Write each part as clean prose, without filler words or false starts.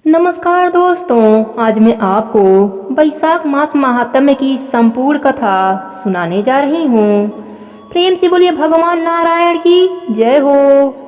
नमस्कार दोस्तों, आज मैं आपको बैसाख मास महात्म्य की संपूर्ण कथा सुनाने जा रही हूँ। प्रेम से बोलिए भगवान नारायण की जय हो,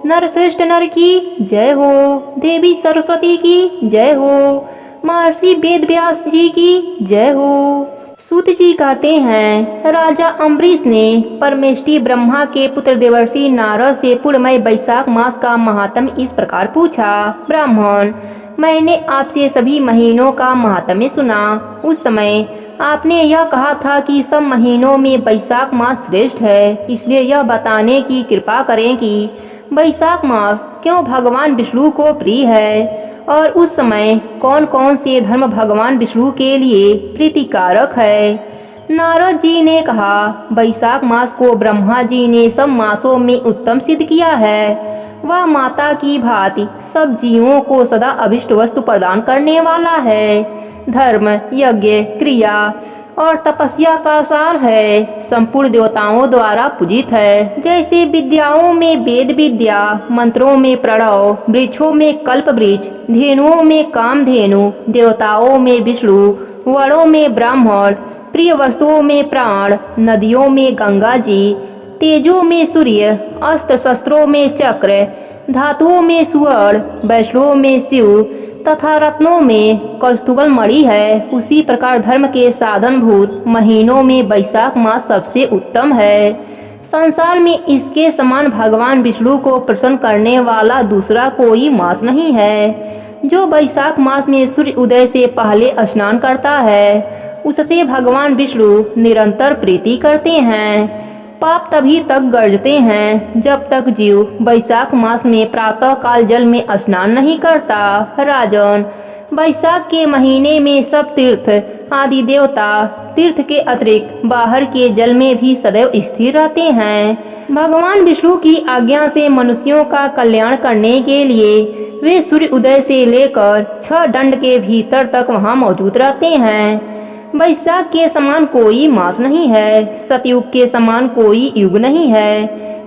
नरश्रेष्ठ नर की जय हो, देवी सरस्वती की जय हो, महर्षि वेद व्यास जी की जय हो। सूत जी कहते हैं, राजा अम्बरीश ने परमेष्टि ब्रह्मा के पुत्र देवर्षि नारद से पूर्णमय बैसाख मास का महात्म्य इस प्रकार पूछा। ब्राह्मण, मैंने आपसे सभी महीनों का महात्म्य सुना। उस समय आपने यह कहा था कि सब महीनों में बैसाख मास श्रेष्ठ है, इसलिए यह बताने की कृपा करें कि बैसाख मास क्यों भगवान विष्णु को प्रिय है और उस समय कौन कौन से धर्म भगवान विष्णु के लिए प्रीतिकारक है। नारद जी ने कहा, बैसाख मास को ब्रह्मा जी ने सब मासों में उत्तम सिद्ध किया है। वह माता की भांति सब जीवों को सदा अभिष्ट वस्तु प्रदान करने वाला है। धर्म, यज्ञ, क्रिया और तपस्या का सार है। संपूर्ण देवताओं द्वारा पूजित है। जैसे विद्याओं में वेद विद्या, मंत्रों में प्रणव, वृक्षों में कल्प वृक्ष, धेनुओं में कामधेनु, देवताओं में विष्णु, वरों में ब्राह्मण, प्रिय वस्तुओं में प्राण, नदियों में गंगा जी, तेजों में सूर्य, अस्त्र शस्त्रों में चक्र, धातुओं में स्वर्ण, वैष्णवों में शिव तथा रत्नों में कौस्तुभल मणि है, उसी प्रकार धर्म के साधनभूत महीनों में बैसाख मास सबसे उत्तम है। संसार में इसके समान भगवान विष्णु को प्रसन्न करने वाला दूसरा कोई मास नहीं है। जो बैसाख मास में सूर्य उदय से पहले स्नान करता है, उससे भगवान विष्णु निरंतर प्रीति करते हैं। पाप तभी तक गर्जते हैं जब तक जीव बैसाख मास में प्रातः काल जल में स्नान नहीं करता। राजन, बैसाख के महीने में सब तीर्थ आदि देवता तीर्थ के अतिरिक्त बाहर के जल में भी सदैव स्थिर रहते हैं। भगवान विष्णु की आज्ञा से मनुष्यों का कल्याण करने के लिए वे सूर्य उदय से लेकर 6 दंड के भीतर तक वहां मौजूद रहते हैं। बैसाख के समान कोई मास नहीं है, सतयुग के समान कोई युग नहीं है,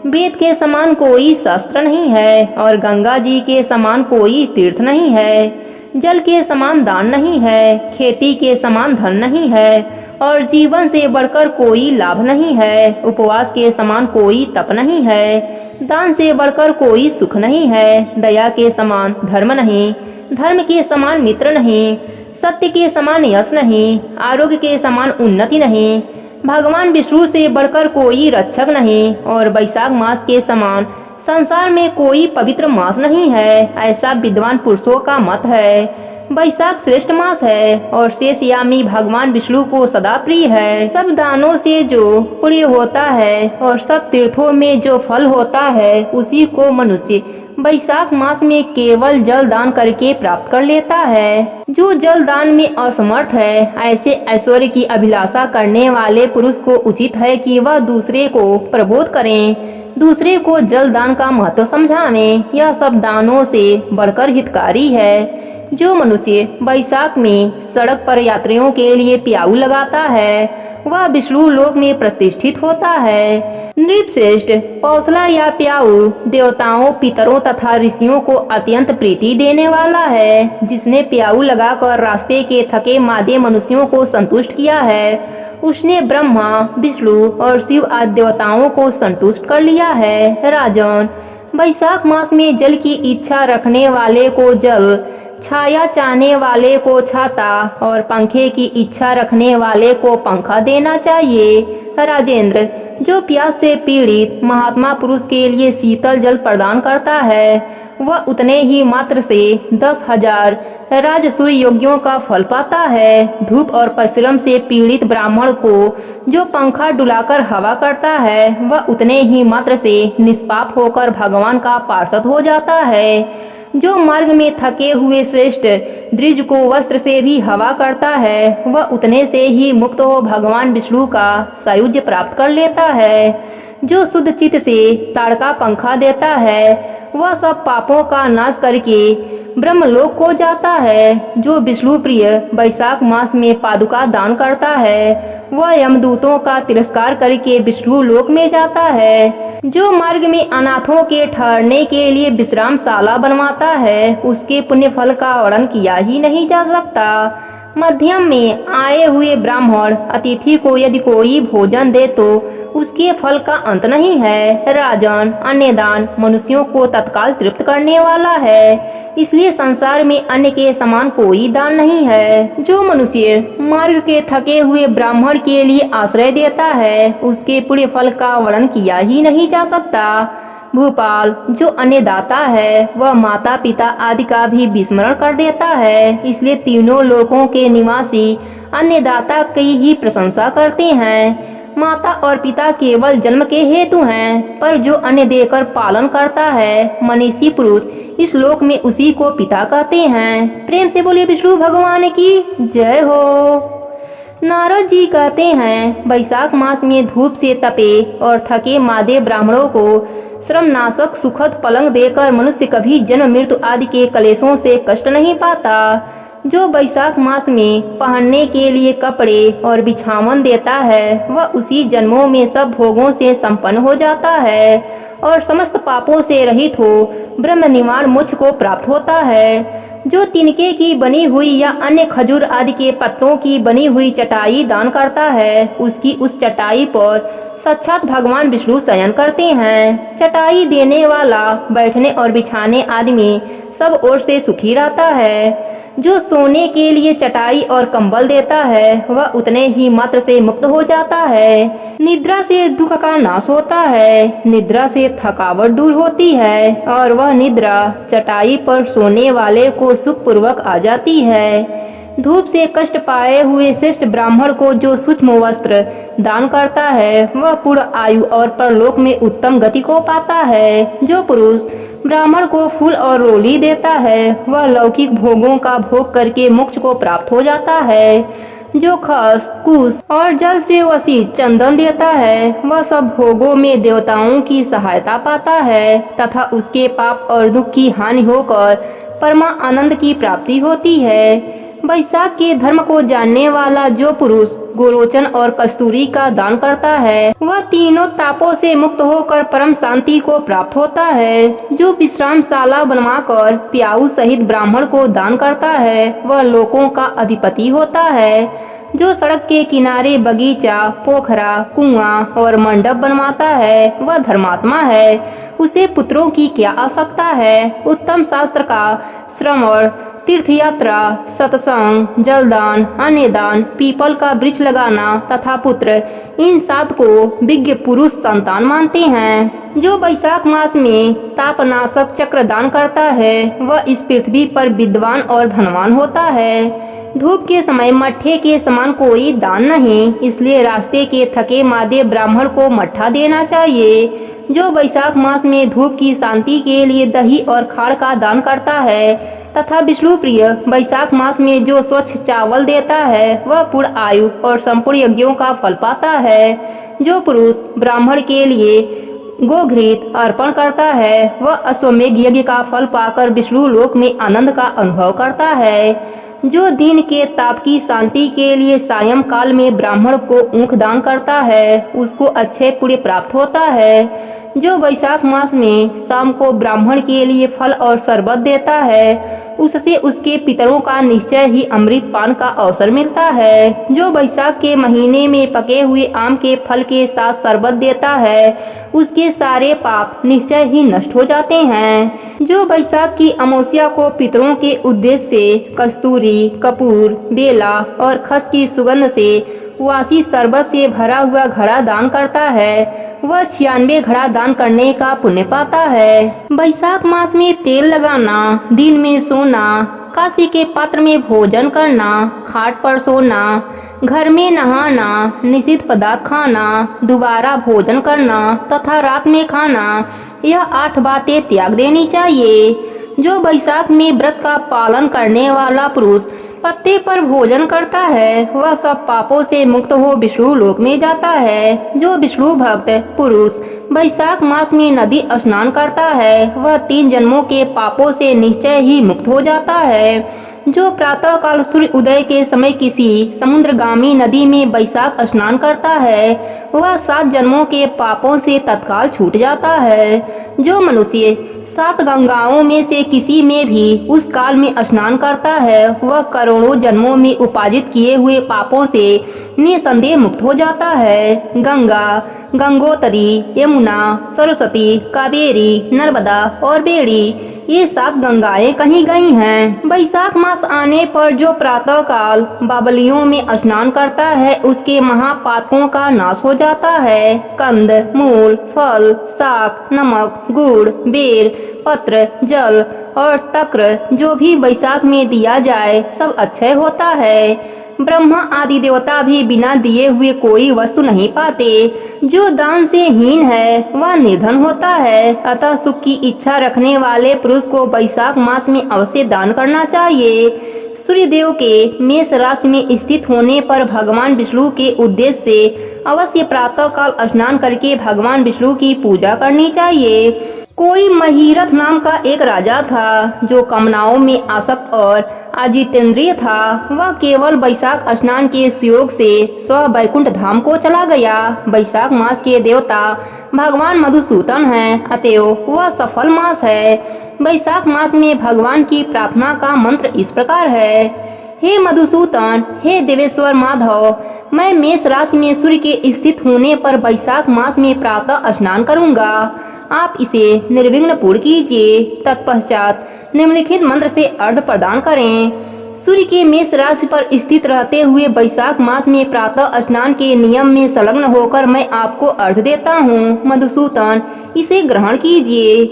वेद के समान कोई शास्त्र नहीं है और गंगा जी के समान कोई तीर्थ नहीं है। जल के समान दान नहीं है, खेती के समान धन नहीं है और जीवन से बढ़कर कोई लाभ नहीं है। उपवास के समान कोई तप नहीं है, दान से बढ़कर कोई सुख नहीं है। दया के समान धर्म नहीं, धर्म के समान मित्र नहीं, सत्य के समान यश नहीं, आरोग्य के समान उन्नति नहीं, भगवान विष्णु से बढ़कर कोई रक्षक नहीं और बैसाख मास के समान संसार में कोई पवित्र मास नहीं है, ऐसा विद्वान पुरुषों का मत है। बैसाख श्रेष्ठ मास है और शेषयामी भगवान विष्णु को सदा प्रिय है। सब दानों से जो पुण्य होता है और सब तीर्थों में जो फल होता है, उसी को मनुष्य बैसाख मास में केवल जल दान करके प्राप्त कर लेता है। जो जल दान में असमर्थ है, ऐसे ऐश्वर्य की अभिलाषा करने वाले पुरुष को उचित है कि वह दूसरे को प्रबोध करें, दूसरे को जल दान का महत्व समझावें। यह सब दानों से बढ़कर हितकारी है। जो मनुष्य बैसाख में सड़क पर यात्रियों के लिए प्याऊ लगाता है, वह विष्णु लोक में प्रतिष्ठित होता है। नृपश्रेष्ठ पौसला या प्याऊ देवताओं, पितरों तथा ऋषियों को अत्यंत प्रीति देने वाला है। जिसने प्याऊ लगाकर रास्ते के थके मादे मनुष्यों को संतुष्ट किया है, उसने ब्रह्मा, विष्णु और शिव आदि देवताओं को संतुष्ट कर लिया है। राजन, बैसाख मास में जल की इच्छा रखने वाले को जल, छाया चाहने वाले को छाता और पंखे की इच्छा रखने वाले को पंखा देना चाहिए। राजेंद्र, जो प्यास से पीड़ित महात्मा पुरुष के लिए शीतल जल प्रदान करता है, वह उतने ही मात्र से 10,000 राजसूय यज्ञों का फल पाता है। धूप और परिश्रम से पीड़ित ब्राह्मण को जो पंखा डुलाकर हवा करता है, वह उतने ही मात्र से निष्पाप होकर भगवान का पार्षद हो जाता है। जो मार्ग में थके हुए श्रेष्ठ द्विज को वस्त्र से भी हवा करता है, वह उतने से ही मुक्त हो भगवान विष्णु का सायुज्य प्राप्त कर लेता है। जो शुद्ध चित्त से ताड़का पंखा देता है, वह सब पापों का नाश करके ब्रह्मलोक को जाता है। जो विष्णु प्रिय बैसाख मास में पादुका दान करता है, वह यमदूतों का तिरस्कार करके विष्णु लोक में जाता है। जो मार्ग में अनाथों के ठहरने के लिए विश्रामशाला बनवाता है, उसके पुण्य फल का वर्णन किया ही नहीं जा सकता। मध्यम में आए हुए ब्राह्मण अतिथि को यदि कोई भोजन दे तो उसके फल का अंत नहीं है। राजन, अन्य दान मनुष्यों को तत्काल तृप्त करने वाला है, इसलिए संसार में अन्य के समान कोई दान नहीं है। जो मनुष्य मार्ग के थके हुए ब्राह्मण के लिए आश्रय देता है, उसके पुण्य फल का वर्णन किया ही नहीं जा सकता। भूपाल, जो अन्नदाता है वह माता पिता आदि का भी विस्मरण कर देता है, इसलिए तीनों लोकों के निवासी अन्नदाता की ही प्रशंसा करते हैं। माता और पिता केवल जन्म के हेतु हैं, पर जो अन्न देकर पालन करता है मनीषी पुरुष, इस लोक में उसी को पिता कहते हैं। प्रेम से बोलिए विष्णु भगवान की जय हो। नारद जी कहते हैं, वैशाख मास में धूप से तपे और थके मादे ब्राह्मणों को श्रमनाशक सुखद पलंग देकर मनुष्य कभी जन्म मृत्यु आदि के कलेशों से कष्ट नहीं पाता। जो वैशाख मास में पहनने के लिए कपड़े और बिछावन देता है, वह उसी जन्मों में सब भोगों से संपन्न हो जाता है और समस्त पापों से रहित हो ब्रह्म निवारण मोक्ष को प्राप्त होता है। जो तिनके की बनी हुई या अन्य खजूर आदि के पत्तों की बनी हुई चटाई दान करता है, उसकी उस चटाई पर साक्षात भगवान विष्णु शयन करते हैं। चटाई देने वाला बैठने और बिछाने आदि में सब ओर से सुखी रहता है। जो सोने के लिए चटाई और कंबल देता है, वह उतने ही मात्र से मुक्त हो जाता है। निद्रा से दुख का नाश होता है, निद्रा से थकावट दूर होती है और वह निद्रा चटाई पर सोने वाले को सुख पूर्वक आ जाती है। धूप से कष्ट पाए हुए श्रेष्ठ ब्राह्मण को जो सूक्ष्म वस्त्र दान करता है, वह पूर्ण आयु और परलोक में उत्तम गति को पाता है। जो पुरुष ब्राह्मण को फूल और रोली देता है, वह लौकिक भोगों का भोग करके मोक्ष को प्राप्त हो जाता है। जो खस, कुश और जल से वसी चंदन देता है, वह सब भोगों में देवताओं की सहायता पाता है तथा उसके पाप और दुख की हानि होकर परमा आनंद की प्राप्ति होती है। वैशाख के धर्म को जानने वाला जो पुरुष गोरोचन और कस्तूरी का दान करता है, वह तीनों तापों से मुक्त होकर परम शांति को प्राप्त होता है। जो विश्रामशाला बनवाकर प्याऊ सहित ब्राह्मण को दान करता है, वह लोकों का अधिपति होता है। जो सड़क के किनारे बगीचा, पोखरा, कुआं और मंडप बनवाता है, वह धर्मात्मा है। उसे पुत्रों की क्या आवश्यकता है। उत्तम शास्त्र का श्रवण, तीर्थ यात्रा, सत्संग, जलदान, अन्नदान, पीपल का वृक्ष लगाना तथा पुत्र, इन 7 को विज्ञ पुरुष संतान मानते हैं। जो वैशाख मास में तापनाशक चक्र दान करता है, वह इस पृथ्वी पर विद्वान और धनवान होता है। धूप के समय मट्ठे के समान कोई दान नहीं, इसलिए रास्ते के थके मादे ब्राह्मण को मट्ठा देना चाहिए। जो वैशाख मास में धूप की शांति के लिए दही और खाड़ का दान करता है तथा विष्णु प्रिय वैशाख मास में जो स्वच्छ चावल देता है, वह पूर्ण आयु और संपूर्ण यज्ञों का फल पाता है। जो पुरुष ब्राह्मण के लिए गोघृत अर्पण करता है, वह अश्वमेघ यज्ञ का फल पाकर विष्णु लोक में आनंद का अनुभव करता है। जो दिन के ताप की शांति के लिए सायं काल में ब्राह्मण को ऊख दान करता है, उसको अच्छे पुण्य प्राप्त होता है। जो वैशाख मास में शाम को ब्राह्मण के लिए फल और शरबत देता है, उससे उसके पितरों का निश्चय ही अमृत पान का अवसर मिलता है। जो वैशाख के महीने में पके हुए आम के फल के साथ शरबत देता है, उसके सारे पाप निश्चय ही नष्ट हो जाते हैं। जो वैशाख की अमावस्या को पितरों के उद्देश्य से कस्तूरी, कपूर, बेला और खस की सुगंध से वासी शरबत से भरा हुआ घड़ा दान करता है, वह 96 घड़ा दान करने का पुण्य पाता है। वैशाख मास में तेल लगाना, दिन में सोना, काशी के पात्र में भोजन करना, खाट पर सोना, घर में नहाना, निषिद्ध पदार्थ खाना, दोबारा भोजन करना तथा रात में खाना, यह 8 बातें त्याग देनी चाहिए। जो वैशाख में व्रत का पालन करने वाला पुरुष पत्ते पर भोजन करता है, वह सब पापों से मुक्त हो विष्णु लोक में जाता है। जो विष्णु भक्त पुरुष वैशाख मास में नदी स्नान करता है, वह 3 जन्मों के पापों से निश्चय ही मुक्त हो जाता है। जो प्रातः काल सूर्य उदय के समय किसी समुद्रगामी नदी में वैशाख स्नान करता है वह 7 जन्मों के पापों से तत्काल छूट जाता है। जो मनुष्य 7 गंगाओं में से किसी में भी उस काल में स्नान करता है वह करोड़ों जन्मों में उपार्जित किए हुए पापों से निसंदेह मुक्त हो जाता है। गंगा, गंगोत्री, यमुना, सरस्वती, कावेरी, नर्मदा और बेड़ी ये 7 गंगाएं कहीं गई हैं। वैशाख मास आने पर जो प्रातः काल बावलियों में स्नान करता है उसके महापातकों का नाश हो जाता है। कंद, मूल, फल, शाक, नमक, गुड़, बेर, पत्र, जल और तक्र जो भी वैशाख में दिया जाए सब अक्षय होता है। ब्रह्मा आदि देवता भी बिना दिए हुए कोई वस्तु नहीं पाते। जो दान से हीन है वह निर्धन होता है। अतः सुख की इच्छा रखने वाले पुरुष को वैशाख मास में अवश्य दान करना चाहिए। सूर्य देव के मेष राशि में स्थित होने पर भगवान विष्णु के उद्देश्य से अवश्य प्रातः काल स्नान करके भगवान विष्णु की पूजा करनी चाहिए। कोई महिरथ नाम का एक राजा था जो कामनाओं में आसक्त और अजितेंद्रिय था। वह केवल वैशाख स्नान के सुयोग से स्व वैकुंठ धाम को चला गया। वैशाख मास के देवता भगवान मधुसूदन हैं, अतएव वह सफल मास है। वैशाख मास में भगवान की प्रार्थना का मंत्र इस प्रकार है। हे मधुसूदन, हे देवेश्वर माधव, मैं मेष राशि में सूर्य के स्थित होने पर वैशाख मास में प्रातः स्नान करूंगा। आप इसे निर्विघ्न पूर्ण कीजिए। तत्पश्चात निम्नलिखित मंत्र से अर्घ प्रदान करें। सूर्य के मेष राशि पर स्थित रहते हुए वैशाख मास में प्रातः स्नान के नियम में संलग्न होकर मैं आपको अर्घ देता हूँ। मधुसूदन, इसे ग्रहण कीजिए।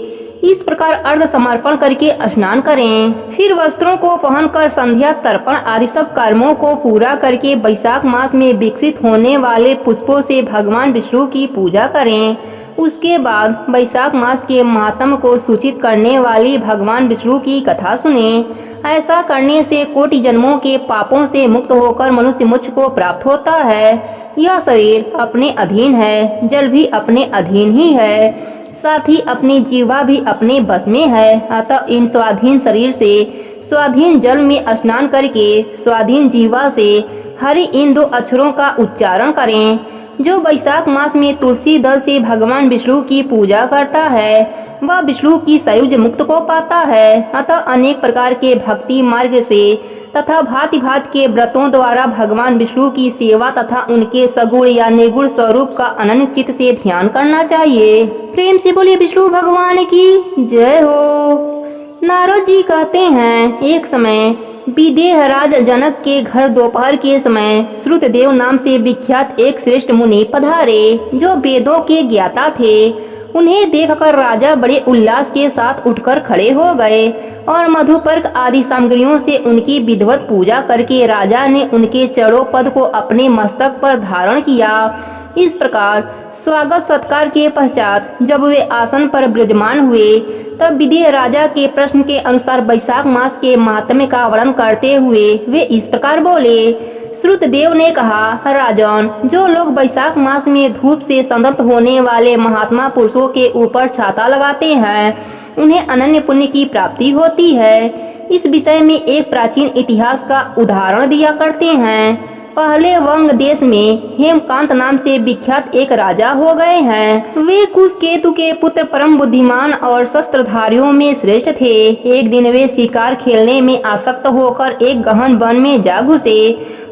इस प्रकार अर्घ समर्पण करके स्नान करें। फिर वस्त्रों को पहनकर संध्या तर्पण आदि सब कर्मों को पूरा करके वैशाख मास में विकसित होने वाले पुष्पों से भगवान विष्णु की पूजा करें। उसके बाद वैशाख मास के महात्म को सूचित करने वाली भगवान विष्णु की कथा सुने। ऐसा करने से कोटि जन्मों के पापों से मुक्त होकर मनुष्य मोक्ष को प्राप्त होता है। यह शरीर अपने अधीन है, जल भी अपने अधीन ही है, साथ ही अपनी जीवा भी अपने बस में है। अतः इन स्वाधीन शरीर से स्वाधीन जल में स्नान करके स्वाधीन जीवा से हरि इन 2 अक्षरों का उच्चारण करें। जो वैशाख मास में तुलसी दल से भगवान विष्णु की पूजा करता है वह विष्णु की सायुज्य मुक्त को पाता है। अतः अनेक प्रकार के भक्ति मार्ग से तथा भांति भांति के व्रतों द्वारा भगवान विष्णु की सेवा तथा उनके सगुण या निर्गुण स्वरूप का अनन्य चित्त से ध्यान करना चाहिए। प्रेम से बोलिए विष्णु भगवान की जय हो। नारद जी कहते हैं, एक समय विदेहराज जनक के घर दोपहर के समय श्रुतदेव नाम से विख्यात एक श्रेष्ठ मुनि पधारे जो वेदों के ज्ञाता थे। उन्हें देखकर राजा बड़े उल्लास के साथ उठकर खड़े हो गए और मधुपर्क आदि सामग्रियों से उनकी विधिवत पूजा करके राजा ने उनके चरणों पद को अपने मस्तक पर धारण किया। इस प्रकार स्वागत सत्कार के पश्चात जब वे आसन पर विराजमान हुए तब विदेह राजा के प्रश्न के अनुसार वैशाख मास के महात्म्य का वर्णन करते हुए वे इस प्रकार बोले। श्रुतदेव ने कहा, राजन, जो लोग वैशाख मास में धूप से संतप्त होने वाले महात्मा पुरुषों के ऊपर छाता लगाते हैं उन्हें अनन्य पुण्य की प्राप्ति होती है। इस विषय में एक प्राचीन इतिहास का उदाहरण दिया करते हैं। पहले वंग देश में हेमकांत नाम से विख्यात एक राजा हो गए हैं। वे कुशकेतु के पुत्र परम बुद्धिमान और शस्त्रधारियों में श्रेष्ठ थे। एक दिन वे शिकार खेलने में आसक्त होकर एक गहन वन में जा घुसे।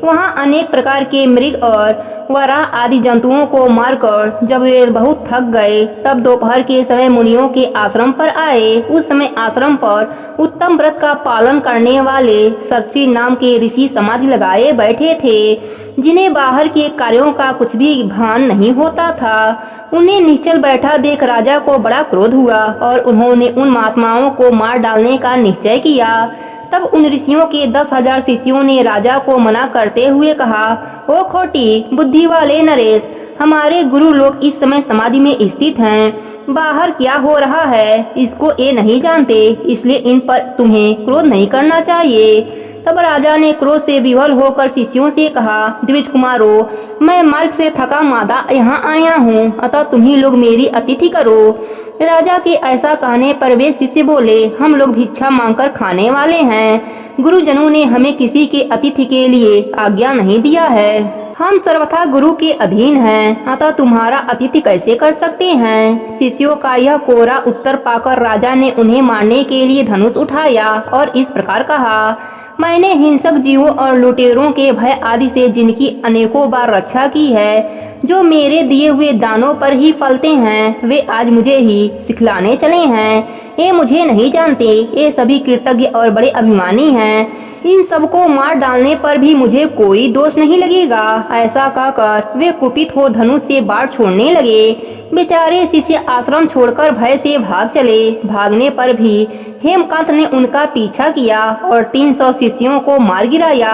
वहाँ अनेक प्रकार के मृग और वराह आदि जंतुओं को मारकर जब वे बहुत थक गए तब दोपहर के समय मुनियों के आश्रम पर आए। उस समय आश्रम पर उत्तम व्रत का पालन करने वाले सक्ची नाम के ऋषि समाधि लगाए बैठे थे जिन्हें बाहर के कार्यों का कुछ भी भान नहीं होता था। उन्हें निश्चल बैठा देख राजा को बड़ा क्रोध हुआ और उन्होंने उन महात्माओं को मार डालने का निश्चय किया। तब उन ऋषियों के 10,000 शिष्यों ने राजा को मना करते हुए कहा, ओ खोटी बुद्धि वाले नरेश, हमारे गुरु लोग इस समय समाधि में स्थित हैं। बाहर क्या हो रहा है इसको ये नहीं जानते, इसलिए इन पर तुम्हें क्रोध नहीं करना चाहिए। तब राजा ने क्रोध से विवल होकर शिष्यों से कहा, द्विज कुमारों, मैं मार्ग से थका मादा यहाँ आया हूँ, अतः तुम्ही लोग मेरी अतिथि करो। राजा के ऐसा कहने पर वे शिष्य बोले, हम लोग भिक्षा मांगकर खाने वाले हैं। गुरुजनों ने हमें किसी के अतिथि के लिए आज्ञा नहीं दिया है। हम सर्वथा गुरु के अधीन हैं, अतः तुम्हारा अतिथि कैसे कर सकते हैं। शिष्यों का यह कोरा उत्तर पाकर राजा ने उन्हें मारने के लिए धनुष उठाया और इस प्रकार कहा, मैंने हिंसक जीवों और लुटेरों के भय आदि से जिनकी अनेकों बार रक्षा की है, जो मेरे दिए हुए दानों पर ही फलते हैं, वे आज मुझे ही सिखलाने चले हैं। ये मुझे नहीं जानते, ये सभी कृतज्ञ और बड़े अभिमानी हैं। इन सबको मार डालने पर भी मुझे कोई दोष नहीं लगेगा। ऐसा कहकर वे कुपित हो धनुष से बाढ़ छोड़ने लगे। बेचारे शिष्य आश्रम छोड़कर भय से भाग चले। भागने पर भी हेमकांत ने उनका पीछा किया और 300 शिष्यों को मार गिराया।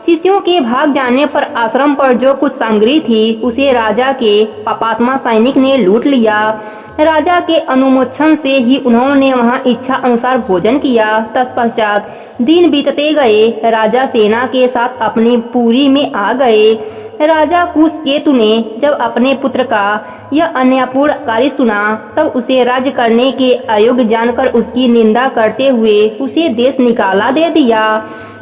शिष्यों के भाग जाने पर आश्रम पर जो कुछ सामग्री थी उसे राजा के पापात्मा सैनिक ने लूट लिया। राजा के अनुमोदन से ही उन्होंने वहां इच्छा अनुसार भोजन किया। तत्पश्चात दिन बीतते गए। राजा सेना के साथ अपनी पुरी में आ गए। राजा कुशकेतु ने जब अपने पुत्र का यह अन्यायपूर्ण कार्य सुना, तब उसे राज्य करने के अयोग्य जानकर उसकी निंदा करते हुए उसे देश निकाला दे दिया।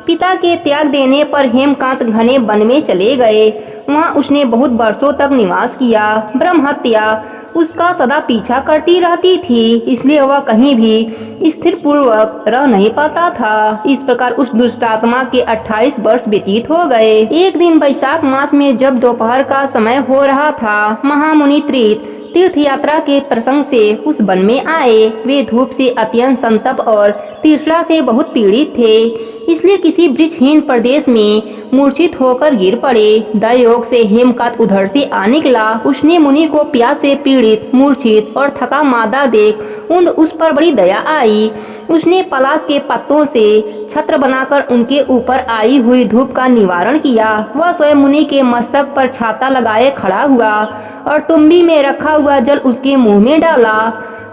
पिता के त्याग देने पर हेमकांत घने वन में चले गए। वहाँ उसने बहुत वर्षों तक निवास किया। ब्रह्म हत्या उसका सदा पीछा करती रहती थी, इसलिए वह कहीं भी स्थिर पूर्वक रह नहीं पाता था। इस प्रकार उस दुष्टात्मा के 28 वर्ष व्यतीत हो गए। एक दिन वैशाख मास में जब दोपहर का समय हो रहा था, महामुनि तीर्थ यात्रा के प्रसंग से उस वन में आए। वे धूप से अत्यंत संतप्त और तृष्णा से बहुत पीड़ित थे, इसलिए किसी वृक्षहीन प्रदेश में मूर्छित होकर गिर पड़े। दयोग से हेमकांत उधर से आ निकला। उसने मुनि को प्यास से पीड़ित, मूर्छित और थका मादा देख उस पर बड़ी दया आई। उसने पलाश के पत्तों से छत्र बनाकर उनके ऊपर आई हुई धूप का निवारण किया। वह स्वयं मुनि के मस्तक पर छाता लगाए खड़ा हुआ और तुम्बी में रखा हुआ जल उसके मुंह में डाला।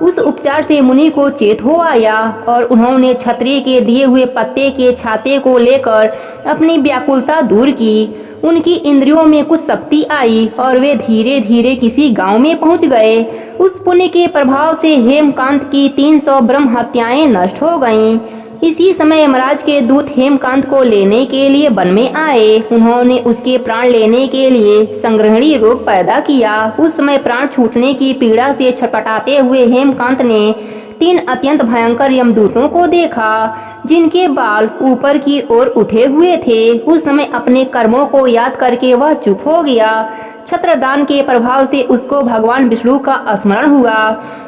उस उपचार से मुनि को चेत हो आया और उन्होंने छत्री के दिए हुए पत्ते के छाते को लेकर अपनी व्याकुलता दूर की। उनकी इंद्रियों में कुछ शक्ति आई और वे धीरे धीरे किसी गांव में पहुंच गए। उस पुण्य के प्रभाव से हेमकांत की 300 ब्रह्म हत्याएं नष्ट हो गईं। इसी समय यमराज के दूत हेमकांत को लेने के लिए वन में आए। उन्होंने उसके प्राण लेने के लिए संग्रहणी रोग पैदा किया। उस समय प्राण छूटने की पीड़ा से छटपटाते हुए हेमकांत ने 3 अत्यंत भयंकर यमदूतों को देखा, जिनके बाल ऊपर की ओर उठे हुए थे। उस समय अपने कर्मों को याद करके वह चुप हो गया। छत्रदान के प्रभाव से उसको भगवान विष्णु का स्मरण हुआ।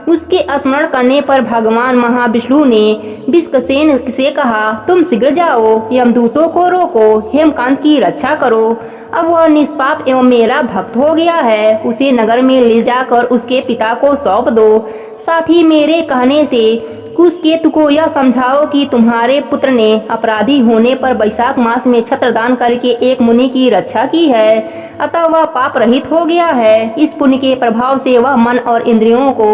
उसके स्मरण करने पर भगवान महाविष्णु ने विष्कसेन से कहा, तुम शीघ्र जाओ, यमदूतों को रोको, हेमकांत की रक्षा करो। अब वह निष्पाप एवं मेरा भक्त हो गया है। उसे नगर में ले जाकर उसके पिता को सौंप दो। साथ ही मेरे कहने से कुशकेतु को यह समझाओ कि तुम्हारे पुत्र ने अपराधी होने पर वैशाख मास में छत्रदान करके एक मुनि की रक्षा की है, अतः वह पाप रहित हो गया है। इस पुण्य के प्रभाव से वह मन और इंद्रियों को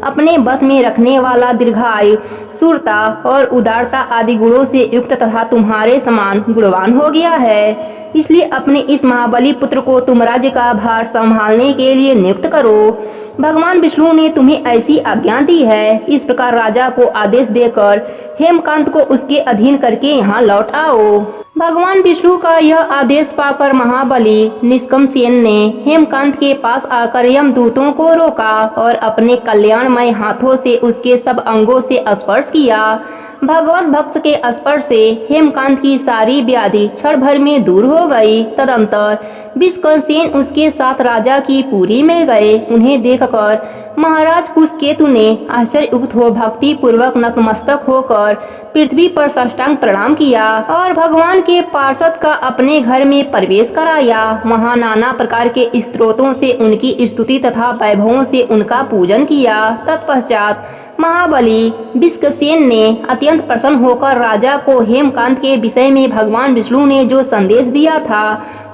अपने बस में रखने वाला दीर्घायु, शूरता और उदारता आदि गुणों से युक्त तथा तुम्हारे समान गुणवान हो गया है। इसलिए अपने इस महाबली पुत्र को तुम राज्य का भार संभालने के लिए नियुक्त करो। भगवान विष्णु ने तुम्हें ऐसी आज्ञा दी है। इस प्रकार राजा को आदेश देकर हेमकांत को उसके अधीन करके यहाँ लौट आओ। भगवान विष्णु का यह आदेश पाकर महाबली निष्कमसेन ने हेमकांत के पास आकर यमदूतों को रोका और अपने कल्याणमय हाथों से उसके सब अंगों से स्पर्श किया। भगवत भक्त के स्पर्श से हेमकांत की सारी व्याधि क्षण भर में दूर हो गई। तदंतर विष्कसेन उसके साथ राजा की पुरी में गए। उन्हें देखकर महाराज कुशकेतु ने आश्चर्ययुक्त हो भक्ति पूर्वक नतमस्तक होकर पृथ्वी पर साष्टांग प्रणाम किया और भगवान के पार्षद का अपने घर में प्रवेश कराया। वहाँ नाना प्रकार के स्तोत्रों से उनकी स्तुति तथा वैभवों से उनका पूजन किया। तत्पश्चात महाबली विष्कसेन ने अत्यंत प्रसन्न होकर राजा को हेमकांत के विषय में भगवान विष्णु ने जो संदेश दिया था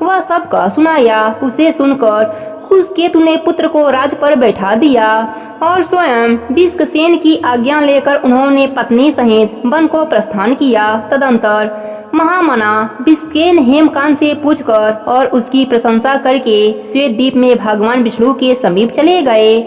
वह सब कह सुनाया। उसे सुनकर कुशकेतु ने पुत्र को राज पर बैठा दिया और स्वयं विष्कसेन की आज्ञा लेकर उन्होंने पत्नी सहित वन को प्रस्थान किया। तदंतर महामना विष्कसेन हेमकांत से पूछकर और उसकी प्रशंसा करके श्वेतद्वीप में भगवान विष्णु के समीप चले गए।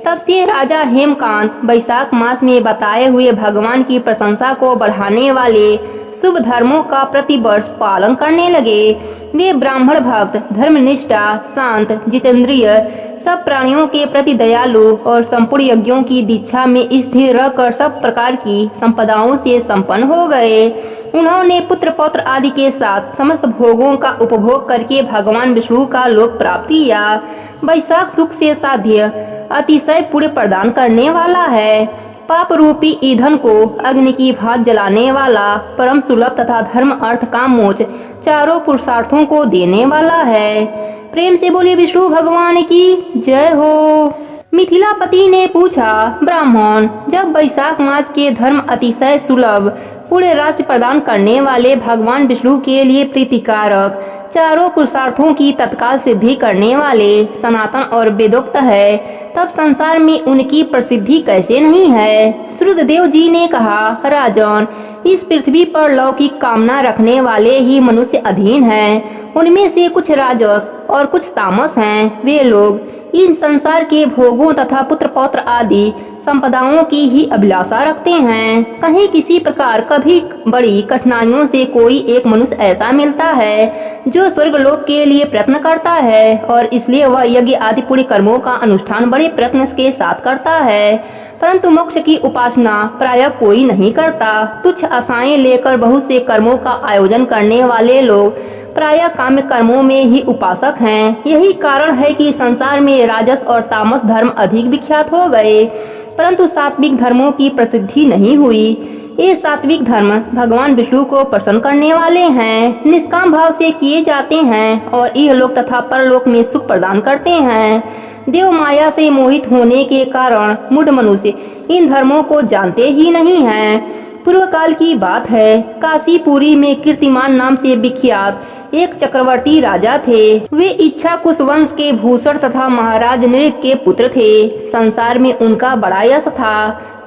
तब से राजा हेमकांत वैशाख मास में बताए हुए भगवान की प्रशंसा को बढ़ाने वाले शुभ धर्मों का प्रतिवर्ष पालन करने लगे। वे ब्राह्मण भक्त, धर्मनिष्ठा, शांत, जितेंद्रिय, सब प्राणियों के प्रति दयालु और संपूर्ण यज्ञों की दीक्षा में स्थिर रहकर सब प्रकार की संपदाओं से संपन्न हो गए। उन्होंने पुत्र पौत्र आदि के साथ समस्त भोगों का उपभोग करके भगवान विष्णु का लोक प्राप्त किया। वैशाख सुख से साध्य अतिशय पुण्य प्रदान करने वाला है। पाप रूपी ईंधन को अग्नि की भांति जलाने वाला, परम सुलभ तथा धर्म अर्थ काम मोक्ष चारों पुरुषार्थों को देने वाला है। प्रेम से बोले विष्णु भगवान की जय हो। मिथिलापति ने पूछा, ब्राह्मण, जब वैशाख मास के धर्म अतिशय सुलभ पुण्य राशि प्रदान करने वाले भगवान विष्णु के लिए प्रीतिकारक, चारों पुरुषार्थों की तत्काल सिद्धि करने वाले सनातन और वेदोक्त है, तब संसार में उनकी प्रसिद्धि कैसे नहीं है। श्रुतदेव जी ने कहा, राजन, इस पृथ्वी पर लौकिक कामना रखने वाले ही मनुष्य अधीन हैं। उनमें से कुछ राजस और कुछ तामस हैं। वे लोग इन संसार के भोगों तथा पुत्र पौत्र आदि संपदाओं की ही अभिलाषा रखते हैं। कहीं किसी प्रकार कभी बड़ी कठिनाइयों से कोई एक मनुष्य ऐसा मिलता है जो स्वर्गलोक के लिए प्रयत्न करता है, और इसलिए वह यज्ञ आदि पुण्य कर्मों का अनुष्ठान बड़े प्रयत्न के साथ करता है, परंतु मोक्ष की उपासना प्रायः कोई नहीं करता। तुच्छ आशाएं लेकर बहुत से कर्मों का आयोजन करने वाले लोग प्रायः काम्य कर्मों में ही उपासक हैं। यही कारण है कि संसार में राजस और तामस धर्म अधिक विख्यात हो गए, परंतु सात्विक धर्मों की प्रसिद्धि नहीं हुई। ये सात्विक धर्म भगवान विष्णु को प्रसन्न करने वाले हैं, निष्काम भाव से किए जाते हैं और इहलोक तथा परलोक में सुख प्रदान करते हैं। देव माया से मोहित होने के कारण मूढ़ मनुष्य इन धर्मों को जानते ही नहीं हैं। पूर्व काल की बात है, काशीपुरी में कीर्तिमान नाम से विख्यात एक चक्रवर्ती राजा थे। वे इच्छाकुश वंश के भूषण तथा महाराज नृग के पुत्र थे। संसार में उनका बड़ा यश था।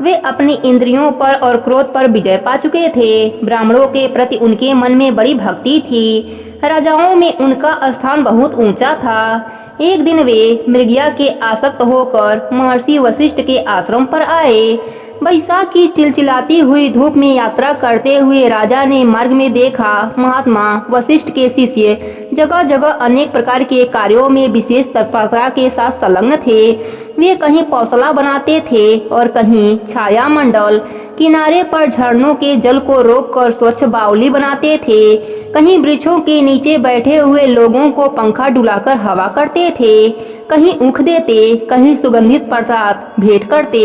वे अपनी इंद्रियों पर और क्रोध पर विजय पा चुके थे। ब्राह्मणों के प्रति उनके मन में बड़ी भक्ति थी। राजाओं में उनका स्थान बहुत ऊंचा था। एक दिन वे मृगया के आसक्त होकर महर्षि वशिष्ठ के आश्रम पर आए। वैशाख की चिलचिलाती हुई धूप में यात्रा करते हुए राजा ने मार्ग में देखा, महात्मा वशिष्ठ के शिष्य जगह जगह अनेक प्रकार के कार्यों में विशेष तत्परता के साथ संलग्न थे। वे कहीं पौसला बनाते थे और कहीं छाया मंडल किनारे पर झरनों के जल को रोककर स्वच्छ बावली बनाते थे, कहीं वृक्षों के नीचे बैठे हुए लोगों को पंखा डुलाकर हवा करते थे, कहीं ऊख देते, कहीं सुगंधित प्रसाद भेंट करते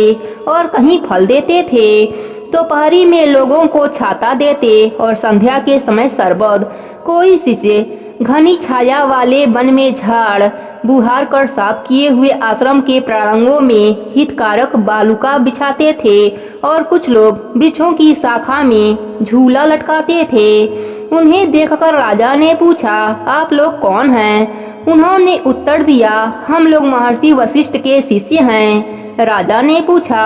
और कहीं फल देते थे। दोपहरी में लोगों को छाता देते और संध्या के समय शरबत। कोई शिष्य घनी छाया वाले वन में झाड़ बुहार कर साफ किए हुए आश्रम के प्रांगणों में हितकारक बालुका बिछाते थे और कुछ लोग वृक्षों की शाखा में झूला लटकाते थे। उन्हें देखकर राजा ने पूछा, आप लोग कौन हैं? उन्होंने उत्तर दिया, हम लोग महर्षि वशिष्ठ के शिष्य हैं। राजा ने पूछा,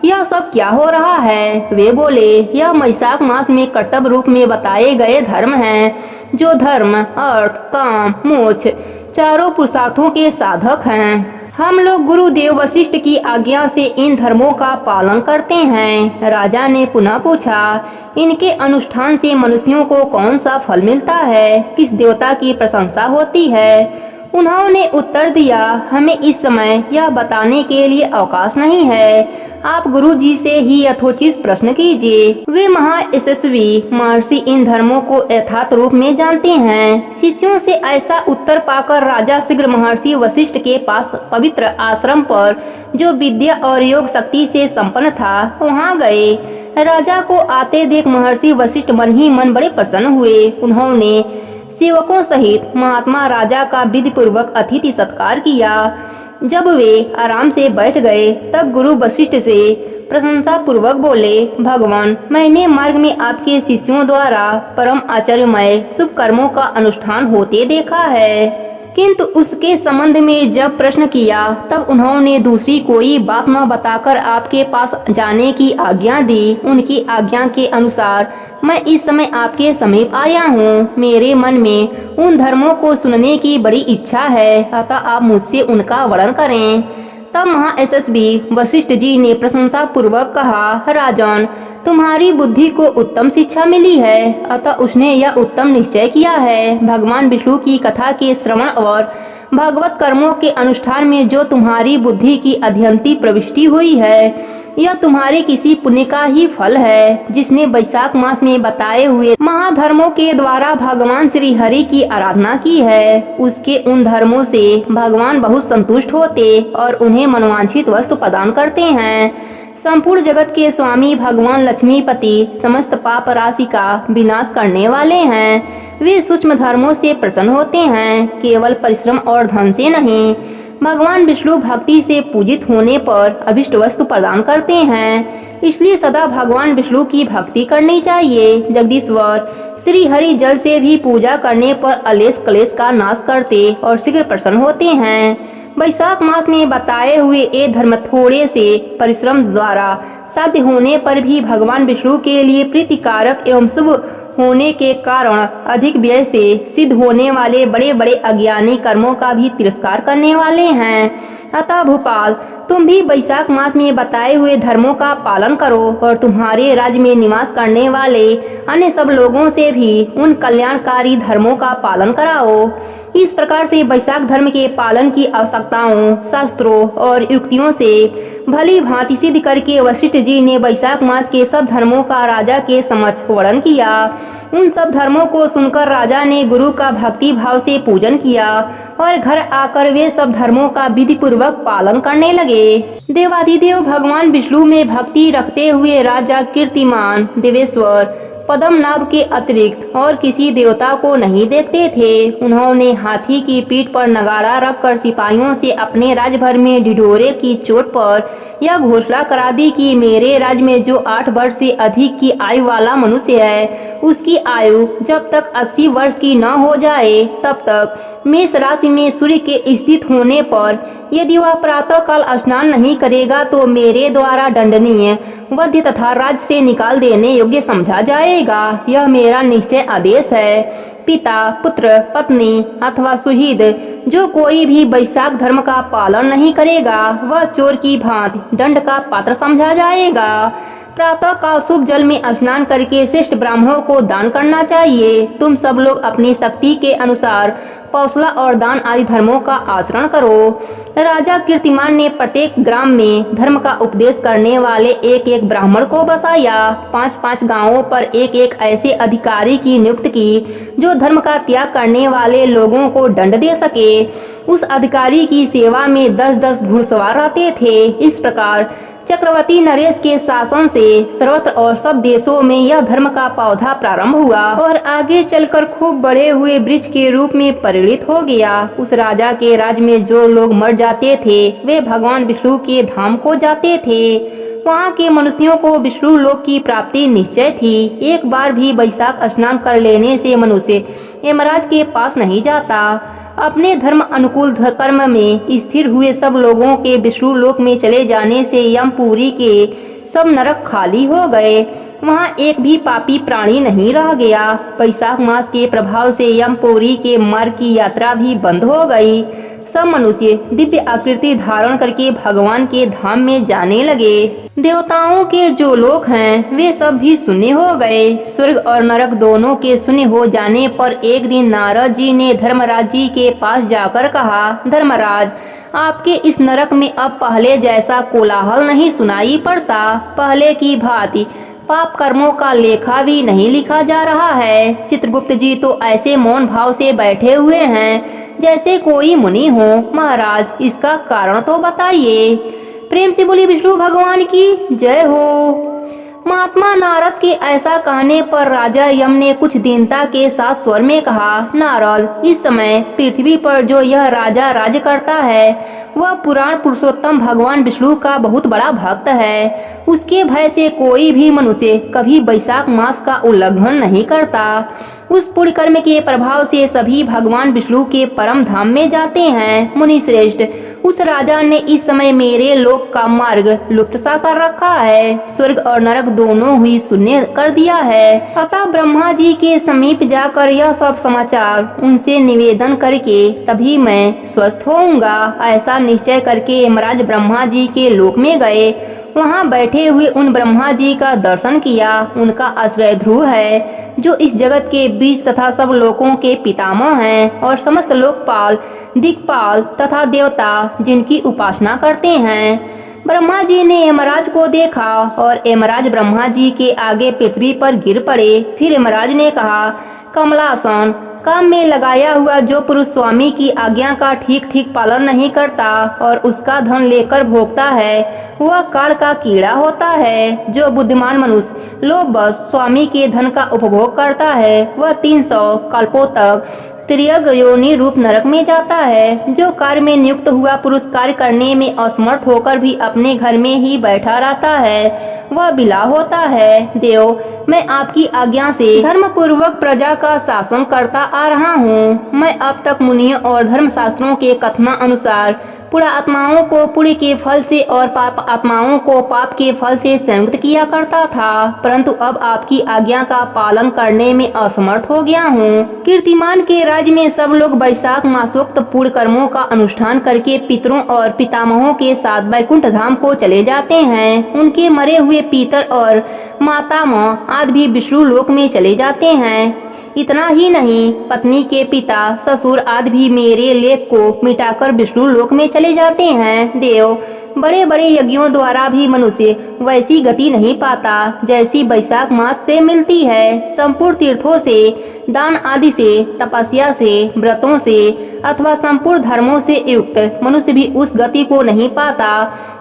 यह सब क्या हो रहा है? वे बोले, यह वैशाख मास में कर्तव्य रूप में बताए गए धर्म हैं, जो धर्म, अर्थ, काम, मोक्ष चारों पुरुषार्थों के साधक हैं। हम लोग गुरुदेव वशिष्ठ की आज्ञा से इन धर्मों का पालन करते हैं। राजा ने पुनः पूछा, इनके अनुष्ठान से मनुष्यों को कौन सा फल मिलता है? किस देवता की प्रशंसा होती है? उन्होंने उत्तर दिया, हमें इस समय यह बताने के लिए अवकाश नहीं है। आप गुरु जी से ही यथोचित प्रश्न कीजिए। वे महायशस्वी महर्षि इन धर्मों को यथार्थ रूप में जानते हैं। शिष्यों से ऐसा उत्तर पाकर राजा शीघ्र महर्षि वशिष्ठ के पास पवित्र आश्रम पर, जो विद्या और योग शक्ति से संपन्न था, वहाँ गए। राजा को आते देख महर्षि वशिष्ठ मन ही मन बड़े प्रसन्न हुए। उन्होंने सेवकों सहित महात्मा राजा का विधि पूर्वक अतिथि सत्कार किया। जब वे आराम से बैठ गए, तब गुरु वशिष्ठ से प्रशंसा पूर्वक बोले, भगवान, मैंने मार्ग में आपके शिष्यों द्वारा परम आश्चर्यमय शुभ कर्मों का अनुष्ठान होते देखा है, किंतु उसके संबंध में जब प्रश्न किया तब उन्होंने दूसरी कोई बात न बताकर आपके पास जाने की आज्ञा दी। उनकी आज्ञा के अनुसार मैं इस समय आपके समीप आया हूँ। मेरे मन में उन धर्मों को सुनने की बड़ी इच्छा है, अतः आप मुझसे उनका वर्णन करें। तब महायशस्वी वशिष्ठ जी ने प्रशंसा पूर्वक कहा, राजन, तुम्हारी बुद्धि को उत्तम शिक्षा मिली है। अतः उसने यह उत्तम निश्चय किया है, भगवान विष्णु की कथा के श्रवण और भगवत कर्मों के अनुष्ठान में जो तुम्हारी बुद्धि की अध्यंती प्रविष्टि हुई है, यह तुम्हारे किसी पुण्य का ही फल है, जिसने वैशाख मास में बताए हुए महाधर्मों के द्वारा भगवान श्री हरि की आराधना की है। उसके उन धर्मों से भगवान बहुत संतुष्ट होते और उन्हें मनोवांछित वस्तु प्रदान करते हैं। संपूर्ण जगत के स्वामी भगवान लक्ष्मीपति समस्त पाप राशि का विनाश करने वाले हैं। वे सूक्ष्म धर्मों से प्रसन्न होते हैं, केवल परिश्रम और धन से नहीं। भगवान विष्णु भक्ति से पूजित होने पर अभिष्ट वस्तु प्रदान करते हैं, इसलिए सदा भगवान विष्णु की भक्ति करनी चाहिए। जगदीश्वर श्री हरि जल से भी पूजा करने पर अलेश कलेश का नाश करते और शीघ्र प्रसन्न होते हैं। वैशाख मास में बताए हुए ये धर्म थोड़े से परिश्रम द्वारा साध्य होने पर भी भगवान विष्णु के लिए प्रीतिकारक एवं शुभ होने के कारण अधिक व्यय से सिद्ध होने वाले बड़े बड़े अज्ञानी कर्मों का भी तिरस्कार करने वाले हैं। अतः भोपाल, तुम भी वैशाख मास में बताए हुए धर्मों का पालन करो और तुम्हारे राज्य में निवास करने वाले अन्य सब लोगों से भी उन कल्याणकारी धर्मों का पालन कराओ। इस प्रकार से वैशाख धर्म के पालन की आवश्यकताओं, शास्त्रों और युक्तियों से भली भांति सिद्ध करके वशिष्ठ जी ने वैशाख मास के सब धर्मों का राजा के समक्ष वर्णन किया। उन सब धर्मों को सुनकर राजा ने गुरु का भक्ति भाव से पूजन किया और घर आकर वे सब धर्मों का विधि पूर्वक पालन करने लगे। देवाधिदेव भगवान विष्णु में भक्ति रखते हुए राजा कीर्तिमान देवेश्वर पद्मनाभ के अतिरिक्त और किसी देवता को नहीं देखते थे। उन्होंने हाथी की पीठ पर नगाड़ा रखकर सिपाहियों से अपने राज्य भर में ढिढोरे की चोट पर यह घोषणा करा दी कि मेरे राज्य में जो 8 वर्ष से अधिक की आयु वाला मनुष्य है, उसकी आयु जब तक 80 वर्ष की न हो जाए तब तक मेष राशि में सूर्य के स्थित होने पर यदि वह प्रातः काल स्नान नहीं करेगा तो मेरे द्वारा दंडनीय, वध्य तथा राज्य से निकाल देने योग्य समझा जाएगा। यह मेरा निश्चय आदेश है। पिता, पुत्र, पत्नी अथवा सुहृद जो कोई भी वैशाख धर्म का पालन नहीं करेगा, वह चोर की भांति दंड का पात्र समझा जाएगा। प्रातः काल शुभ जल में स्नान करके श्रेष्ठ ब्राह्मणों को दान करना चाहिए। तुम सब लोग अपनी शक्ति के अनुसार पौसला और दान आदि धर्मों का आचरण करो। राजा कीर्तिमान ने प्रत्येक ग्राम में धर्म का उपदेश करने वाले एक एक ब्राह्मण को बसाया। 5-5 गांवों पर एक एक ऐसे अधिकारी की नियुक्त की जो धर्म का त्याग करने वाले लोगों को दंड दे सके। उस अधिकारी की सेवा में 10-10 घुड़सवार रहते थे। इस प्रकार चक्रवर्ती नरेश के शासन से सर्वत्र और सब देशों में यह धर्म का पौधा प्रारंभ हुआ और आगे चलकर खूब बड़े हुए वृक्ष के रूप में परिणित हो गया। उस राजा के राज्य में जो लोग मर जाते थे वे भगवान विष्णु के धाम को जाते थे। वहाँ के मनुष्यों को विष्णु लोक की प्राप्ति निश्चय थी। एक बार भी वैशाख स्नान कर लेने से मनुष्य यमराज के पास नहीं जाता। अपने धर्म अनुकूल कर्म में स्थिर हुए सब लोगों के विष्णु लोक में चले जाने से यमपुरी के सब नरक खाली हो गए। वहाँ एक भी पापी प्राणी नहीं रह गया। वैशाख मास के प्रभाव से यमपुरी के मार्ग की यात्रा भी बंद हो गई। सब मनुष्य दिव्य आकृति धारण करके भगवान के धाम में जाने लगे। देवताओं के जो लोक हैं वे सब भी शून्य हो गए। स्वर्ग और नरक दोनों के शून्य हो जाने पर एक दिन नारद जी ने धर्मराज जी के पास जाकर कहा, धर्मराज, आपके इस नरक में अब पहले जैसा कोलाहल नहीं सुनाई पड़ता। पहले की भांति पाप कर्मों का लेखा भी नहीं लिखा जा रहा है। चित्रगुप्त जी तो ऐसे मौन भाव से बैठे हुए हैं जैसे कोई मुनि हो। महाराज, इसका कारण तो बताइए। प्रेम से बोली विष्णु भगवान की जय हो। महात्मा नारद के ऐसा कहने पर राजा यम ने कुछ दीनता के साथ स्वर में कहा, नारद, इस समय पृथ्वी पर जो यह राजा राज्य करता है वह पुराण पुरुषोत्तम भगवान विष्णु का बहुत बड़ा भक्त है। उसके भय से कोई भी मनुष्य कभी वैशाख मास का उल्लंघन नहीं करता। उस पुण्य कर्म के प्रभाव से सभी भगवान विष्णु के परम धाम में जाते हैं। मुनि श्रेष्ठ, उस राजा ने इस समय मेरे लोक का मार्ग लुप्त सा कर रखा है, स्वर्ग और नरक दोनों ही शून्य कर दिया है। अतः ब्रह्मा जी के समीप जाकर यह सब समाचार उनसे निवेदन करके तभी मैं स्वस्थ होऊंगा। ऐसा निश्चय करके यमराज ब्रह्मा जी के लोक में गए। वहां बैठे हुए उन ब्रह्मा जी का दर्शन किया। उनका आश्रय ध्रुव है, जो इस जगत के बीच तथा सब लोकों के पितामह हैं और समस्त लोकपाल, दिक्पाल तथा देवता जिनकी उपासना करते हैं। ब्रह्मा जी ने यमराज को देखा और यमराज ब्रह्मा जी के आगे पृथ्वी पर गिर पड़े। फिर यमराज ने कहा, कमलासन, काम में लगाया हुआ जो पुरुष स्वामी की आज्ञा का ठीक ठीक पालन नहीं करता और उसका धन लेकर भोगता है, वह काल का कीड़ा होता है। जो बुद्धिमान मनुष्य लोभवश स्वामी के धन का उपभोग करता है, वह 300 कल्पों तक त्रियग योनि रूप नरक में जाता है। जो कार्य में नियुक्त हुआ पुरुष कार्य करने में असमर्थ होकर भी अपने घर में ही बैठा रहता है, वह बिला होता है। देव, मैं आपकी आज्ञा से धर्म पूर्वक प्रजा का शासन करता आ रहा हूँ। मैं अब तक मुनियों और धर्म शास्त्रों के कथना अनुसार पुण्य आत्माओं को पुण्य के फल से और पाप आत्माओं को पाप के फल से संयुक्त किया करता था, परंतु अब आपकी आज्ञा का पालन करने में असमर्थ हो गया हूँ। कीर्तिमान के राज्य में सब लोग वैशाख मासोक्त पूर्ण कर्मों का अनुष्ठान करके पितरों और पितामहों के साथ वैकुंठ धाम को चले जाते हैं। उनके मरे हुए पितर और मातामह आदि भी विष्णु लोक में चले जाते हैं। इतना ही नहीं, पत्नी के पिता, ससुर आदि भी मेरे लेख को मिटाकर विष्णु लोक में चले जाते हैं। देव, बड़े बड़े यज्ञों द्वारा भी मनुष्य वैसी गति नहीं पाता जैसी वैशाख मास से मिलती है। संपूर्ण तीर्थों से, दान आदि से, तपस्या से, व्रतों से अथवा संपूर्ण धर्मों से युक्त मनुष्य भी उस गति को नहीं पाता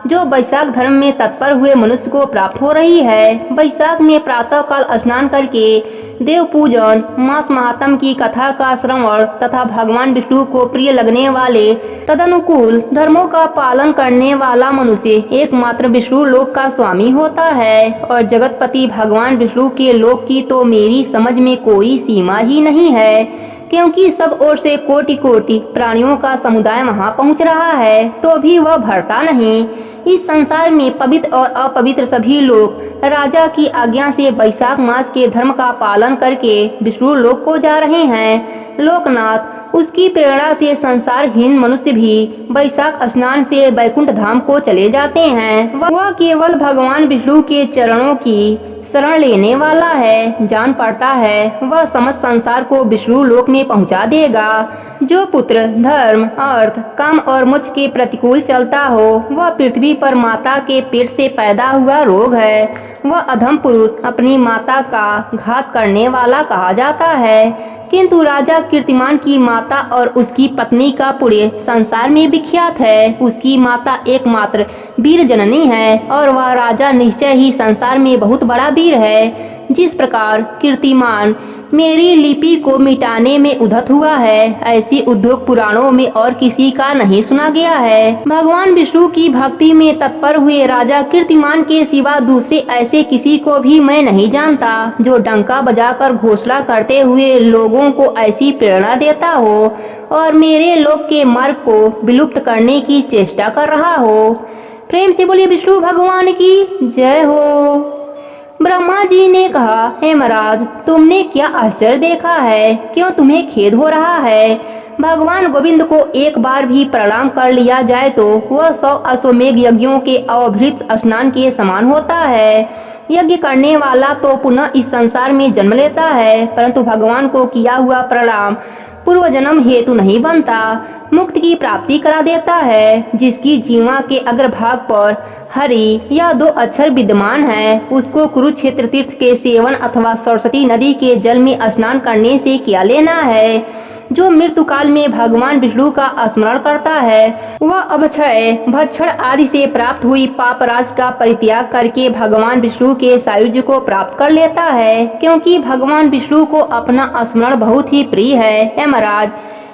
जो वैशाख धर्म में तत्पर हुए मनुष्य को प्राप्त हो रही है। वैशाख में प्रातः काल स्नान करके देव पूजन, मास महात्म की कथा का श्रवण तथा भगवान विष्णु को प्रिय लगने वाले तदनुकूल धर्मों का पालन करने वाला मनुष्य एकमात्र विष्णु लोक का स्वामी होता है। और जगतपति भगवान विष्णु के लोक की तो मेरी समझ में कोई सीमा ही नहीं है, क्योंकि सब ओर से कोटि कोटि प्राणियों का समुदाय वहां पहुंच रहा है, तो भी वह भरता नहीं। इस संसार में पवित्र और अपवित्र सभी लोग राजा की आज्ञा से वैशाख मास के धर्म का पालन करके विष्णु लोक को जा रहे हैं। लोकनाथ, उसकी प्रेरणा से संसारहीन मनुष्य भी वैशाख स्नान से वैकुंठ धाम को चले जाते हैं। वह केवल भगवान विष्णु के चरणों की शरण लेने वाला है। जान पड़ता है वह समस्त संसार को विष्णु लोक में पहुंचा देगा। जो पुत्र, धर्म, अर्थ, काम और मोक्ष के प्रतिकूल चलता हो, वह पृथ्वी पर माता के पेट से पैदा हुआ रोग है। वह अधम पुरुष अपनी माता का घात करने वाला कहा जाता है, किंतु राजा कीर्तिमान की माता और उसकी पत्नी का पूरे संसार में विख्यात है। उसकी माता एकमात्र वीर जननी है और वह राजा निश्चय ही संसार में बहुत बड़ा वीर है। जिस प्रकार कीर्तिमान मेरी लिपि को मिटाने में उद्धत हुआ है, ऐसी उद्योग पुराणों में और किसी का नहीं सुना गया है। भगवान विष्णु की भक्ति में तत्पर हुए राजा कीर्तिमान के सिवा दूसरे ऐसे किसी को भी मैं नहीं जानता जो डंका बजाकर घोषणा करते हुए लोगों को ऐसी प्रेरणा देता हो और मेरे लोक के मार्ग को विलुप्त करने की चेष्टा कर रहा हो। प्रेम से बोलिए विष्णु भगवान की जय हो। ब्रह्मा जी ने कहा, हे महाराज, तुमने क्या आश्चर्य देखा है? क्यों तुम्हें खेद हो रहा है? भगवान गोविंद को एक बार भी प्रणाम कर लिया जाए तो वह 100 अश्वमेघ यज्ञों के अवभृत स्नान के समान होता है। यज्ञ करने वाला तो पुनः इस संसार में जन्म लेता है, परंतु भगवान को किया हुआ प्रणाम पूर्व जन्म हेतु नहीं बनता, मुक्ति की प्राप्ति करा देता है। जिसकी जीवा के अग्रभाग पर हरि या 2 अक्षर विद्यमान है, उसको कुरुक्षेत्र तीर्थ के सेवन अथवा सरस्वती नदी के जल में स्नान करने से क्या लेना है। जो मृत्यु काल में भगवान विष्णु का स्मरण करता है, वह अभक्षय, भक्षण आदि से प्राप्त हुई पाप राशि का परित्याग करके भगवान विष्णु के सायुज्य को प्राप्त कर लेता है, क्योंकि भगवान विष्णु को अपना स्मरण बहुत ही प्रिय है। महाराज,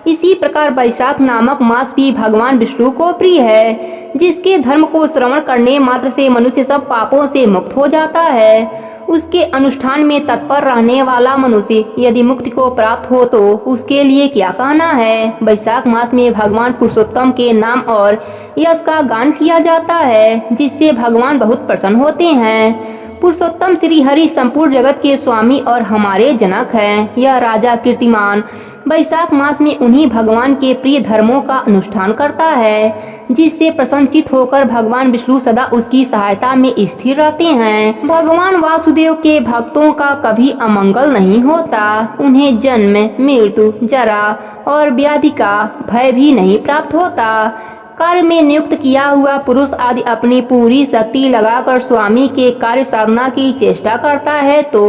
इसी प्रकार वैशाख नामक मास भी भगवान विष्णु को प्रिय है, जिसके धर्म को श्रवण करने मात्र से मनुष्य सब पापों से मुक्त हो जाता है उसके अनुष्ठान में तत्पर रहने वाला मनुष्य यदि मुक्ति को प्राप्त हो तो उसके लिए क्या कहना है। वैशाख मास में भगवान पुरुषोत्तम के नाम और यश का गान किया जाता है, जिससे भगवान बहुत प्रसन्न होते हैं। पुरुषोत्तम श्री हरि संपूर्ण जगत के स्वामी और हमारे जनक हैं। यह राजा कीर्तिमान वैशाख मास में उन्हीं भगवान के प्रिय धर्मों का अनुष्ठान करता है, जिससे प्रसन्नचित होकर भगवान विष्णु सदा उसकी सहायता में स्थिर रहते हैं। भगवान वासुदेव के भक्तों का कभी अमंगल नहीं होता। उन्हें जन्म, मृत्यु, जरा और व्याधि का भय भी नहीं प्राप्त होता। कार्य में नियुक्त किया हुआ पुरुष आदि अपनी पूरी शक्ति लगाकर स्वामी के कार्य साधना की चेष्टा करता है तो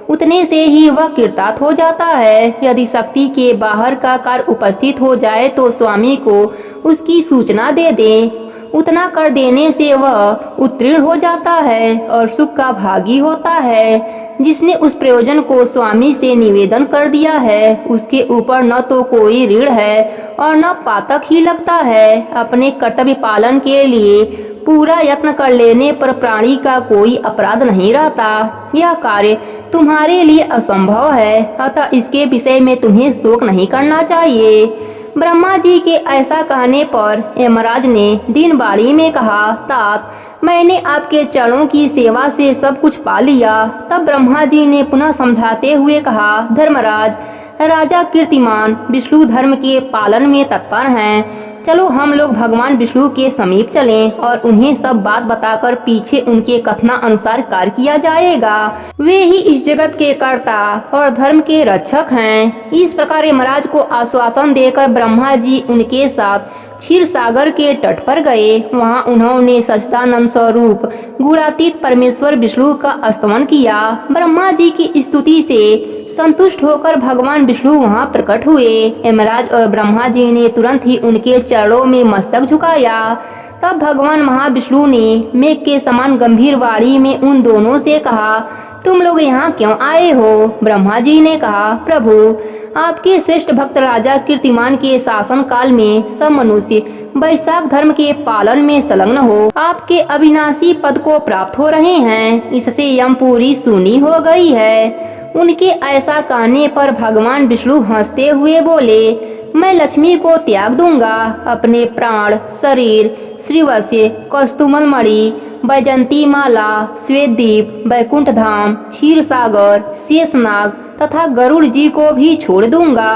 उतने से ही वह कृतार्थ हो जाता है। यदि शक्ति के बाहर का कार्य उपस्थित हो जाए तो स्वामी को उसकी सूचना दे दें। उतना कर देने से वह उत्तीर्ण हो जाता है और सुख का भागी होता है। जिसने उस प्रयोजन को स्वामी से निवेदन कर दिया है, उसके ऊपर न तो कोई ऋण है और न पातक ही लगता है। अपने कर्तव्य पालन के लिए पूरा यत्न कर लेने पर प्राणी का कोई अपराध नहीं रहता। यह कार्य तुम्हारे लिए असंभव है, अतः इसके विषय में तुम्हें शोक नहीं करना चाहिए। ब्रह्मा जी के ऐसा कहने पर यमराज ने दिन बारी में कहा, तात मैंने आपके चरणों की सेवा से सब कुछ पा लिया। तब ब्रह्मा जी ने पुनः समझाते हुए कहा, धर्मराज, राजा कीर्तिमान विष्णु धर्म के पालन में तत्पर हैं। चलो हम लोग भगवान विष्णु के समीप चलें और उन्हें सब बात बताकर पीछे उनके कथना अनुसार कार्य किया जाएगा। वे ही इस जगत के कर्ता और धर्म के रक्षक हैं। इस प्रकार यमराज को आश्वासन देकर ब्रह्मा जी उनके साथ क्षीर सागर के तट पर गए। वहां उन्होंने सच्चिदानंद स्वरूप गुणातीत परमेश्वर विष्णु का स्तमन किया। ब्रह्मा जी की स्तुति से संतुष्ट होकर भगवान विष्णु वहां प्रकट हुए। यमराज और ब्रह्मा जी ने तुरंत ही उनके चरणों में मस्तक झुकाया। तब भगवान महाविष्णु ने मेघ के समान गंभीर वाणी में उन दोनों से कहा, तुम लोग यहाँ क्यों आए हो? ब्रह्मा जी ने कहा, प्रभु, आपके श्रेष्ठ भक्त राजा कीर्तिमान के शासन काल में सब मनुष्य वैशाख धर्म के पालन में संलग्न हो आपके अविनाशी पद को प्राप्त हो रहे हैं। इससे यमपुरी सुनी हो गई है। उनके ऐसा कहने पर भगवान विष्णु हंसते हुए बोले, मैं लक्ष्मी को त्याग दूंगा। अपने प्राण, शरीर, श्रीवत्स्य, कौस्तुभमणि मणि, वैजंती माला, श्वेतदीप, वैकुंठ धाम, क्षीर सागर, शेषनाग तथा गरुड़ जी को भी छोड़ दूंगा,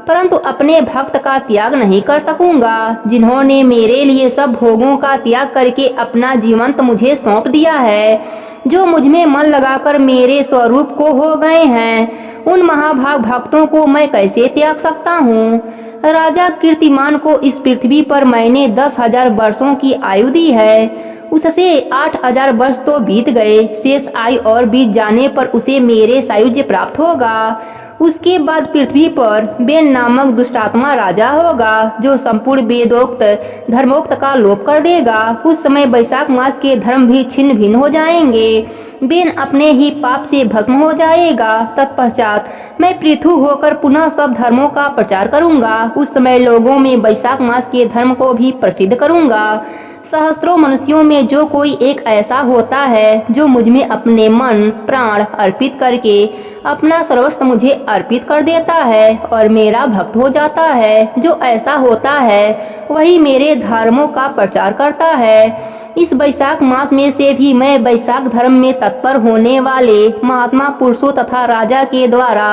परंतु अपने भक्त का त्याग नहीं कर सकूंगा, जिन्होंने मेरे लिए सब भोगों का त्याग करके अपना जीवंत मुझे सौंप दिया है, जो मुझ में मन लगाकर मेरे स्वरूप को हो गए हैं। उन महाभाग भक्तों को मैं कैसे त्याग सकता हूँ? राजा कीर्तिमान को इस पृथ्वी पर मैंने 10,000 वर्षों की आयु दी है। उससे 8,000 वर्ष तो बीत गए। शेष आयु और बीत जाने पर उसे मेरे सायुज्य प्राप्त होगा। उसके बाद पृथ्वी पर बेन नामक दुष्टात्मा राजा होगा, जो संपूर्ण वेदोक्त धर्मोक्त का लोप कर देगा। उस समय वैशाख मास के धर्म भी छिन्न भिन्न हो जाएंगे। बेन अपने ही पाप से भस्म हो जाएगा। तत्पश्चात मैं पृथु होकर पुनः सब धर्मों का प्रचार करूंगा। उस समय लोगों में वैशाख मास के धर्म को भी प्रसिद्ध करूंगा। सहस्त्रों मनुष्यों में जो कोई एक ऐसा होता है जो मुझ में अपने मन प्राण अर्पित करके अपना सर्वस्व मुझे अर्पित कर देता है और मेरा भक्त हो जाता है, जो ऐसा होता है वही मेरे धर्मों का प्रचार करता है। इस वैशाख मास में से भी मैं वैशाख धर्म में तत्पर होने वाले महात्मा पुरुषों तथा राजा के द्वारा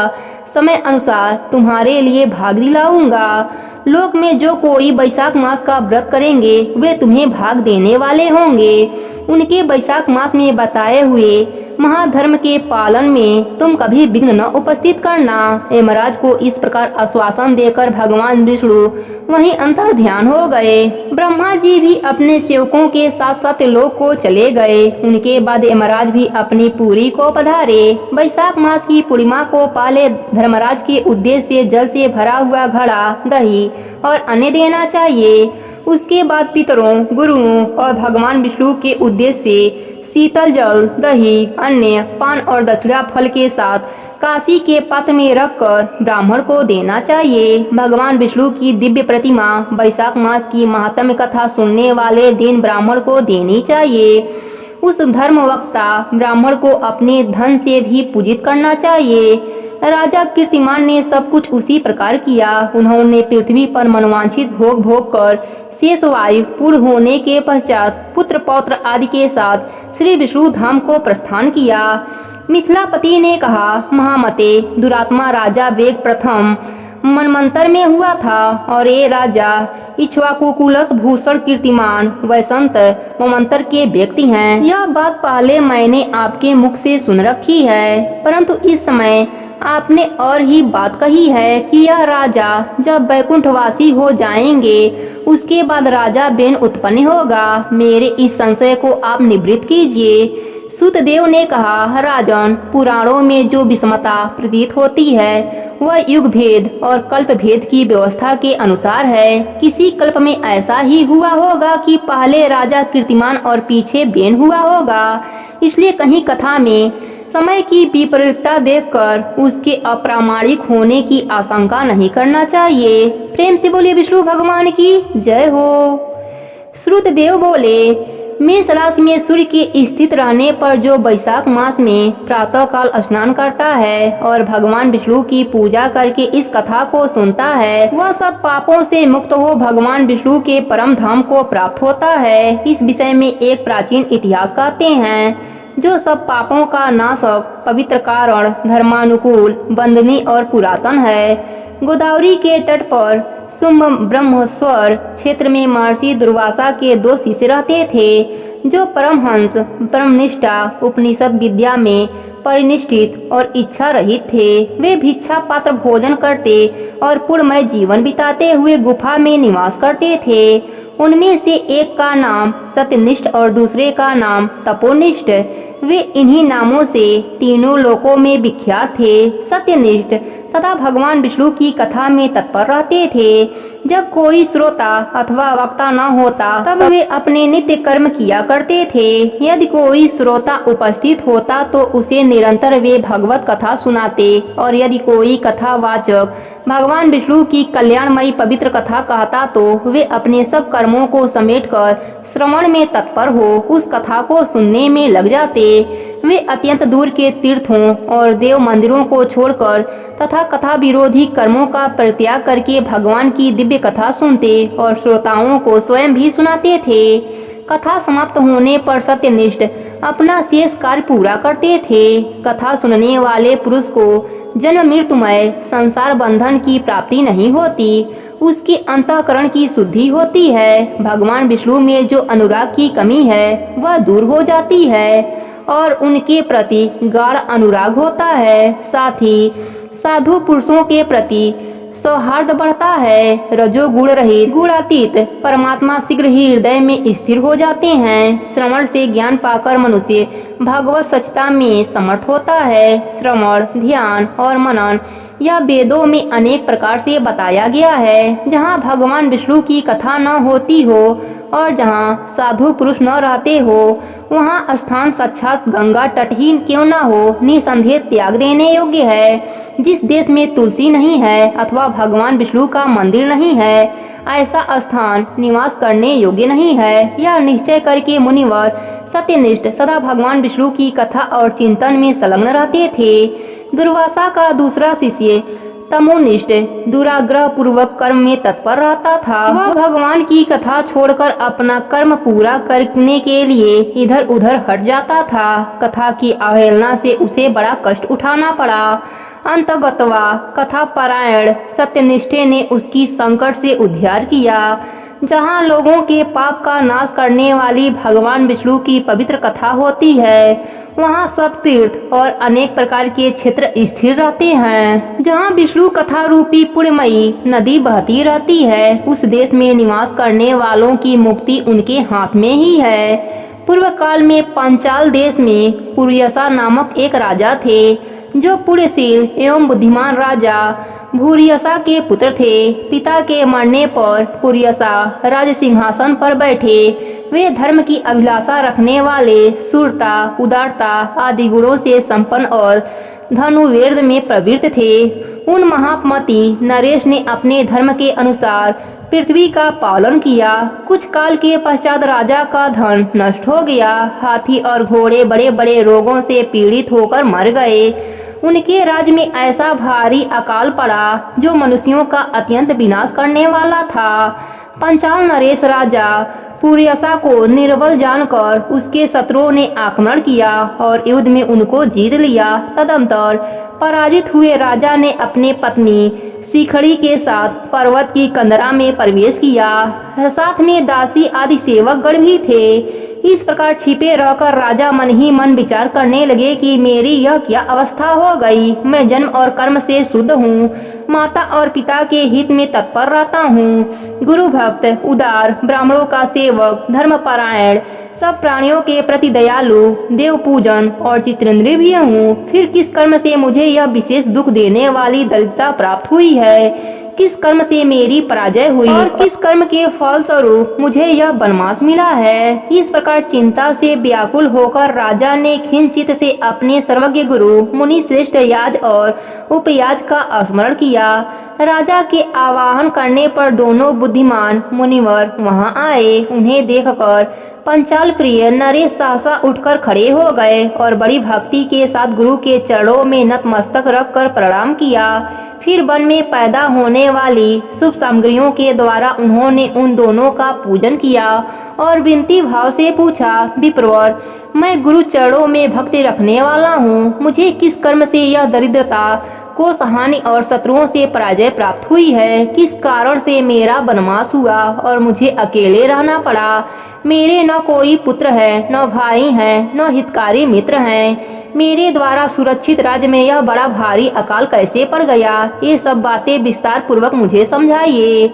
समय अनुसार तुम्हारे लिए भाग दिलाऊंगा। लोक में जो कोई वैशाख मास का व्रत करेंगे वे तुम्हें भाग देने वाले होंगे। उनके वैशाख मास में बताए हुए महाधर्म के पालन में तुम कभी विघ्न न उपस्थित करना। यमराज को इस प्रकार आश्वासन देकर भगवान विष्णु वहीं अंतर ध्यान हो गए। ब्रह्मा जी भी अपने सेवकों के साथ साथ लोक को चले गए। उनके बाद यमराज भी अपनी पुरी को पधारे। वैशाख मास की पूर्णिमा को पहले धर्मराज के उद्देश्य से जल से भरा हुआ घड़ा, दही और अन्न देना चाहिए। उसके बाद पितरों, गुरुओं और भगवान विष्णु के उद्देश्य से शीतल जल, दही, अन्न, पान और दक्षिणा फल के साथ काशी के पात्र में रखकर ब्राह्मण को देना चाहिए। भगवान विष्णु की दिव्य प्रतिमा वैशाख मास की महात्म्य कथा सुनने वाले दिन ब्राह्मण को देनी चाहिए। उस धर्मवक्ता ब्राह्मण को अपने धन से भी पूजित करना चाहिए। राजा कीर्तिमान ने सब कुछ उसी प्रकार किया। उन्होंने पृथ्वी पर मनवांछित भोग भोग कर शेष वायु पूर्ण होने के पश्चात पुत्र पौत्र आदि के साथ श्री विष्णु धाम को प्रस्थान किया। मिथिलापति ने कहा, महामते, दुरात्मा राजा वेग प्रथम मनमंत्र में हुआ था और ये राजा इक्ष्वाकुकुलस भूषण कीर्तिमान वैसंत ममंत्र के व्यक्ति हैं। यह बात पहले मैंने आपके मुख से सुन रखी है, परंतु इस समय आपने और ही बात कही है कि यह राजा जब वैकुंठवासी हो जाएंगे उसके बाद राजा बेन उत्पन्न होगा। मेरे इस संशय को आप निवृत्त कीजिए। सूतदेव ने कहा, राजन, पुराणों में जो विषमता प्रतीत होती है वह युग भेद और कल्प भेद की व्यवस्था के अनुसार है। किसी कल्प में ऐसा ही हुआ होगा कि पहले राजा कीर्तिमान और पीछे बेन हुआ होगा। इसलिए कहीं कथा में समय की विपरीतता देखकर उसके अप्रामाणिक होने की आशंका नहीं करना चाहिए। प्रेम से बोले विष्णु भगवान की जय हो। श्रुतदेव बोले, मेष राशि में सूर्य के स्थित रहने पर जो वैशाख मास में प्रातः काल स्नान करता है और भगवान विष्णु की पूजा करके इस कथा को सुनता है, वह सब पापों से मुक्त हो भगवान विष्णु के परम धाम को प्राप्त होता है। इस विषय में एक प्राचीन इतिहास कहते हैं, जो सब पापों का नाशक, पवित्र कारण, धर्मानुकूल, वंदनीय और पुरातन है। गोदावरी के तट पर शुंभ ब्रह्मस्वर क्षेत्र में महर्षि दुर्वासा के 2 शिष्य रहते थे, जो परमहंस ब्रह्मनिष्ठा उपनिषद विद्या में परिनिष्ठित और इच्छा रहित थे। वे भिक्षा पात्र भोजन करते और पुण्यमय जीवन बिताते हुए गुफा में निवास करते थे। उनमें से एक का नाम सत्यनिष्ठ और दूसरे का नाम तपोनिष्ठ। वे इन्हीं नामों से तीनों लोकों में विख्यात थे। सत्यनिष्ठ सदा भगवान विष्णु की कथा में तत्पर रहते थे। जब कोई श्रोता अथवा वक्ता न होता तब वे अपने नित्य कर्म किया करते थे। यदि कोई श्रोता उपस्थित होता तो उसे निरंतर वे भगवत कथा सुनाते, और यदि कोई कथावाचक भगवान विष्णु की कल्याणमयी पवित्र कथा कहता तो वे अपने सब कर्मों को समेटकर श्रवण में तत्पर हो उस कथा को सुनने में लग जाते। वे अत्यंत दूर के तीर्थों और देव मंदिरों को छोड़कर तथा कथा विरोधी कर्मों का परित्याग करके भगवान की दिव्य कथा सुनते और श्रोताओं को स्वयं भी सुनाते थे। कथा समाप्त होने पर सत्यनिष्ठ अपना शेष कार्य पूरा करते थे। कथा सुनने वाले पुरुष को जन्म मृत्युमय संसार बंधन की प्राप्ति नहीं होती, उसके अंतःकरण की शुद्धि होती है। भगवान विष्णु में जो अनुराग की कमी है वह दूर हो जाती है और उनके प्रति गाढ़ अनुराग होता है। साथ ही साधु पुरुषों के प्रति सौहार्द बढ़ता है। रजोगुण रहित गुणातीत परमात्मा शीघ्र ही हृदय में स्थिर हो जाते हैं। श्रवण से ज्ञान पाकर मनुष्य भगवत सच्चता में समर्थ होता है। श्रवण, ध्यान और मनन यह वेदों में अनेक प्रकार से बताया गया है। जहाँ भगवान विष्णु की कथा न होती हो और जहाँ साधु पुरुष न रहते हो, वहाँ स्थान साक्षात गंगा तट ही क्यों न हो, निसंदेह त्याग देने योग्य है। जिस देश में तुलसी नहीं है अथवा भगवान विष्णु का मंदिर नहीं है, ऐसा स्थान निवास करने योग्य नहीं है। यह निश्चय करके मुनिवर सत्यनिष्ठ सदा भगवान विष्णु की कथा और चिंतन में संलग्न रहते थे। दुर्वासा का दूसरा शिष्य तमोनिष्ठ दुराग्रह पूर्वक कर्म में तत्पर रहता था। वह भगवान की कथा छोड़कर अपना कर्म पूरा करने के लिए इधर उधर हट जाता था। कथा की अवहेलना से उसे बड़ा कष्ट उठाना पड़ा। अंतगतवा कथा पारायण सत्यनिष्ठे ने उसकी संकट से उद्धार किया। जहाँ लोगों के पाप का नाश करने वाली भगवान विष्णु की पवित्र कथा होती है, वहाँ सब तीर्थ और अनेक प्रकार के क्षेत्र स्थिर रहते हैं। जहाँ विष्णु कथा रूपी पुण्यमयी नदी बहती रहती है, उस देश में निवास करने वालों की मुक्ति उनके हाथ में ही है। पूर्व काल में पांचाल देश में पुर्यसा नामक एक राजा थे, जो पुण्यशील एवं बुद्धिमान राजा भूरियसा के पुत्र थे। पिता के मरने पर पुर्यसा राज सिंहासन पर बैठे। वे धर्म की अभिलाषा रखने वाले, शूरता, उदारता आदि गुणों से संपन्न और धनुर्वेद में प्रवृत्त थे। उन महामती नरेश ने अपने धर्म के अनुसार पृथ्वी का पालन किया। कुछ काल के पश्चात राजा का धन नष्ट हो गया। हाथी और घोड़े बड़े बड़े रोगों से पीड़ित होकर मर गए। उनके राज्य में ऐसा भारी अकाल पड़ा जो मनुष्यों का अत्यंत विनाश करने वाला था। पंचाल नरेश राजा सूर्यसा को निर्बल जानकर उसके शत्रुओं ने आक्रमण किया और युद्ध में उनको जीत लिया। तदंतर पराजित हुए राजा ने अपने पत्नी शिखड़ी के साथ पर्वत की कंदरा में प्रवेश किया। साथ में दासी आदि सेवक गण भी थे। इस प्रकार छिपे रहकर राजा मन ही मन विचार करने लगे कि मेरी यह क्या अवस्था हो गई। मैं जन्म और कर्म से शुद्ध हूँ, माता और पिता के हित में तत्पर रहता हूँ, गुरु भक्त, उदार, ब्राह्मणों का सेवक, धर्मपरायण, सब प्राणियों के प्रति दयालु, देव पूजन और चित्रेंद्रिय भी हूँ। फिर किस कर्म से मुझे यह विशेष दुख देने वाली दरिद्रता प्राप्त हुई है? किस कर्म से मेरी पराजय हुई और किस कर्म के फल स्वरूप मुझे यह वनवास मिला है? इस प्रकार चिंता से व्याकुल होकर राजा ने खिंचित से अपने सर्वज्ञ गुरु मुनि श्रेष्ठ याज और उपयाज का स्मरण किया। राजा के आवाहन करने पर दोनों बुद्धिमान मुनिवर वहां आए। उन्हें देखकर पंचाल प्रिय नरेश सहसा उठकर खड़े हो गए और बड़ी भक्ति के साथ गुरु के चरणों में नतमस्तक रखकर प्रणाम किया। फिर वन में पैदा होने वाली शुभ सामग्रियों के द्वारा उन्होंने उन दोनों का पूजन किया और विनती भाव से पूछा, विप्रवर, मैं गुरु चरणों में भक्ति रखने वाला हूँ। मुझे किस कर्म से यह दरिद्रता, कोष हानि और शत्रुओं से पराजय प्राप्त हुई है? किस कारण से मेरा वनवास हुआ और मुझे अकेले रहना पड़ा? मेरे न कोई पुत्र है, न भाई है, न हितकारी मित्र हैं। मेरे द्वारा सुरक्षित राज्य में यह बड़ा भारी अकाल कैसे पड़ गया? ये सब बातें विस्तार पूर्वक मुझे समझाइए।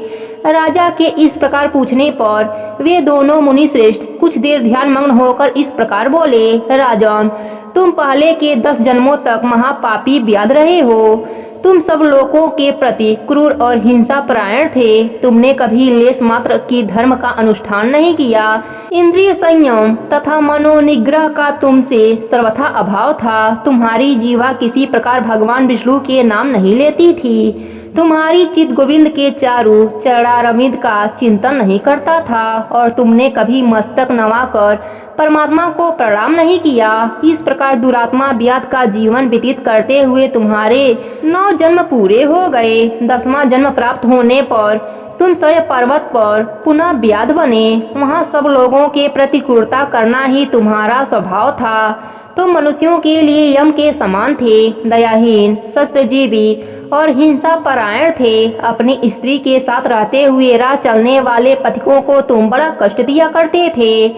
राजा के इस प्रकार पूछने पर वे दोनों मुनि श्रेष्ठ कुछ देर ध्यान मग्न होकर इस प्रकार बोले, राजन, तुम पहले के 10 जन्मों तक महापापी व्याध रहे हो। तुम सब लोगों के प्रति क्रूर और हिंसा परायण थे। तुमने कभी लेश मात्र की धर्म का अनुष्ठान नहीं किया। इंद्रिय संयम तथा मनोनिग्रह का तुमसे सर्वथा अभाव था। तुम्हारी जीवा किसी प्रकार भगवान विष्णु के नाम नहीं लेती थी। तुम्हारी चित गोविंद के चारु चरणारविंद का चिंतन नहीं करता था और तुमने कभी मस्तक नवाकर परमात्मा को प्रणाम नहीं किया। इस प्रकार दुरात्मा व्याध का जीवन व्यतीत करते हुए तुम्हारे 9 जन्म पूरे हो गए। 10वां जन्म प्राप्त होने पर तुम स्वयं पर्वत पर पुनः व्याध बने। वहाँ सब लोगों के प्रति क्रूरता करना ही तुम्हारा स्वभाव था। तुम मनुष्यों के लिए यम के समान थे, दयाहीन, शस्त्रजीवी और हिंसा परायण थे। अपनी स्त्री के साथ रहते हुए राह चलने वाले पथिकों को तुम बड़ा कष्ट दिया करते थे,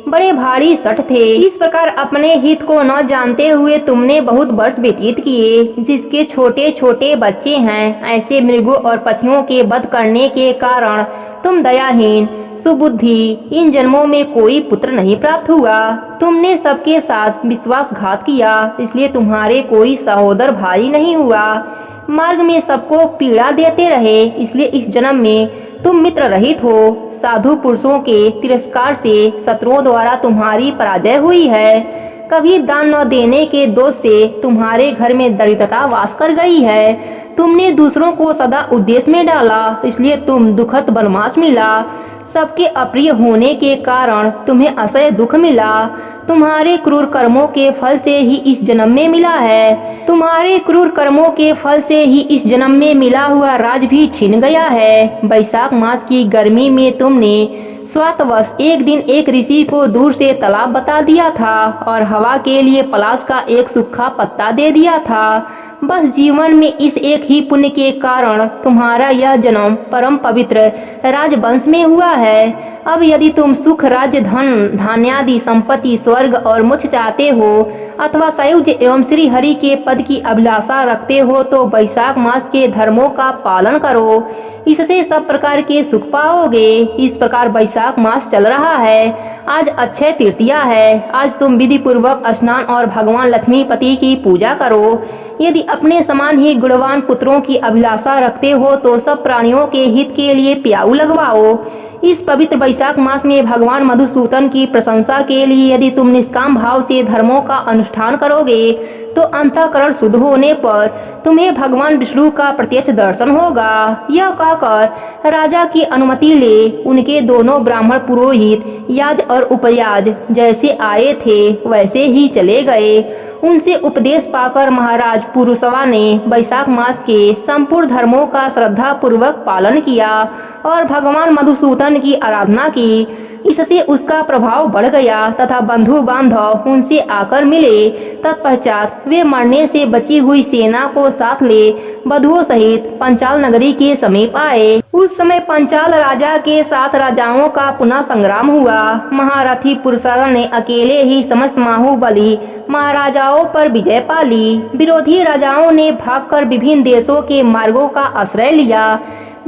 बड़े भारी सठ थे। इस प्रकार अपने हित को न जानते हुए तुमने बहुत वर्ष व्यतीत किए। जिसके छोटे छोटे बच्चे हैं, ऐसे मृगों और पक्षियों के वध करने के कारण तुम दयाहीन, सुबुद्धि, इन जन्मों में कोई पुत्र नहीं प्राप्त हुआ। तुमने सबके साथ विश्वासघात किया, इसलिए तुम्हारे कोई सहोदर भाई नहीं हुआ। मार्ग में सबको पीड़ा देते रहे, इसलिए इस जन्म में तुम मित्र रहित हो। साधु पुरुषों के तिरस्कार से शत्रुओं द्वारा तुम्हारी पराजय हुई है। कभी दान न देने के दोष से तुम्हारे घर में दरिद्रता वास कर गई है। तुमने दूसरों को सदा उद्देश्य में डाला, इसलिए तुम दुखद वनवास मिला। सबके अप्रिय होने के कारण तुम्हें असह्य दुख मिला। तुम्हारे क्रूर कर्मों के फल से ही इस जन्म में मिला है। तुम्हारे क्रूर कर्मों के फल से ही इस जन्म में मिला हुआ राज भी छिन गया है। वैशाख मास की गर्मी में तुमने स्वार्थवश एक दिन एक ऋषि को दूर से तालाब बता दिया था और हवा के लिए पलाश का एक सूखा पत्ता दे दिया था। बस जीवन में इस एक ही पुण्य के कारण तुम्हारा यह जन्म परम पवित्र राजवंश में हुआ है। अब यदि तुम सुख, राज्य, धन, धान्यादि संपत्ति, स्वर्ग और मोक्ष चाहते हो अथवा सायुज्य एवं श्री हरि के पद की अभिलाषा रखते हो तो वैशाख मास के धर्मों का पालन करो, इससे सब प्रकार के सुख पाओगे। इस प्रकार वैशाख मास चल रहा है। आज अक्षय तृतीया है। आज तुम विधि पूर्वक स्नान और भगवान लक्ष्मीपति की पूजा करो। यदि अपने समान ही गुणवान पुत्रों की अभिलाषा रखते हो तो सब प्राणियों के हित के लिए प्याऊ लगवाओ। इस पवित्र वैशाख मास में भगवान मधुसूदन की प्रशंसा के लिए यदि तुम निष्काम भाव से धर्मों का अनुष्ठान करोगे तो अंतःकरण शुद्ध होने पर तुम्हें भगवान विष्णु का प्रत्यक्ष दर्शन होगा। यह कहकर राजा की अनुमति ले उनके दोनों ब्राह्मण पुरोहित याज और उपयाज जैसे आए थे वैसे ही चले गए। उनसे उपदेश पाकर महाराज पुरुषवा ने वैशाख मास के संपूर्ण धर्मों का श्रद्धा पूर्वक पालन किया और भगवान मधुसूदन की आराधना की। इससे उसका प्रभाव बढ़ गया तथा बंधु बांधव उनसे आकर मिले। तत्पश्चात वे मरने से बची हुई सेना को साथ ले बधुओं सहित पंचाल नगरी के समीप आए। उस समय पंचाल राजा के साथ राजाओं का पुनः संग्राम हुआ। महारथी पुरुषों ने अकेले ही समस्त बाहुबली महाराजाओं पर विजय पा ली। विरोधी राजाओं ने भागकर विभिन्न देशों के मार्गों का आश्रय लिया।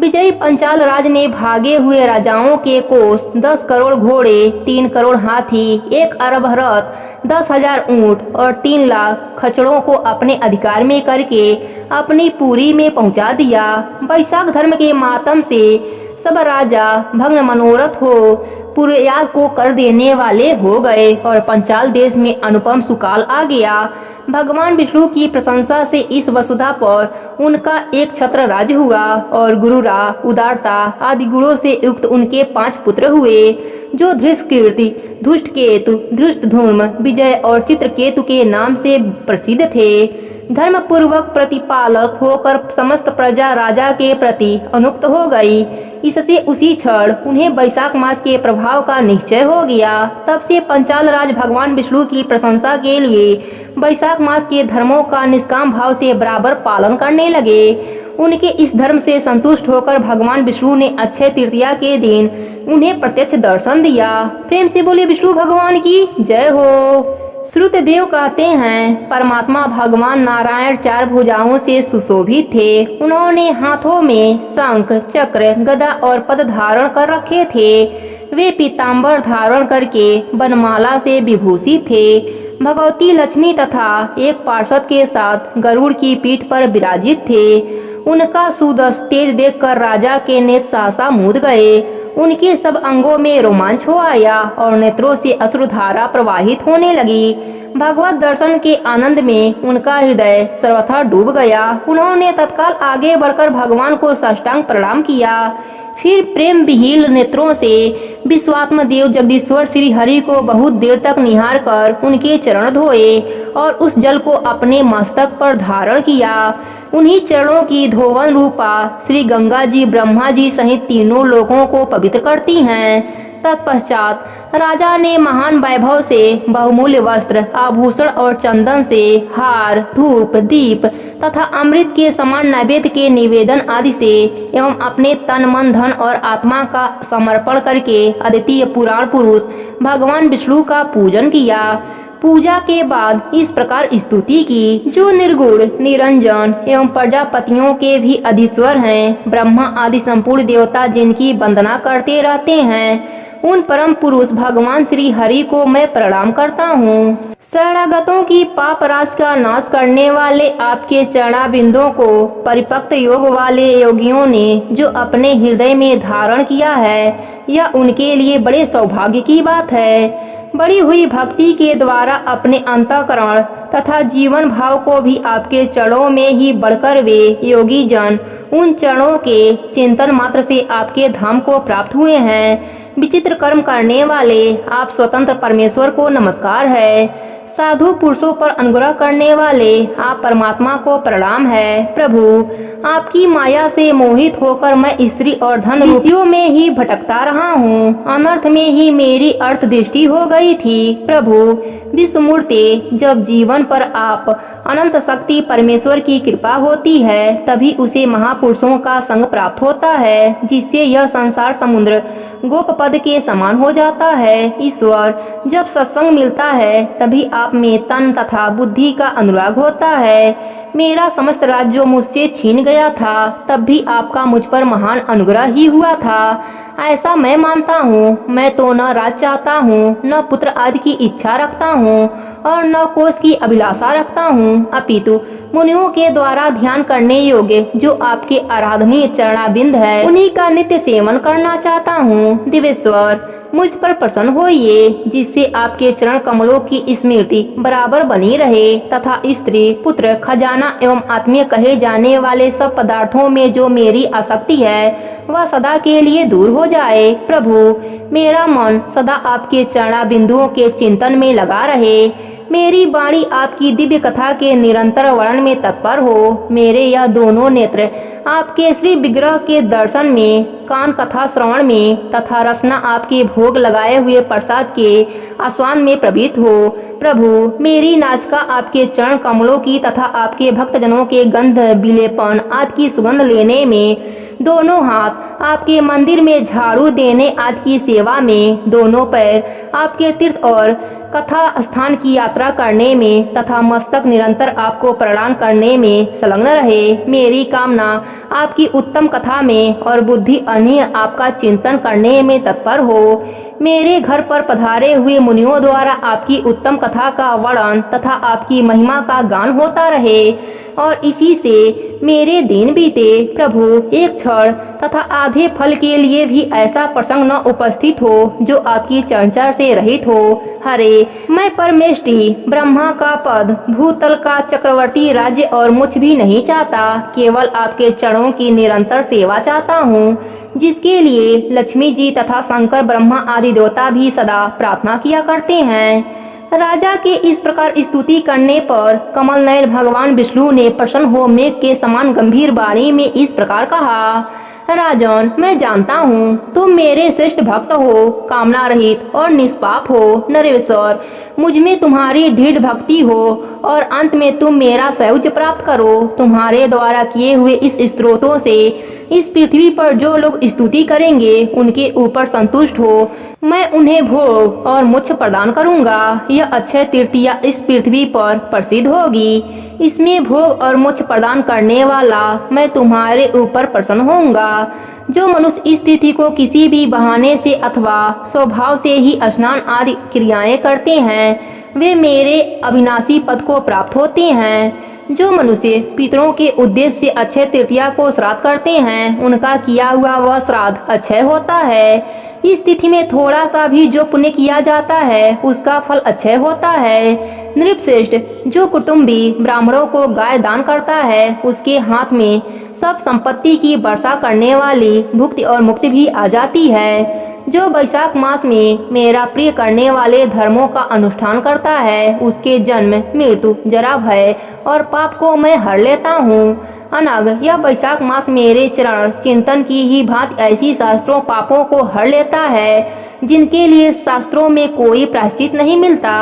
विजयी पंचाल राज ने भागे हुए राजाओं के कोष 10 करोड़ घोड़े, 3 करोड़ हाथी, 1 अरब रथ, 10,000 ऊंट और 3 लाख खच्चरों को अपने अधिकार में करके अपनी पुरी में पहुंचा दिया। वैशाख धर्म के मातम से सब राजा भग्न मनोरथ हो पुरयाग को कर देने वाले हो गए और पंचाल देश में अनुपम सुकाल आ गया। भगवान विष्णु की प्रशंसा से इस वसुधा पर उनका एक छत्र राज हुआ और गुरुरा, उदारता आदि गुणों से युक्त उनके 5 पुत्र हुए जो धृष्टकीर्ति, धुष्टकेतु, धृष्टधूम, विजय और चित्रकेतु के नाम से प्रसिद्ध थे। धर्म पूर्वक प्रतिपालक होकर समस्त प्रजा राजा के प्रति अनुक्त हो गई। इससे उसी क्षण उन्हें वैशाख मास के प्रभाव का निश्चय हो गया। तब से पंचाल राज भगवान विष्णु की प्रशंसा के लिए वैशाख मास के धर्मों का निष्काम भाव से बराबर पालन करने लगे। उनके इस धर्म से संतुष्ट होकर भगवान विष्णु ने अक्षय तृतीया के दिन उन्हें प्रत्यक्ष दर्शन दिया। प्रेम से बोले विष्णु भगवान की जय हो। श्रुतदेव कहते हैं परमात्मा भगवान नारायण 4 भुजाओं से सुशोभित थे। उन्होंने हाथों में शंख, चक्र, गदा और पद धारण कर रखे थे। वे पीताम्बर धारण करके वनमाला से विभूषित थे। भगवती लक्ष्मी तथा एक पार्षद के साथ गरुड़ की पीठ पर विराजित थे। उनका सुदर्शन तेज देखकर राजा के नेत्र सहसा मूंद गए। उनके सब अंगों में रोमांच हो आया और नेत्रों से अश्रुधारा प्रवाहित होने लगी। भगवत दर्शन के आनंद में उनका हृदय सर्वथा डूब गया। उन्होंने तत्काल आगे बढ़कर भगवान को साष्टांग प्रणाम किया। फिर प्रेम विहील नेत्रों से विश्वात्म देव जगदीश्वर श्री हरि को बहुत देर तक निहार कर उनके चरण धोए और उस जल को अपने मस्तक पर धारण किया। उन्हीं चरणों की धोवन रूपा श्री गंगा जी ब्रह्मा जी सहित तीनों लोगों को पवित्र करती हैं। तत्पश्चात राजा ने महान वैभव से बहुमूल्य वस्त्र, आभूषण और चंदन से हार, धूप, दीप तथा अमृत के समान नैवेद्य के निवेदन आदि से एवं अपने तन, मन, धन और आत्मा का समर्पण करके अद्वितीय पुराण पुरुष भगवान विष्णु का पूजन किया। पूजा के बाद इस प्रकार स्तुति की, जो निर्गुण, निरंजन एवं प्रजापतियों के भी अधीश्वर हैं, ब्रह्मा आदि संपूर्ण देवता जिनकी वंदना करते रहते हैं, उन परम पुरुष भगवान श्री हरि को मैं प्रणाम करता हूँ। शरणागतों की पाप राशि का नाश करने वाले आपके चरणाबिंदों को परिपक्व योग वाले योगियों ने जो अपने हृदय में धारण किया है, यह उनके लिए बड़े सौभाग्य की बात है। बढ़ी हुई भक्ति के द्वारा अपने अंतःकरण तथा जीवन भाव को भी आपके चरणों में ही बढ़कर वे योगी जन उन चरणों के चिंतन मात्र से आपके धाम को प्राप्त हुए हैं। विचित्र कर्म करने वाले आप स्वतंत्र परमेश्वर को नमस्कार है। साधु पुरुषों पर अनुग्रह करने वाले आप परमात्मा को प्रणाम है। प्रभु, आपकी माया से मोहित होकर मैं स्त्री और धन रूपियों में ही भटकता रहा हूँ। अनर्थ में ही मेरी अर्थ दृष्टि हो गई थी। प्रभु विश्वमूर्ति, जब जीवन पर आप अनंत शक्ति परमेश्वर की कृपा होती है तभी उसे महापुरुषों का संग प्राप्त होता है, जिससे यह संसार समुद्र गोप पद के समान हो जाता है। ईश्वर, जब सत्संग मिलता है तभी आप में तन तथा बुद्धि का अनुराग होता है। मेरा समस्त राज्य मुझसे छीन गया था तब भी आपका मुझ पर महान अनुग्रह ही हुआ था, ऐसा मैं मानता हूँ। मैं तो न राज चाहता हूँ, न पुत्र आदि की इच्छा रखता हूँ और न कोष की अभिलाषा रखता हूँ, अपितु मुनियों के द्वारा ध्यान करने योग्य जो आपके आराधनीय चरणाबिंद है, उन्हीं का नित्य सेवन करना चाहता हूँ। दिव्येश्वर, मुझ पर प्रसन्न होइए, जिससे आपके चरण कमलों की स्मृति बराबर बनी रहे तथा स्त्री, पुत्र, खजाना एवं आत्मीय कहे जाने वाले सब पदार्थों में जो मेरी आसक्ति है वह सदा के लिए दूर हो जाए। प्रभु, मेरा मन सदा आपके चरणा बिंदुओं के चिंतन में लगा रहे, मेरी वाणी आपकी दिव्य कथा के निरंतर वर्णन में तत्पर हो, मेरे यह दोनों नेत्र आपके श्री विग्रह के दर्शन में, कान कथा श्रवण में तथा रसना आपके भोग लगाए हुए प्रसाद के आस्वादन में प्रवृत्त हो। प्रभु, मेरी नासिका आपके चरण कमलों की तथा आपके भक्तजनों के गंध बिलेपन आदि की सुगंध लेने में, दोनों हाथ आपके मंदिर में झाड़ू देने आदि की सेवा में, दोनों पैर आपके तीर्थ और कथा स्थान की यात्रा करने में तथा मस्तक निरंतर आपको प्रणाम करने में संलग्न रहे। मेरी कामना आपकी उत्तम कथा में और बुद्धि अन्य आपका चिंतन करने में तत्पर हो। मेरे घर पर पधारे हुए मुनियों द्वारा आपकी उत्तम कथा का वर्णन तथा आपकी महिमा का गान होता रहे और इसी से मेरे दिन बीते। प्रभु, एक क्षण तथा आधे फल के लिए भी ऐसा प्रसंग न उपस्थित हो जो आपकी चर्चा से रहित हो। हरे, मैं परमेष्टि ब्रह्मा का पद, भूतल का चक्रवर्ती राज्य और मुझ भी नहीं चाहता, केवल आपके चरणों की निरंतर सेवा चाहता हूँ, जिसके लिए लक्ष्मी जी तथा शंकर ब्रह्मा आदि देवता भी सदा प्रार्थना किया करते हैं। राजा के इस प्रकार स्तुति करने पर कमल नयन भगवान विष्णु ने प्रसन्न हो मेघ के समान गंभीर वाणी में इस प्रकार कहा, राजन, मैं जानता हूँ तुम मेरे श्रेष्ठ भक्त हो, कामना रहित और निष्पाप हो। नरेश्वर, मुझ में तुम्हारी दृढ़ भक्ति हो और अंत में तुम मेरा सायुज्य प्राप्त करो। तुम्हारे द्वारा किए हुए इस स्तोत्रों से इस पृथ्वी पर जो लोग स्तुति करेंगे उनके ऊपर संतुष्ट हो, मैं उन्हें भोग और मोक्ष प्रदान करूंगा। यह अक्षय तृतीया इस पृथ्वी पर प्रसिद्ध होगी, इसमें भोग और मोक्ष प्रदान करने वाला मैं तुम्हारे ऊपर प्रसन्न होऊंगा। जो मनुष्य इस तिथि को किसी भी बहाने से अथवा स्वभाव से ही स्नान आदि क्रियाएं करते हैं वे मेरे अविनाशी पद को प्राप्त होते हैं। जो मनुष्य पितरों के उद्देश्य से अक्षय तृतीया को श्राद्ध करते हैं उनका किया हुआ वह श्राद्ध अक्षय होता है। इस तिथि में थोड़ा सा भी जो पुण्य किया जाता है उसका फल अक्षय होता है। नृपश्रेष्ठ, जो कुटुंबी ब्राह्मणों को गाय दान करता है उसके हाथ में सब संपत्ति की वर्षा करने वाली भुक्ति और मुक्ति भी आ जाती है। जो वैशाख मास में मेरा प्रिय करने वाले धर्मों का अनुष्ठान करता है उसके जन्म, मृत्यु, जरा, भय और पाप को मैं हर लेता हूँ। अनग, यह वैशाख मास मेरे चरण चिंतन की ही भांति ऐसी शास्त्रों पापों को हर लेता है जिनके लिए शास्त्रों में कोई प्रायश्चित नहीं मिलता।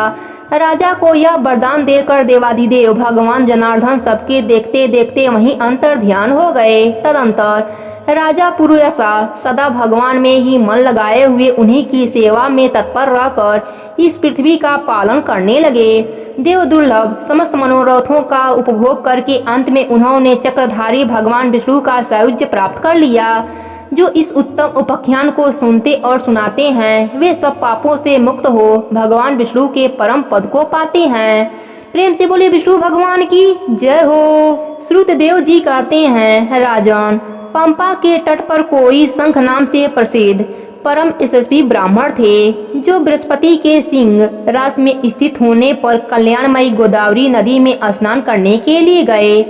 राजा को यह वरदान देकर देवाधिदेव भगवान जनार्दन सबके देखते देखते वहीं अंतर ध्यान हो गए। तदंतर राजा पुरुयसा सदा भगवान में ही मन लगाए हुए उन्हीं की सेवा में तत्पर रहकर इस पृथ्वी का पालन करने लगे। देव दुर्लभ समस्त मनोरथों का उपभोग करके अंत में उन्होंने चक्रधारी भगवान विष्णु का सायुज्य प्राप्त कर लिया। जो इस उत्तम उपाख्यान को सुनते और सुनाते हैं वे सब पापों से मुक्त हो भगवान विष्णु के परम पद को पाते हैं। प्रेम से बोले विष्णु भगवान की जय हो। श्रुतदेव जी कहते हैं, राजन, पंपा के तट पर कोई शंख नाम से प्रसिद्ध परम यशस्वी ब्राह्मण थे जो बृहस्पति के सिंह रास में स्थित होने पर कल्याणमयी गोदावरी नदी में स्नान करने के लिए गए।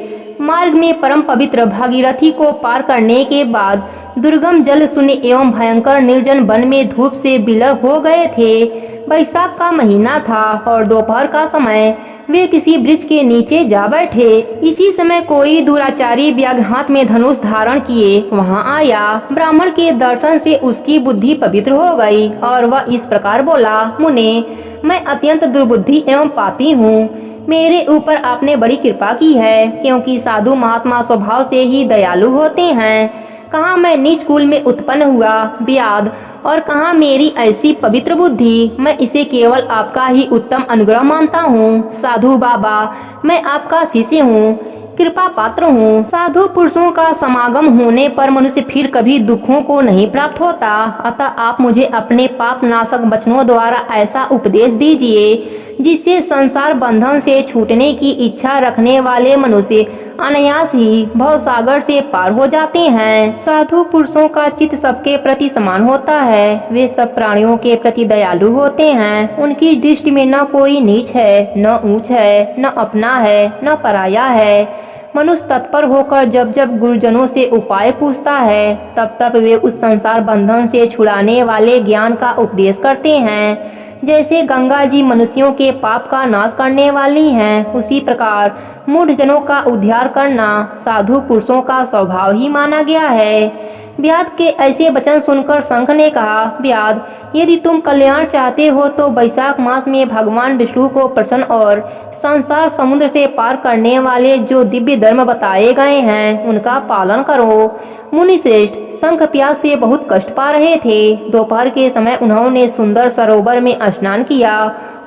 मार्ग में परम पवित्र भागीरथी को पार करने के बाद दुर्गम जल शून्य एवं भयंकर निर्जन वन में धूप से विलय हो गए थे। वैशाख का महीना था और दोपहर का समय वे किसी वृक्ष के नीचे जा बैठे। इसी समय कोई दुराचारी व्याघ्र हाथ में धनुष धारण किए वहां आया। ब्राह्मण के दर्शन से उसकी बुद्धि पवित्र हो गई और वह इस प्रकार बोला, मुने, मैं अत्यंत दुर्बुद्धि एवं पापी हूँ। मेरे ऊपर आपने बड़ी कृपा की है क्योंकि साधु महात्मा स्वभाव से ही दयालु होते हैं। कहाँ मैं नीच कुल में उत्पन्न हुआ व्याध और कहाँ मेरी ऐसी पवित्र बुद्धि। मैं इसे केवल आपका ही उत्तम अनुग्रह मानता हूँ। साधु बाबा, मैं आपका शिष्य हूँ। कृपा पात्र हूँ। साधु पुरुषों का समागम होने पर मनुष्य फिर कभी दुखों को नहीं प्राप्त होता। अतः आप मुझे अपने पाप नाशक वचनों द्वारा ऐसा उपदेश दीजिए जिससे संसार बंधन से छूटने की इच्छा रखने वाले मनुष्य अनायास ही भवसागर से पार हो जाते हैं। साधु पुरुषों का चित्त सबके प्रति समान होता है। वे सब प्राणियों के प्रति दयालु होते हैं। उनकी दृष्टि में न कोई नीच है, न ऊंच है, न अपना है, न पराया है। मनुष्य तत्पर होकर जब जब गुरुजनों से उपाय पूछता है, तब तब वे उस संसार बंधन से छुड़ाने वाले ज्ञान का उपदेश करते हैं। जैसे गंगा जी मनुष्यों के पाप का नाश करने वाली हैं, उसी प्रकार मूढ़ जनों का उद्धार करना साधु पुरुषों का स्वभाव ही माना गया है। व्याध के ऐसे वचन सुनकर शंख ने कहा, व्याध, यदि तुम कल्याण चाहते हो तो वैशाख मास में भगवान विष्णु को प्रसन्न और संसार समुद्र से पार करने वाले जो दिव्य धर्म बताए गए हैं उनका पालन करो। मुनि श्रेष्ठ, शंख प्यास से बहुत कष्ट पा रहे थे। दोपहर के समय उन्होंने सुंदर सरोवर में स्नान किया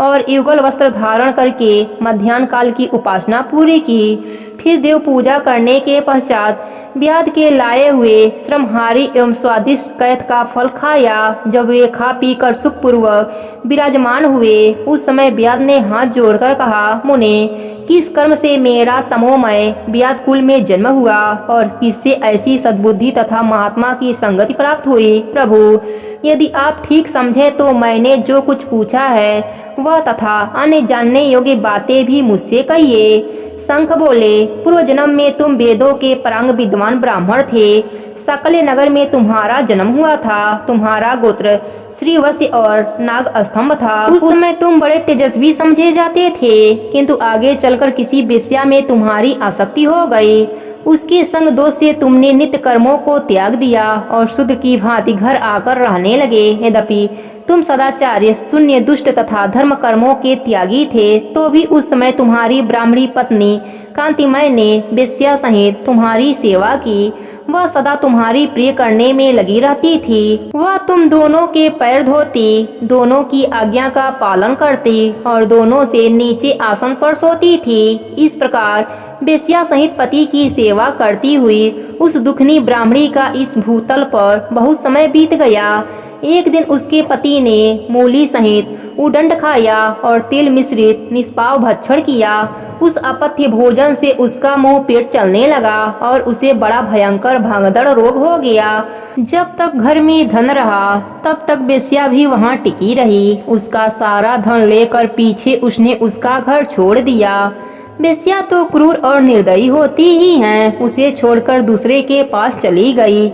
और युगल वस्त्र धारण करके मध्याह्न काल की उपासना पूरी की। फिर देव पूजा करने के पश्चात व्याध के लाए हुए श्रमहारी एवं स्वादिष्ट कैथ का फल खाया। जब वे खा पी कर सुखपूर्वक विराजमान हुए, उस समय व्याध ने हाथ जोड़कर कहा, मुने, किस कर्म से मेरा तमोमय व्याध कुल में जन्म हुआ और किससे ऐसी सद्बुद्धि तथा महात्मा की संगति प्राप्त हुई? प्रभु, यदि आप ठीक समझे तो मैंने जो कुछ पूछा है वह तथा अन्य जानने योग्य बातें भी मुझसे कहिए। शंख बोले, पूर्व जन्म में तुम वेदों के परांग विद्वान ब्राह्मण थे। सकल नगर में तुम्हारा जन्म हुआ था। तुम्हारा गोत्र श्रीवत्स्य और नाग स्तंभ था। उस समय तुम बड़े तेजस्वी समझे जाते थे, किंतु आगे चलकर किसी वेश्या में तुम्हारी आसक्ति हो गई। उसके संग दोष से तुमने नित्य कर्मों को त्याग दिया और शूद्र की भांति घर आकर रहने लगे। यद्यपि तुम सदाचार्य, शून्य, दुष्ट तथा धर्म कर्मों के त्यागी थे, तो भी उस समय तुम्हारी ब्राह्मणी पत्नी कांतिमय ने वेश्या सहित तुम्हारी सेवा की। वह सदा तुम्हारी प्रिय करने में लगी रहती थी। वह तुम दोनों के पैर धोती, दोनों की आज्ञा का पालन करती और दोनों से नीचे आसन पर सोती थी। इस प्रकार वेश्या सहित पति की सेवा करती हुई उस दुखनी ब्राह्मणी का इस भूतल पर बहुत समय बीत गया। एक दिन उसके पति ने मूली सहित उदंड खाया और तेल मिश्रित निष्पाव भक्षण किया। उस अपथ्य भोजन से उसका मुंह पेट चलने लगा और उसे बड़ा भयंकर भगदड़ रोग हो गया। जब तक घर में धन रहा तब तक वेश्या भी वहां टिकी रही। उसका सारा धन लेकर पीछे उसने उसका घर छोड़ दिया। वेश्या तो क्रूर और निर्दयी होती ही हैं। उसे छोड़कर दूसरे के पास चली गई।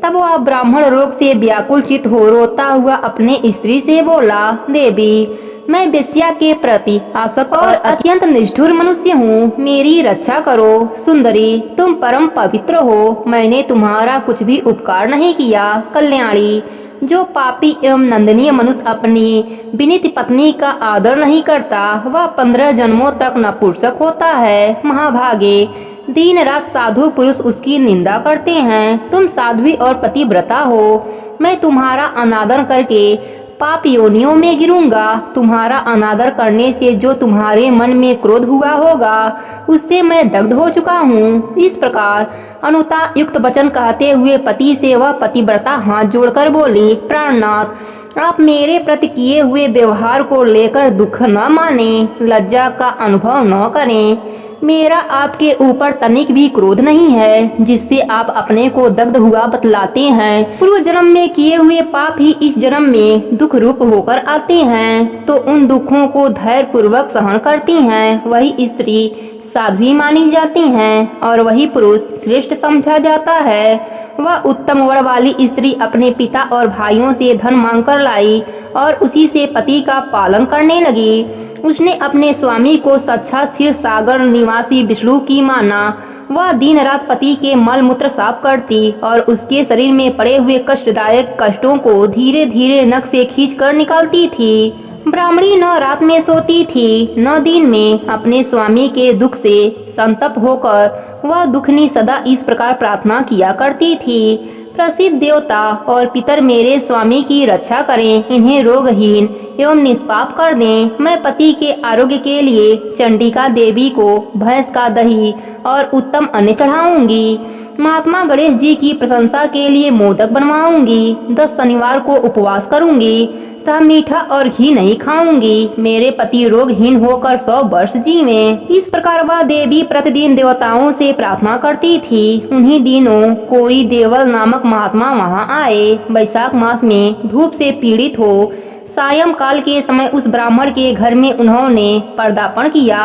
तब वह ब्राह्मण रोग से व्याकुल चित हो रोता हुआ अपने स्त्री से बोला, देवी, मैं वेश्या के प्रति आसक्त और अत्यंत निष्ठुर मनुष्य हूँ। मेरी रक्षा करो। सुंदरी, तुम परम पवित्र हो। मैंने तुम्हारा कुछ भी उपकार नहीं किया। कल्याणी, जो पापी एवं नंदनीय मनुष्य अपनी विनीत पत्नी का आदर नहीं करता, वह 15 जन्मों तक नपुंसक होता है। महाभागे, दिन रात साधु पुरुष उसकी निंदा करते हैं। तुम साध्वी और पतिव्रता हो। मैं तुम्हारा अनादर करके पाप योनियों में गिरूंगा। तुम्हारा अनादर करने से जो तुम्हारे मन में क्रोध हुआ होगा उससे मैं दग्ध हो चुका हूँ। इस प्रकार अनुता युक्त वचन कहते हुए पति से वह पतिव्रता हाथ जोड़कर बोली, प्राणनाथ, आप मेरे प्रति किए हुए व्यवहार को लेकर दुख न माने, लज्जा का अनुभव न करें। मेरा आपके ऊपर तनिक भी क्रोध नहीं है जिससे आप अपने को दग्ध हुआ बतलाते हैं। पूर्व जन्म में किए हुए पाप ही इस जन्म में दुख रूप होकर आते हैं, तो उन दुखों को धैर्य पूर्वक सहन करती हैं। वही स्त्री साध्वी मानी जाती हैं और वही पुरुष श्रेष्ठ समझा जाता है। वह उत्तम वर वाली स्त्री अपने पिता और भाइयों से धन मांग कर लाई और उसी से पति का पालन करने लगी। उसने अपने स्वामी को सच्चा क्षीर सागर निवासी विष्णु की माना। वह दिन रात पति के मल मूत्र साफ करती और उसके शरीर में पड़े हुए कष्टदायक कष्टों को धीरे धीरे नख से खींच कर निकालती थी। ब्राह्मणी न रात में सोती थी न दिन में। अपने स्वामी के दुख से संतप्त होकर वह दुखनी सदा इस प्रकार प्रार्थना किया करती थी, प्रसिद्ध देवता और पितर मेरे स्वामी की रक्षा करें, इन्हें रोगहीन एवं निष्पाप कर दें। मैं पति के आरोग्य के लिए चंडिका देवी को भैंस का दही और उत्तम अन्न चढ़ाऊंगी। महात्मा गणेश जी की प्रशंसा के लिए मोदक बनवाऊंगी। 10 शनिवार को उपवास करूंगी तथा मीठा और घी नहीं खाऊंगी। मेरे पति रोगहीन होकर 100 वर्ष जीवें। इस प्रकार वह देवी प्रतिदिन देवताओं से प्रार्थना करती थी। उन्हीं दिनों कोई देवल नामक महात्मा वहां आए। वैशाख मास में धूप से पीड़ित हो सायं काल के समय उस ब्राह्मण के घर में उन्होंने पदार्पण किया।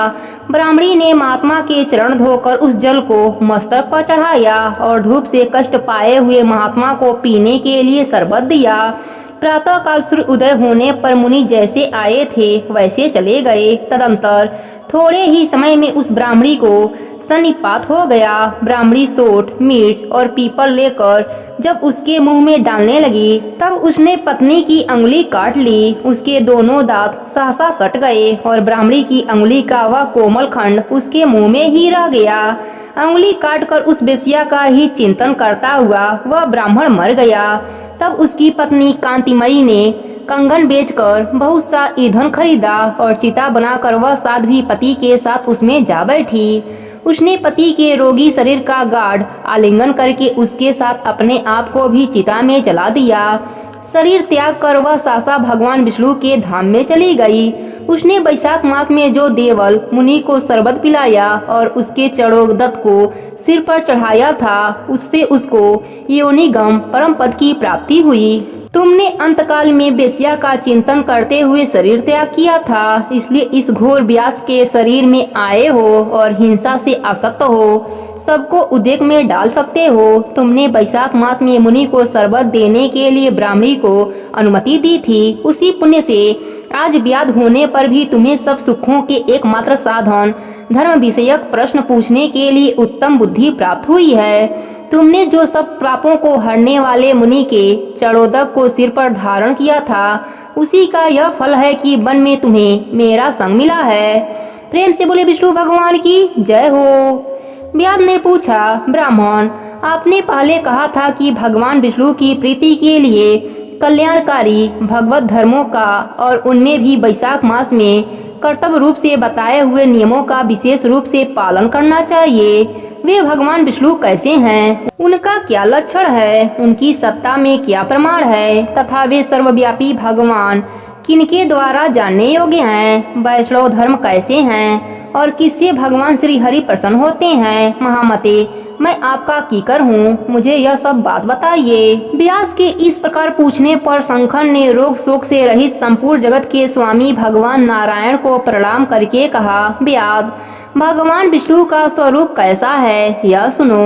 ब्राह्मणी ने महात्मा के चरण धोकर उस जल को मस्तक पर चढ़ाया और धूप से कष्ट पाए हुए महात्मा को पीने के लिए शरबत दिया। प्रातः काल सूर्य उदय होने पर मुनि जैसे आए थे वैसे चले गए। तदंतर थोड़े ही समय में उस ब्राह्मणी को सन्निपात हो गया। ब्राह्मणी सोंठ, मिर्च और पीपल लेकर जब उसके मुंह में डालने लगी तब उसने पत्नी की अंगुली काट ली। उसके दोनों दांत सहसा सट गए और ब्राह्मणी की अंगुली का वह कोमल खंड उसके मुंह में ही रह गया। अंगुली काटकर उस बेश्या का ही चिंतन करता हुआ वह ब्राह्मण मर गया। तब उसकी पत्नी कांतिमयी ने कंगन बेचकर बहुत सा ईंधन खरीदा और चिता बनाकर वह साध्वी पति के साथ उसमें जा बैठी। उसने पति के रोगी शरीर का गाढ़ आलिंगन करके उसके साथ अपने आप को भी चिता में जला दिया। शरीर त्याग कर वह सासा भगवान विष्णु के धाम में चली गई। उसने वैशाख मास में जो देवल मुनि को शरबत पिलाया और उसके चड़ोदत्त को सिर पर चढ़ाया था उससे उसको योनिगम परम पद की प्राप्ति हुई। तुमने अंतकाल में बेश्या का चिंतन करते हुए शरीर त्याग किया था, इसलिए इस घोर व्यास के शरीर में आए हो और हिंसा से आसक्त हो, सबको उद्वेग में डाल सकते हो। तुमने वैशाख मास में मुनि को शरबत देने के लिए ब्राह्मणी को अनुमति दी थी। उसी पुण्य से आज व्याध होने पर भी तुम्हें सब सुखों के एकमात्र साधन धर्म विषयक प्रश्न पूछने के लिए उत्तम बुद्धि प्राप्त हुई है। तुमने जो सब पापों को हरने वाले मुनि के चड़ोदक को सिर पर धारण किया था उसी का यह फल है कि वन में तुम्हें मेरा संग मिला है। प्रेम से बोले विष्णु भगवान की जय हो। व्याध ने पूछा, ब्राह्मण, आपने पहले कहा था कि भगवान विष्णु की प्रीति के लिए कल्याणकारी भगवत धर्मों का और उनमें भी वैशाख मास में कर्तव्य रूप से बताए हुए नियमों का विशेष रूप से पालन करना चाहिए। वे भगवान विष्णु कैसे हैं, उनका क्या लक्षण है, उनकी सत्ता में क्या प्रमाण है तथा वे सर्वव्यापी भगवान किनके द्वारा जानने योग्य हैं। वैष्णव धर्म कैसे हैं और किससे भगवान श्री हरि प्रसन्न होते हैं। महामते, मैं आपका कीकर हूँ, मुझे यह सब बात बताइए। व्यास के इस प्रकार पूछने पर शंखन ने रोग शोक से रहित संपूर्ण जगत के स्वामी भगवान नारायण को प्रणाम करके कहा, व्यास, भगवान विष्णु का स्वरूप कैसा है यह सुनो।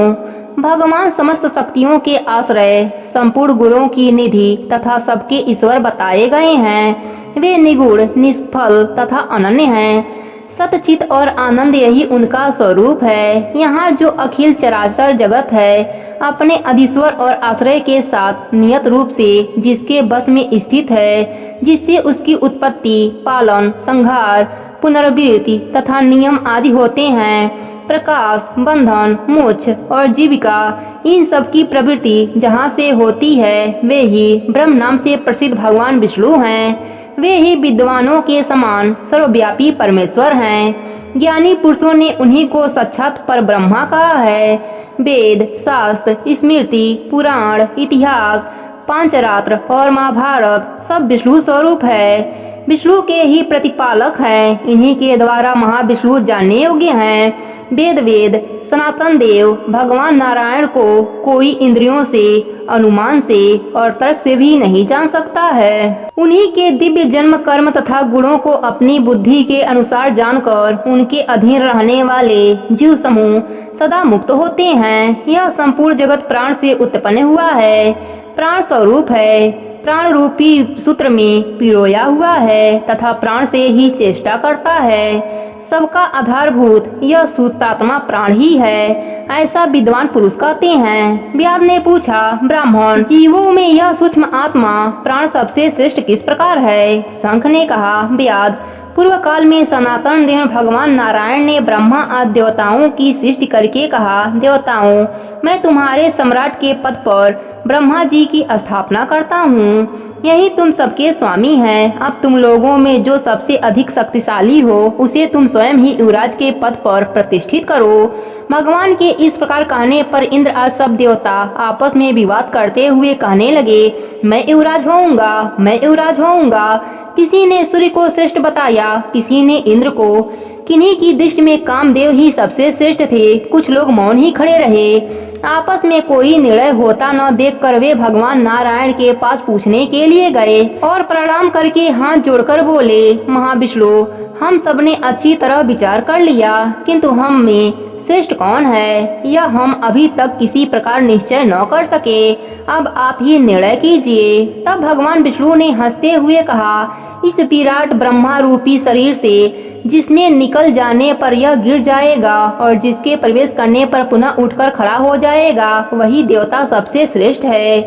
भगवान समस्त शक्तियों के आश्रय, संपूर्ण गुणों की निधि तथा सबके ईश्वर बताए गए हैं। वे निगुण, निष्फल तथा अनन्य हैं। सतचित और आनंद यही उनका स्वरूप है। यहाँ जो अखिल चराचर जगत है अपने अधीश्वर और आश्रय के साथ नियत रूप से जिसके बस में स्थित है, जिससे उसकी उत्पत्ति, पालन, संहार, पुनर्वृत्ति तथा नियम आदि होते हैं, प्रकाश, बंधन, मोक्ष और जीविका, इन सब की प्रवृत्ति जहाँ से होती है वे ही ब्रह्म नाम से प्रसिद्ध भगवान विष्णु हैं। वे ही विद्वानों के समान सर्वव्यापी परमेश्वर हैं। ज्ञानी पुरुषों ने उन्हीं को साक्षात पर ब्रह्मा कहा है। वेद, शास्त्र, स्मृति, पुराण, इतिहास, पांचरात्र और महाभारत सब विष्णु स्वरूप है, विष्णु के ही प्रतिपालक हैं। इन्हीं के द्वारा महाविष्णु जानने योग्य हैं। वेद सनातन देव भगवान नारायण को कोई इंद्रियों से, अनुमान से और तर्क से भी नहीं जान सकता है। उन्हीं के दिव्य जन्म, कर्म तथा गुणों को अपनी बुद्धि के अनुसार जानकर उनके अधीन रहने वाले जीव समूह सदा मुक्त होते हैं। यह संपूर्ण जगत प्राण से उत्पन्न हुआ है, प्राण स्वरूप है, प्राण रूपी सूत्र में पिरोया हुआ है तथा प्राण से ही चेष्टा करता है। सबका आधारभूत यह शुद्धात्मा प्राण ही है, ऐसा विद्वान पुरुष कहते हैं। व्याध ने पूछा, ब्राह्मण, जीवों में यह सूक्ष्म आत्मा प्राण सबसे श्रेष्ठ किस प्रकार है। शंख ने कहा, व्याध, पूर्व काल में सनातन देव भगवान नारायण ने ब्रह्मा आदि देवताओं की सृष्टि करके कहा, देवताओं, मैं तुम्हारे सम्राट के पद पर ब्रह्मा जी की स्थापना करता हूँ। यही तुम सबके स्वामी हैं। अब तुम लोगों में जो सबसे अधिक शक्तिशाली हो उसे तुम स्वयं ही युवराज के पद पर प्रतिष्ठित करो। भगवान के इस प्रकार कहने पर इंद्र आज सब देवता आपस में विवाद करते हुए कहने लगे, मैं युवराज होऊंगा, मैं युवराज होऊंगा। किसी ने सूर्य को श्रेष्ठ बताया, किसी ने इंद्र को। किन्हीं की दृष्टि में कामदेव ही सबसे श्रेष्ठ थे। कुछ लोग मौन ही खड़े रहे। आपस में कोई निर्णय होता न देखकर वे भगवान नारायण के पास पूछने के लिए गए और प्रणाम करके हाथ जोड़कर बोले, महाविष्णु, हम सबने अच्छी तरह विचार कर लिया, किंतु हम में श्रेष्ठ कौन है यह हम अभी तक किसी प्रकार निश्चय न कर सके। अब आप ही निर्णय कीजिए। तब भगवान विष्णु ने हंसते हुए कहा, इस विराट ब्रह्मा रूपी शरीर से जिसने निकल जाने पर यह गिर जाएगा और जिसके प्रवेश करने पर पुनः उठकर खड़ा हो जाएगा, वही देवता सबसे श्रेष्ठ है।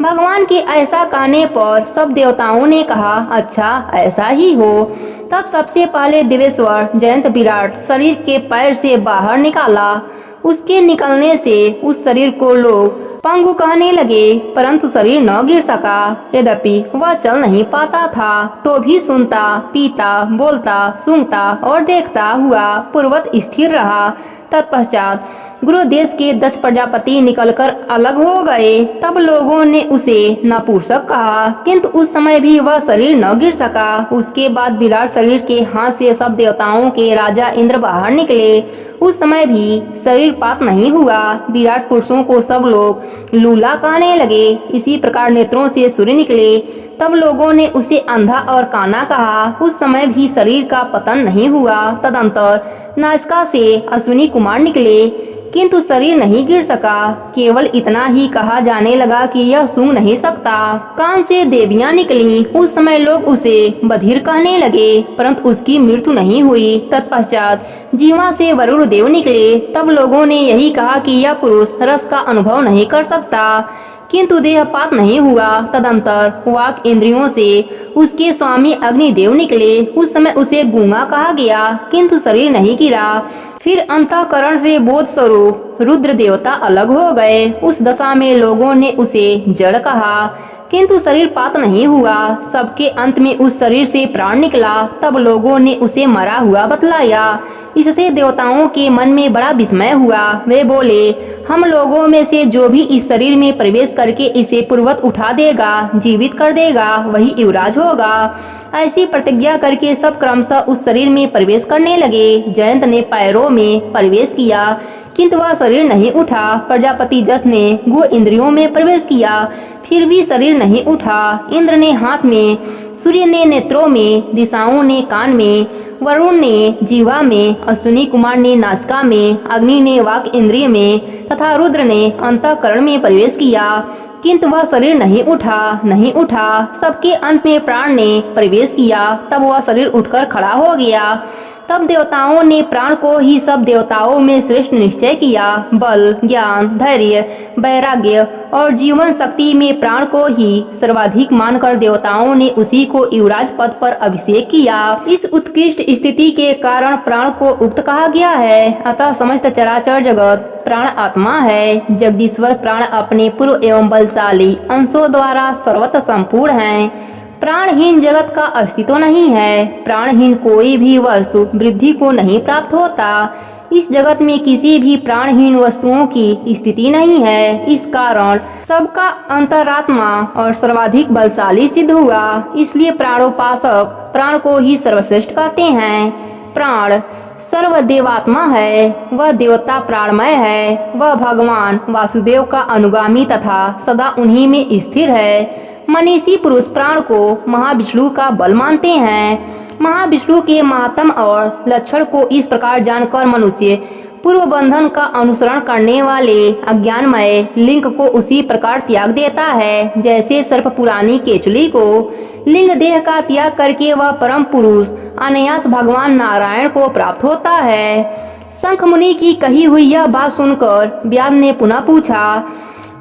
भगवान के ऐसा कहने पर सब देवताओं ने कहा, अच्छा ऐसा ही हो। तब सबसे पहले देवेश्वर जयंत विराट शरीर के पैर से बाहर निकाला। उसके निकलने से उस शरीर को लोग पंगु कहने लगे, परंतु शरीर न गिर सका। यद्यपि वह चल नहीं पाता था तो भी सुनता, पीता, बोलता, सूंघता और देखता हुआ पूर्वत स्थिर रहा। तत्पश्चात गुरुदेश के 10 प्रजापति निकलकर अलग हो गए। तब लोगों ने उसे नपुंसक कहा, किंतु उस समय भी वह शरीर न गिर सका। उसके बाद विराट शरीर के हाथ से सब देवताओं के राजा इंद्र बाहर निकले। उस समय भी शरीर पात नहीं हुआ। विराट पुरुषों को सब लोग लूला कहने लगे। इसी प्रकार नेत्रों से सूर्य निकले। तब लोगों ने उसे अंधा और काना कहा। उस समय भी शरीर का पतन नहीं हुआ। तदंतर नासिका से अश्विनी कुमार निकले, किंतु शरीर नहीं गिर सका। केवल इतना ही कहा जाने लगा कि यह सूंघ नहीं सकता। कान से देवियां निकली। उस समय लोग उसे बधिर कहने लगे, परंतु उसकी मृत्यु नहीं हुई। तत्पश्चात जीवा से वरुण देव निकले। तब लोगों ने यही कहा कि यह पुरुष रस का अनुभव नहीं कर सकता, किंतु देहपात नहीं हुआ। तदंतर वाक इंद्रियों से उसके स्वामी अग्निदेव निकले। उस समय उसे गूंगा कहा गया, किंतु शरीर नहीं गिरा। फिर अंतःकरण से बोध स्वरूप रुद्र देवता अलग हो गए। उस दशा में लोगों ने उसे जड़ कहा, किंतु शरीर पात नहीं हुआ। सबके अंत में उस शरीर से प्राण निकला। तब लोगों ने उसे मरा हुआ बतलाया। इससे देवताओं के मन में बड़ा विस्मय हुआ। वे बोले, हम लोगों में से जो भी इस शरीर में प्रवेश करके इसे पूर्वत उठा देगा, जीवित कर देगा, वही युवराज होगा। ऐसी प्रतिज्ञा करके सब क्रमशः उस शरीर में प्रवेश करने लगे। जयंत ने पैरों में प्रवेश किया, किंतु वह शरीर नहीं उठा। प्रजापति दक्ष ने गो इंद्रियों में प्रवेश किया, फिर भी शरीर नहीं उठा। इंद्र ने हाथ में, सूर्य ने नेत्रों में, दिशाओं ने कान में, वरुण ने जीवा में, अश्विनी कुमार ने नासिका में, अग्नि ने वाक इंद्रिय में तथा रुद्र ने अंतःकरण में प्रवेश किया, किंतु वह शरीर नहीं उठा। सबके अंत में प्राण ने प्रवेश किया। तब वह शरीर उठकर खड़ा हो गया। तब देवताओं ने प्राण को ही सब देवताओं में श्रेष्ठ निश्चय किया। बल, ज्ञान, धैर्य, वैराग्य और जीवन शक्ति में प्राण को ही सर्वाधिक मानकर देवताओं ने उसी को युवराज पद पर अभिषेक किया। इस उत्कृष्ट स्थिति के कारण प्राण को उक्त कहा गया है। अतः समस्त चराचर जगत प्राण आत्मा है। जगदीश्वर प्राण अपने पूर्व एवं बलशाली अंशों द्वारा सर्वत्र संपूर्ण है। प्राणहीन जगत का अस्तित्व नहीं है। प्राणहीन कोई भी वस्तु वृद्धि को नहीं प्राप्त होता। इस जगत में किसी भी प्राणहीन वस्तुओं की स्थिति नहीं है। इस कारण सबका अंतरात्मा और सर्वाधिक बलशाली सिद्ध हुआ। इसलिए प्राणोपासक प्राण को ही सर्वश्रेष्ठ कहते हैं। प्राण सर्वदेवात्मा है। वह देवता प्राणमय है। वह भगवान वासुदेव का अनुगामी तथा सदा उन्हीं में स्थिर है। मनीषी पुरुष प्राण को महाविष्णु का बल मानते हैं। महाविष्णु के महात्म और लक्षण को इस प्रकार जानकर मनुष्य पूर्व बंधन का अनुसरण करने वाले अज्ञानमय लिंग को उसी प्रकार त्याग देता है, जैसे सर्प पुरानी केचुली को लिंग देह का त्याग करके वह परम पुरुष अनायास भगवान नारायण को प्राप्त होता है। शंख मुनि की कही हुई यह बात सुनकर व्यास ने पुनः पूछा,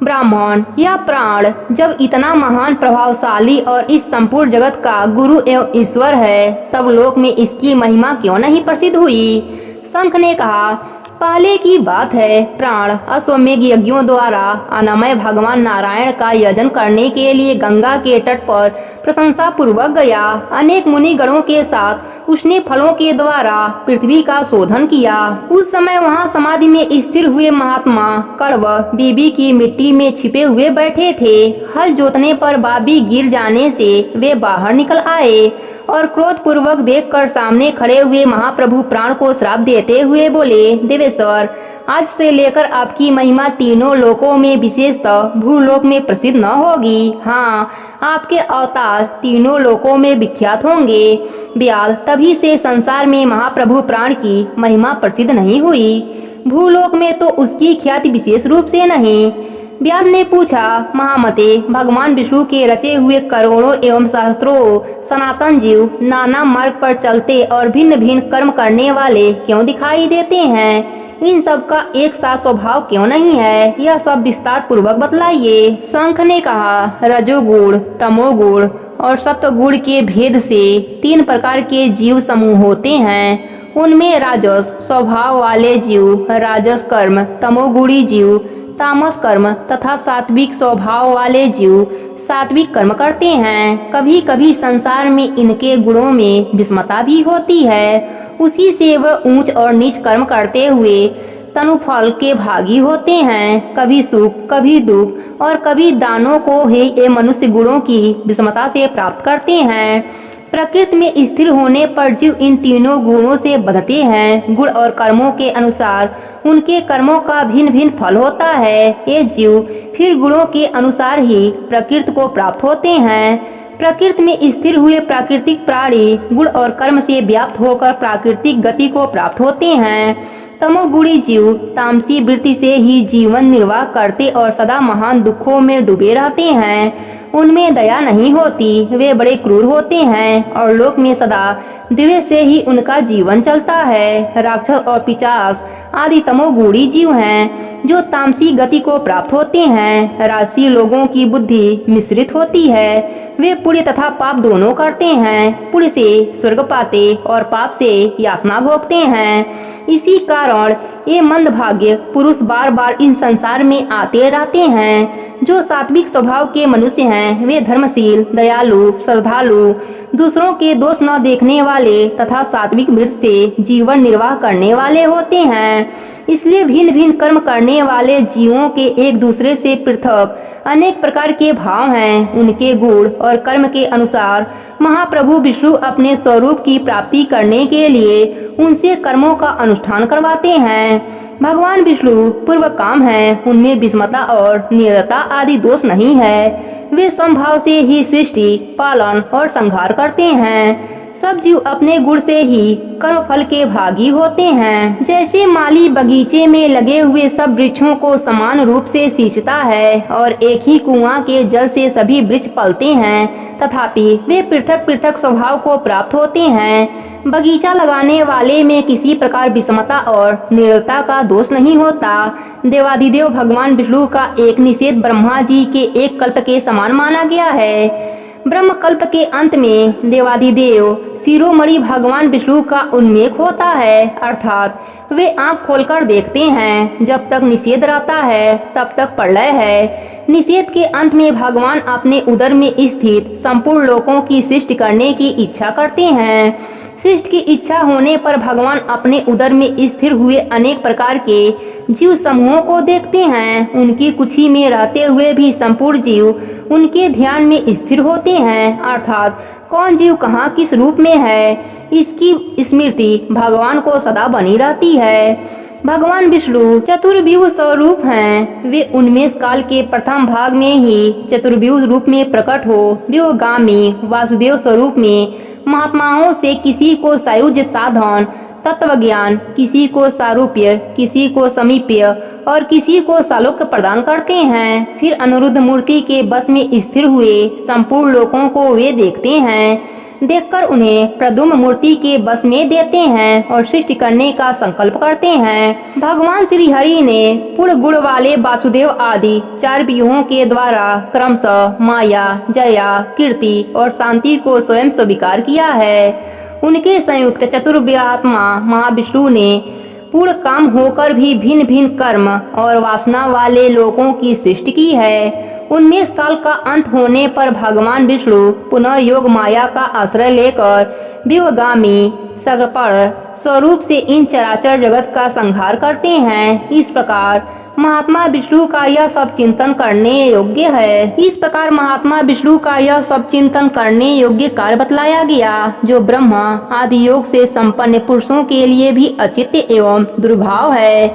ब्राह्मण, यह प्राण जब इतना महान, प्रभावशाली और इस संपूर्ण जगत का गुरु एवं ईश्वर है, तब लोक में इसकी महिमा क्यों नहीं प्रसिद्ध हुई? शंख ने कहा, पहले की बात है, प्राण अश्वमेघ यज्ञों द्वारा अनामय भगवान नारायण का यजन करने के लिए गंगा के तट पर प्रशंसा पूर्वक गया। अनेक मुनिगणों के साथ उसने फलों के द्वारा पृथ्वी का शोधन किया। उस समय वहाँ समाधि में स्थिर हुए महात्मा कण्व बीबी की मिट्टी में छिपे हुए बैठे थे। हल जोतने पर बाबी गिर जाने से वे बाहर निकल आए और क्रोध पूर्वक देखकर सामने खड़े हुए महाप्रभु प्राण को श्राप देते हुए बोले, देवेश्वर, आज से लेकर आपकी महिमा तीनों लोकों में विशेषतः भूलोक में प्रसिद्ध न होगी। हाँ, आपके अवतार तीनों लोकों में विख्यात होंगे। ब्याल, तभी से संसार में महाप्रभु प्राण की महिमा प्रसिद्ध नहीं हुई। भूलोक में तो उसकी ख्याति विशेष रूप से नहीं। व्यास ने पूछा, महामते, भगवान विष्णु के रचे हुए करोड़ों एवं सहस्त्रों सनातन जीव नाना मार्ग पर चलते और भिन्न भिन्न कर्म करने वाले क्यों दिखाई देते हैं? इन सब का एक सा स्वभाव क्यों नहीं है? यह सब विस्तार पूर्वक बतलाइए। शंख ने कहा, रजोगुण, तमोगुण और सत्वगुण के भेद से 3 प्रकार के जीव समूह होते हैं। उनमें राजस स्वभाव वाले जीव राजस कर्म, तमोगुणी जीव तामस कर्म तथा सात्विक स्वभाव वाले जीव सात्विक कर्म करते हैं। कभी कभी संसार में इनके गुणों में विषमता भी होती है। उसी से वह ऊंच और नीच कर्म करते हुए तनुफल के भागी होते हैं। कभी सुख, कभी दुख और कभी दानों को ही ये मनुष्य गुणों की विषमता से प्राप्त करते हैं। प्रकृति में स्थिर होने पर जीव इन तीनों गुणों से बंधते हैं। गुण और कर्मों के अनुसार उनके कर्मों का भिन्न भिन्न फल होता है। ये जीव फिर गुणों के अनुसार ही प्रकृति को प्राप्त होते हैं। प्रकृति में स्थिर हुए प्राकृतिक प्राणी गुण और कर्म से व्याप्त होकर प्राकृतिक गति को प्राप्त होते हैं। तमोगुणी जीव तामसी वृत्ति से ही जीवन निर्वाह करते और सदा महान दुखों में डूबे रहते हैं। उनमें दया नहीं होती, वे बड़े क्रूर होते हैं और लोक में सदा द्वेष से ही उनका जीवन चलता है। राक्षस और पिशाच आदि तमोगुणी जीव हैं जो तामसी गति को प्राप्त होते हैं। राजसी लोगों की बुद्धि मिश्रित होती है। वे पुण्य तथा पाप दोनों करते हैं। पुण्य से स्वर्ग पाते और पाप से यातना भोगते हैं। इसी कारण ये मंदभाग्य पुरुष बार बार इन संसार में आते रहते हैं। जो सात्विक स्वभाव के मनुष्य हैं वे धर्मशील, दयालु, श्रद्धालु, दूसरों के दोष न देखने वाले तथा सात्विक वृत्ति से जीवन निर्वाह करने वाले होते हैं। इसलिए भिन्न भिन्न कर्म करने वाले जीवों के एक दूसरे से पृथक अनेक प्रकार के भाव हैं। उनके गुण और कर्म के अनुसार महाप्रभु विष्णु अपने स्वरूप की प्राप्ति करने के लिए उनसे कर्मों का अनुष्ठान करवाते हैं। भगवान विष्णु पूर्व काम है, उनमें विषमता और निरता आदि दोष नहीं है। वे समभाव से ही सृष्टि, पालन और संहार करते हैं। सब जीव अपने गुण से ही कर्म फल के भागी होते हैं। जैसे माली बगीचे में लगे हुए सब वृक्षों को समान रूप से सींचता है और एक ही कुआं के जल से सभी वृक्ष पलते हैं, तथापि वे पृथक पृथक स्वभाव को प्राप्त होते हैं। बगीचा लगाने वाले में किसी प्रकार विषमता और निर्लता का दोष नहीं होता। देवादिदेव भगवान विष्णु का एक निषेध ब्रह्मा जी के एक कल्प के समान माना गया है। ब्रह्म कल्प के अंत में देवादिदेव शिरोमणि भगवान विष्णु का उन्मेष होता है, अर्थात वे आंख खोलकर देखते हैं। जब तक निषेध रहता है तब तक प्रलय है। निषेध के अंत में भगवान अपने उदर में स्थित संपूर्ण लोकों की सृष्टि करने की इच्छा करते हैं। सृष्टि की इच्छा होने पर भगवान अपने उदर में स्थिर हुए अनेक प्रकार के जीव समूहों को देखते हैं। उनकी कुक्षी में रहते हुए भी संपूर्ण जीव उनके ध्यान में स्थिर होते हैं, अर्थात कौन जीव कहाँ किस रूप में है इसकी स्मृति भगवान को सदा बनी रहती है। भगवान विष्णु चतुर्व्यूह स्वरूप हैं। वे उन्मेष काल के प्रथम भाग में ही चतुर्व्यूह रूप में प्रकट हो व्यूहगामी वासुदेव स्वरूप में महात्माओं से किसी को सायुज्य साधन तत्व ज्ञान, किसी को सारूप्य, किसी को समीप्य और किसी को सालोक्य प्रदान करते हैं। फिर अनुरुद्ध मूर्ति के बस में स्थिर हुए संपूर्ण लोकों को वे देखते हैं। देखकर उन्हें प्रद्युम्न मूर्ति के बस में देते हैं और सृष्टि करने का संकल्प करते हैं। भगवान श्री हरि ने पूर्ण गुण वाले वासुदेव आदि 4 व्यूहों के द्वारा क्रमशः माया, जया, कीर्ति और शांति को स्वयं स्वीकार किया है। उनके संयुक्त चतुर्व्यूहात्मा महाविष्णु ने पूर्ण काम होकर भी भिन्न भिन्न कर्म और वासना वाले लोगों की सृष्टि की है। 19 काल का अंत होने पर भगवान विष्णु पुनः योग माया का आश्रय लेकर वियोगामी सगपड़ स्वरूप से इन चराचर जगत का संहार करते हैं। इस प्रकार महात्मा विष्णु का यह सब चिंतन करने योग्य है। इस प्रकार महात्मा विष्णु का यह सब चिंतन करने योग्य कार्य बतलाया गया, जो ब्रह्मा आदि योग से संपन्न पुरुषों के लिए भी अचित्य एवं दुर्भाव है।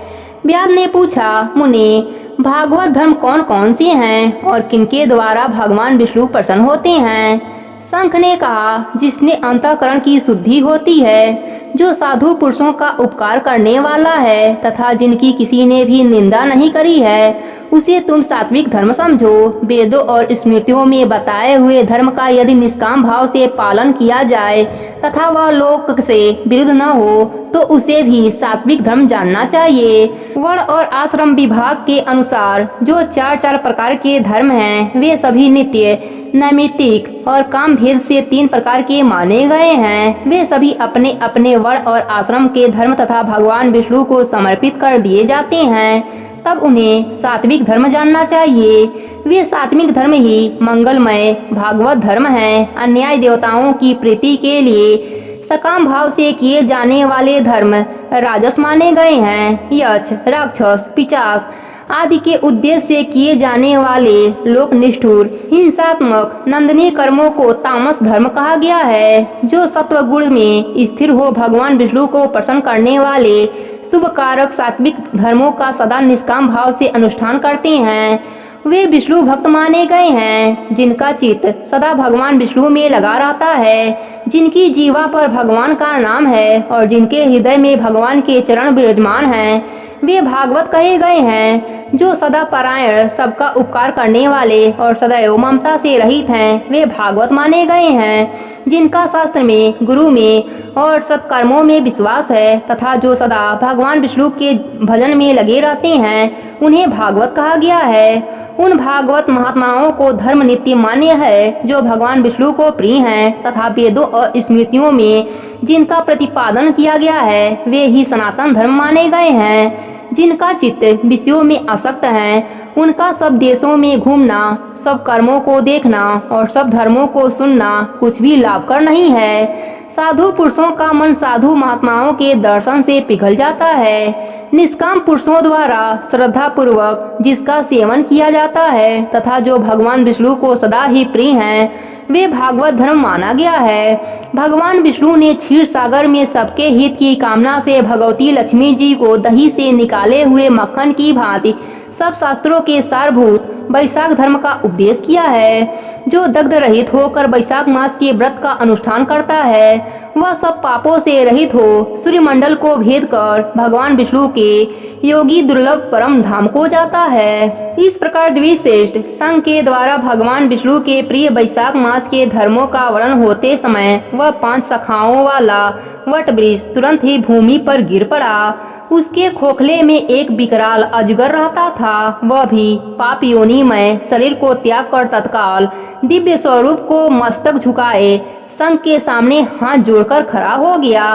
व्यास ने पूछा, मुनि, भागवत धर्म कौन कौन से हैं और किनके द्वारा भगवान विष्णु प्रसन्न होते हैं? शंख ने कहा, जिसने अंतःकरण की शुद्धि होती है, जो साधु पुरुषों का उपकार करने वाला है तथा जिनकी किसी ने भी निंदा नहीं करी है, उसे तुम सात्विक धर्म समझो। वेदों और स्मृतियों में बताए हुए धर्म का यदि निष्काम भाव से पालन किया जाए तथा वह लोक से विरुद्ध न हो तो उसे भी सात्विक धर्म जानना चाहिए। वर्ण और आश्रम विभाग के अनुसार जो चार प्रकार के धर्म हैं, वे सभी नित्य, नैमित्तिक और काम भेद से 3 प्रकार के माने गए हैं। वे सभी अपने अपने वर्ण और आश्रम के धर्म तथा भगवान विष्णु को समर्पित कर दिए जाते हैं, तब उन्हें सात्विक धर्म जानना चाहिए। वे सात्विक धर्म ही मंगलमय भागवत धर्म है। अन्याय देवताओं की प्रीति के लिए सकाम भाव से किए जाने वाले धर्म राजस माने गए हैं। यक्ष, राक्षस, पिशाच आदि के उद्देश्य से किए जाने वाले लोक निष्ठुर हिंसात्मक नंदनीय कर्मों को तामस धर्म कहा गया है। जो सत्व गुण में स्थिर हो भगवान विष्णु को प्रसन्न करने वाले शुभ कारक सात्विक धर्मों का सदा निष्काम भाव से अनुष्ठान करते हैं, वे विष्णु भक्त माने गए हैं। जिनका चित्त सदा भगवान विष्णु में लगा रहता है, जिनकी जीवा पर भगवान का नाम है और जिनके हृदय में भगवान के चरण विराजमान हैं, वे भागवत कहे गए हैं। जो सदा परायण, सबका उपकार करने वाले और सदैव ममता से रहित हैं, वे भागवत माने गए हैं। जिनका शास्त्र में, गुरु में और सत्कर्मों में विश्वास है तथा जो सदा भगवान विष्णु के भजन में लगे रहते हैं, उन्हें भागवत कहा गया है। उन भागवत महात्माओं को धर्म नित्य मान्य है जो भगवान विष्णु को प्रिय हैं तथा वेदों और स्मृतियों में जिनका प्रतिपादन किया गया है, वे ही सनातन धर्म माने गए हैं। जिनका चित्त विषयों में आसक्त है, उनका सब देशों में घूमना, सब कर्मों को देखना और सब धर्मों को सुनना कुछ भी लाभकर नहीं है। साधु पुरुषों का मन साधु महात्माओं के दर्शन से पिघल जाता है। निष्काम पुरुषों द्वारा श्रद्धा पूर्वक जिसका सेवन किया जाता है तथा जो भगवान विष्णु को सदा ही प्रिय हैं, वे भागवत धर्म माना गया है। भगवान विष्णु ने क्षीर सागर में सबके हित की कामना से भगवती लक्ष्मी जी को दही से निकाले हुए मक्खन की भांति सब शास्त्रों के सारभूत वैशाख धर्म का उपदेश किया है। जो दग्ध रहित होकर वैशाख मास के व्रत का अनुष्ठान करता है, वह सब पापों से रहित हो सूर्यमंडल को भेद कर भगवान विष्णु के योगी दुर्लभ परम धाम को जाता है। इस प्रकार द्विश्रेष्ठ संघ के द्वारा भगवान विष्णु के प्रिय वैशाख मास के धर्मों का वर्णन होते समय वह 5 शाखाओं वाला वट वृक्ष तुरंत ही भूमि पर गिर पड़ा। उसके खोखले में एक विकराल अजगर रहता था। वह भी पाप योनि में शरीर को त्याग कर तत्काल दिव्य स्वरूप को मस्तक झुकाए संघ के सामने हाथ जोड़कर खड़ा हो गया।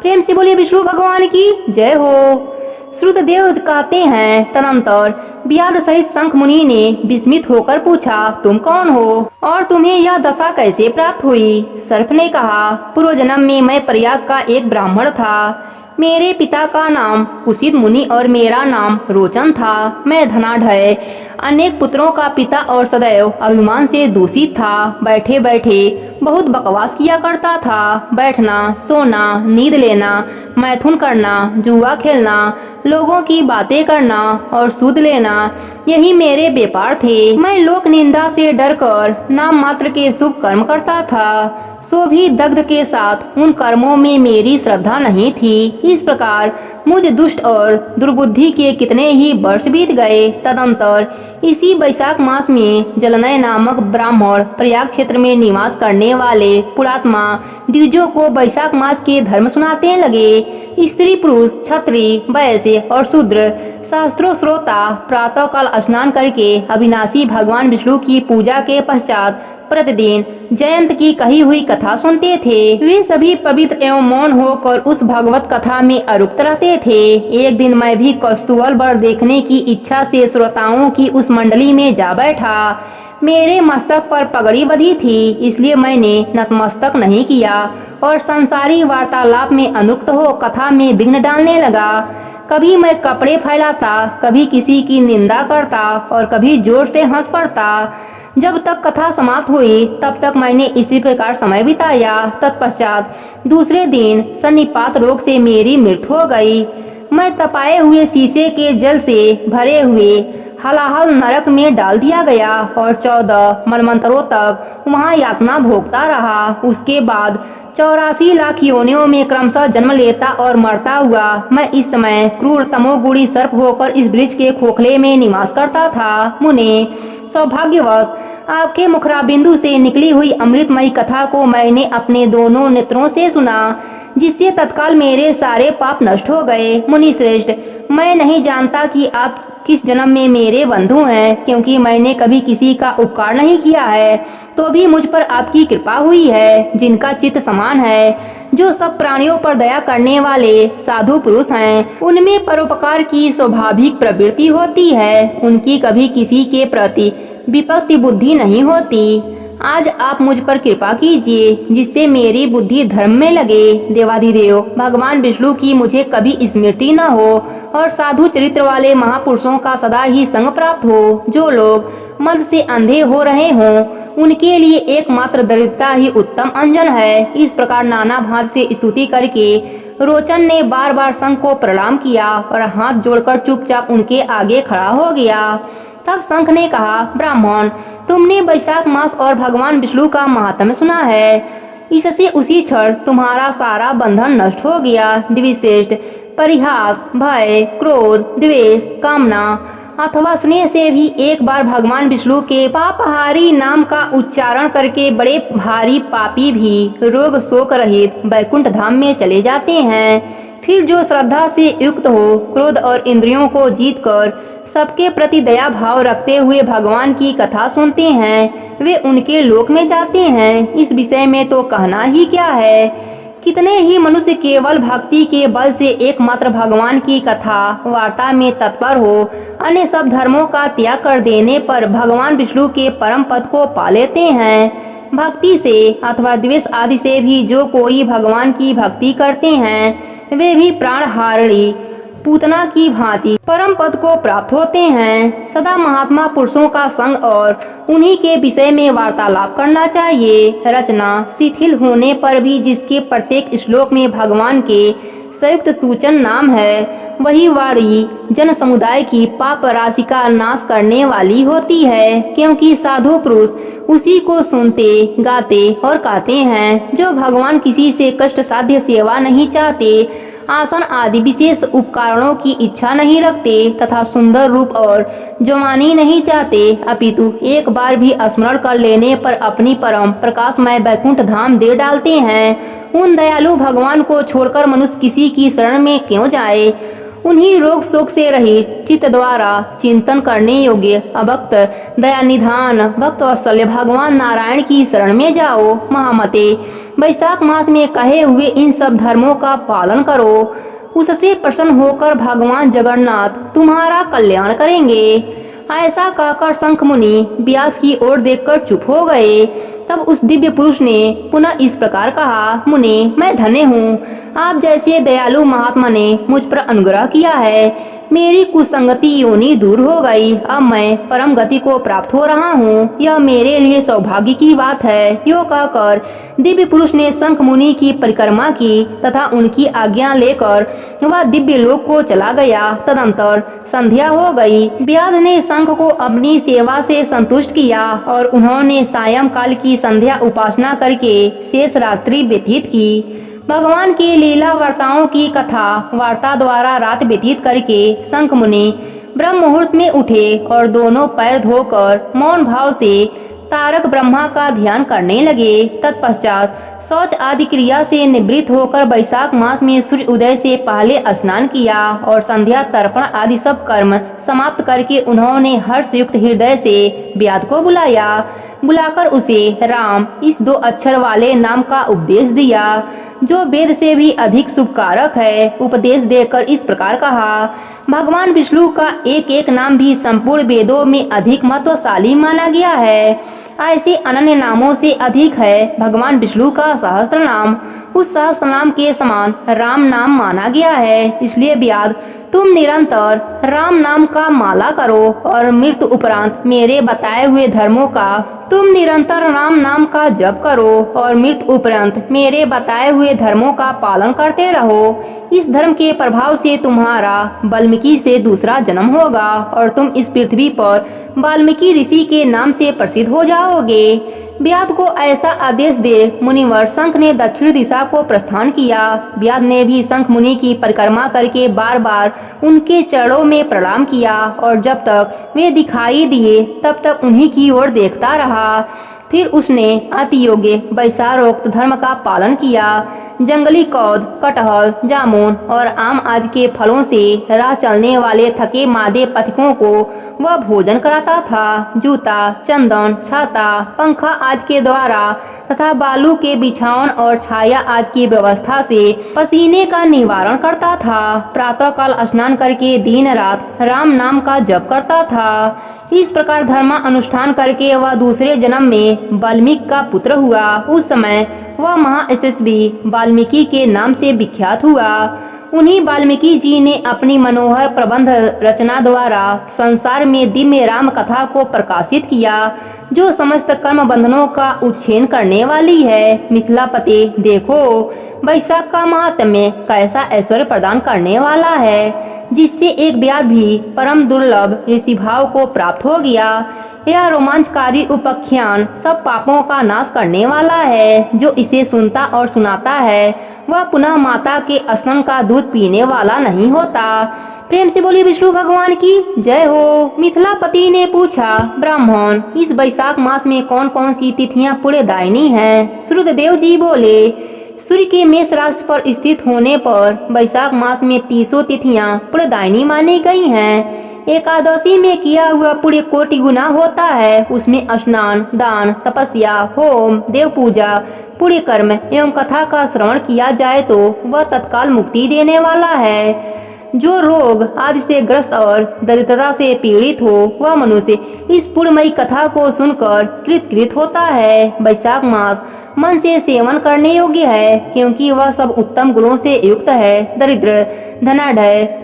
प्रेम से बोलिए विष्णु भगवान की जय हो। श्रुतदेव कहते हैं, तदंतर व्याध सहित शंख मुनि ने विस्मित होकर पूछा, तुम कौन हो और तुम्हें यह दशा कैसे प्राप्त हुई? सर्प ने कहा, पूर्व जन्म में मैं प्रयाग का एक ब्राह्मण था। मेरे पिता का नाम कुशित मुनि और मेरा नाम रोचन था। मैं धनाढ्य अनेक पुत्रों का पिता और सदैव अभिमान से दूषित था। बैठे बैठे बहुत बकवास किया करता था। बैठना, सोना, नींद लेना, मैथुन करना, जुआ खेलना, लोगों की बातें करना और सूद लेना, यही मेरे व्यापार थे। मैं लोक निंदा से डरकर नाम मात्र के शुभ कर्म करता था, सो भी दग्ध के साथ उन कर्मों में मेरी श्रद्धा नहीं थी। इस प्रकार मुझ दुष्ट और दुर्बुद्धि के कितने ही वर्ष बीत गए। तदंतर इसी वैशाख मास में जलनय नामक ब्राह्मण प्रयाग क्षेत्र में निवास करने वाले पुरात्मा द्विजों को वैशाख मास के धर्म सुनाते लगे। स्त्री पुरुष, क्षत्रिय, वैश्य और शूद्र शास्त्रों श्रोता प्रातः काल स्नान करके अविनाशी भगवान विष्णु की पूजा के पश्चात प्रतिदिन जयंत की कही हुई कथा सुनते थे। वे सभी पवित्र एवं मौन होकर उस भगवत कथा में अरुक्त रहते थे। एक दिन मैं भी कौतूहल भर देखने की इच्छा से श्रोताओं की उस मंडली में जा बैठा। मेरे मस्तक पर पगड़ी बंधी थी, इसलिए मैंने नतमस्तक नहीं किया और संसारी वार्तालाप में अनुक्त हो कथा में विघ्न डालने लगा। कभी मैं कपड़े फैलाता, कभी किसी की निंदा करता और कभी जोर से हंस पड़ता। जब तक कथा समाप्त हुई तब तक मैंने इसी प्रकार समय बिताया। तत्पश्चात दूसरे दिन सन्निपात रोग से मेरी मृत्यु हो गई। मैं तपाए हुए शीशे के जल से भरे हुए हलाहल नरक में डाल दिया गया और 14 मनमंत्रों तक वहाँ यातना भोगता रहा। उसके बाद 84 लाख योनियों में क्रमशः जन्म लेता और मरता हुआ मैं इस समय क्रूर तमोगुणी सर्प होकर इस वृक्ष के खोखले में निवास करता था। मुने, सौभाग्यवश आपके मुखराबिंदु से निकली हुई अमृतमयी कथा को मैंने अपने दोनों नेत्रों से सुना, जिससे तत्काल मेरे सारे पाप नष्ट हो गए। मुनि श्रेष्ठ, मैं नहीं जानता कि आप किस जन्म में मेरे बंधु हैं, क्योंकि मैंने कभी किसी का उपकार नहीं किया है, तो भी मुझ पर आपकी कृपा हुई है। जिनका चित्त समान है, जो सब प्राणियों पर दया करने वाले साधु पुरुष हैं, उनमें परोपकार की स्वाभाविक प्रवृत्ति होती है। उनकी कभी किसी के प्रति विपत्ति बुद्धि नहीं होती। आज आप मुझ पर कृपा कीजिए, जिससे मेरी बुद्धि धर्म में लगे। देवाधिदेव भगवान विष्णु की मुझे कभी स्मृति न हो और साधु चरित्र वाले महापुरुषों का सदा ही संग प्राप्त हो। जो लोग मद से अंधे हो रहे हों, उनके लिए एकमात्र दरिद्रता ही उत्तम अंजन है। इस प्रकार नाना भांति से स्तुति करके रोचन ने बार बार शंख को प्रणाम किया और हाथ जोड़कर चुपचाप उनके आगे खड़ा हो गया। तब शंख ने कहा, ब्राह्मण, तुमने वैशाख मास और भगवान विष्णु का महात्म्य सुना है। इससे उसी क्षण तुम्हारा सारा बंधन नष्ट हो गया। द्विश्रेष्ठ, परिहास, भय, क्रोध, द्वेष, कामना अथवा स्नेह से भी एक बार भगवान विष्णु के पापहारी नाम का उच्चारण करके बड़े भारी पापी भी रोग शोक रहित वैकुंठ धाम में चले जाते हैं। फिर जो श्रद्धा से युक्त हो, क्रोध और इंद्रियों को जीतकर सबके प्रति दया भाव रखते हुए भगवान की कथा सुनते हैं, वे उनके लोक में जाते हैं। इस विषय में तो कहना ही क्या है। कितने ही मनुष्य केवल भक्ति के बल से एकमात्र भगवान की कथा वार्ता में तत्पर हो, अन्य सब धर्मों का त्याग कर देने पर भगवान विष्णु के परम पद को पा लेते हैं। भक्ति से अथवा द्वेष आदि से भी जो कोई भगवान की भक्ति करते हैं, वे भी प्राण हारणी पूतना की भांति परम पद को प्राप्त होते हैं। सदा महात्मा पुरुषों का संग और उन्हीं के विषय में वार्तालाप करना चाहिए। रचना शिथिल होने पर भी जिसके प्रत्येक श्लोक में भगवान के संयुक्त सूचन नाम है, वही वाणी जन समुदाय की पाप राशि का नाश करने वाली होती है, क्योंकि साधु पुरुष उसी को सुनते, गाते और गाते हैं। जो भगवान किसी से कष्ट साध्य सेवा नहीं चाहते, आसन आदि विशेष उपकरणों की इच्छा नहीं रखते तथा सुंदर रूप और जवानी नहीं चाहते, अपितु एक बार भी स्मरण कर लेने पर अपनी परम प्रकाशमय वैकुंठ धाम दे डालते हैं, उन दयालु भगवान को छोड़कर मनुष्य किसी की शरण में क्यों जाए। उन्हीं रोग शोक से रहित चित्त द्वारा चिंतन करने योग्य अभक्त दयानिधान भक्त वत्सल्य भगवान नारायण की शरण में जाओ। महामते, वैशाख मास में कहे हुए इन सब धर्मों का पालन करो, उससे प्रसन्न होकर भगवान जगन्नाथ तुम्हारा कल्याण करेंगे। ऐसा कहकर शंख मुनि व्यास की ओर देखकर चुप हो गए। तब उस दिव्य पुरुष ने पुनः इस प्रकार कहा, मुनि, मैं धन्य हूँ, आप जैसे दयालु महात्मा ने मुझ पर अनुग्रह किया है। मेरी कुसंगति योनि दूर हो गई। अब मैं परम गति को प्राप्त हो रहा हूँ। यह मेरे लिए सौभाग्य की बात है। यो कहकर दिव्य पुरुष ने शंख मुनि की परिक्रमा की तथा उनकी आज्ञा लेकर वह दिव्य लोक को चला गया। तदंतर संध्या हो गई। व्यास ने शंख को अपनी सेवा से संतुष्ट किया और उन्होंने सायंकाल की संध्या उपासना करके शेष रात्रि व्यतीत की। भगवान की लीला वार्ताओं की कथा वार्ता द्वारा रात व्यतीत करके शंख मुनि ब्रह्म मुहूर्त में उठे और दोनों पैर धोकर मौन भाव से तारक ब्रह्मा का ध्यान करने लगे। तत्पश्चात शौच आदि क्रिया से निवृत्त होकर वैशाख मास में सूर्य उदय से पहले स्नान किया और संध्या तर्पण आदि सब कर्म समाप्त करके उन्होंने हर्षयुक्त हृदय से व्यास को बुलाया। बुलाकर उसे राम इस 2 अक्षर वाले नाम का उपदेश दिया, जो वेद से भी अधिक शुभकारक है। उपदेश देकर इस प्रकार कहा, भगवान विष्णु का एक एक नाम भी संपूर्ण वेदों में अधिक महत्वशाली माना गया है। ऐसे अनन्य नामों से अधिक है भगवान विष्णु का सहस्त्र नाम। उस सहस्त्र नाम के समान राम नाम माना गया है। इसलिए व्याध, तुम निरंतर राम नाम का माला करो और मृत्यु उपरांत मेरे बताए हुए धर्मों का तुम निरंतर राम नाम का जप करो और मृत्यु उपरांत मेरे बताए हुए धर्मों का पालन करते रहो। इस धर्म के प्रभाव से तुम्हारा वाल्मीकि से दूसरा जन्म होगा और तुम इस पृथ्वी पर वाल्मीकि ऋषि के नाम से प्रसिद्ध हो जाओगे। व्याध को ऐसा आदेश दे मुनिवर शंख ने दक्षिण दिशा को प्रस्थान किया। व्याध ने भी शंख मुनि की परिक्रमा करके बार बार उनके चरणों में प्रणाम किया और जब तक वे दिखाई दिए तब तक उन्हीं की ओर देखता रहा। फिर उसने अति योग्य वैशारोक्त धर्म का पालन किया। जंगली कौद, कटहल, जामुन और आम आदि के फलों से राह चलने वाले थके मादे पथिकों को वह भोजन कराता था। जूता, चंदन, छाता, पंखा आदि के द्वारा तथा बालू के बिछावन और छाया आदि की व्यवस्था से पसीने का निवारण करता था। प्रातः काल स्नान करके दिन रात राम नाम का जप करता था। इस प्रकार धर्म अनुष्ठान करके वह दूसरे जन्म में वाल्मीकि का पुत्र हुआ। उस समय वह महायशस्वी वाल्मीकि के नाम से विख्यात हुआ। उन्हीं वाल्मीकि जी ने अपनी मनोहर प्रबंध रचना द्वारा संसार में दिव्य राम कथा को प्रकाशित किया, जो समस्त कर्म बंधनों का उच्छेद करने वाली है। मिथिलापति, देखो वैशाख का महात्म्य कैसा ऐश्वर्य प्रदान करने वाला है, जिससे एक व्याध भी परम दुर्लभ ऋषि भाव को प्राप्त हो गया। यह रोमांचकारी उपाख्यान सब पापों का नाश करने वाला है। जो इसे सुनता और सुनाता है वह पुनः माता के स्तन का दूध पीने वाला नहीं होता। प्रेम से बोली विष्णु भगवान की जय हो। मिथिलापति ने पूछा, ब्राह्मण, इस वैशाख मास में कौन कौन सी तिथियां पुण्यदायिनी हैं? श्रुतदेव जी बोले, सूर्य के मेष राशि पर स्थित होने पर वैशाख मास में 30 तिथियां पुण्यदायिनी मानी गई हैं। एकादशी में किया हुआ पुण्य कोटि गुना होता है। उसमें स्नान, दान, तपस्या, होम, देव पूजा, पुण्य कर्म एवं कथा का श्रवण किया जाए तो वह तत्काल मुक्ति देने वाला है। जो रोग आदि से ग्रस्त और दरिद्रता से पीड़ित हो वह मनुष्य इस पुण्यमयी कथा को सुनकर कृत होता है। वैशाख मास मन से सेवन करने योग्य है, क्योंकि वह सब उत्तम गुणों से युक्त है। दरिद्र, धनाढ़,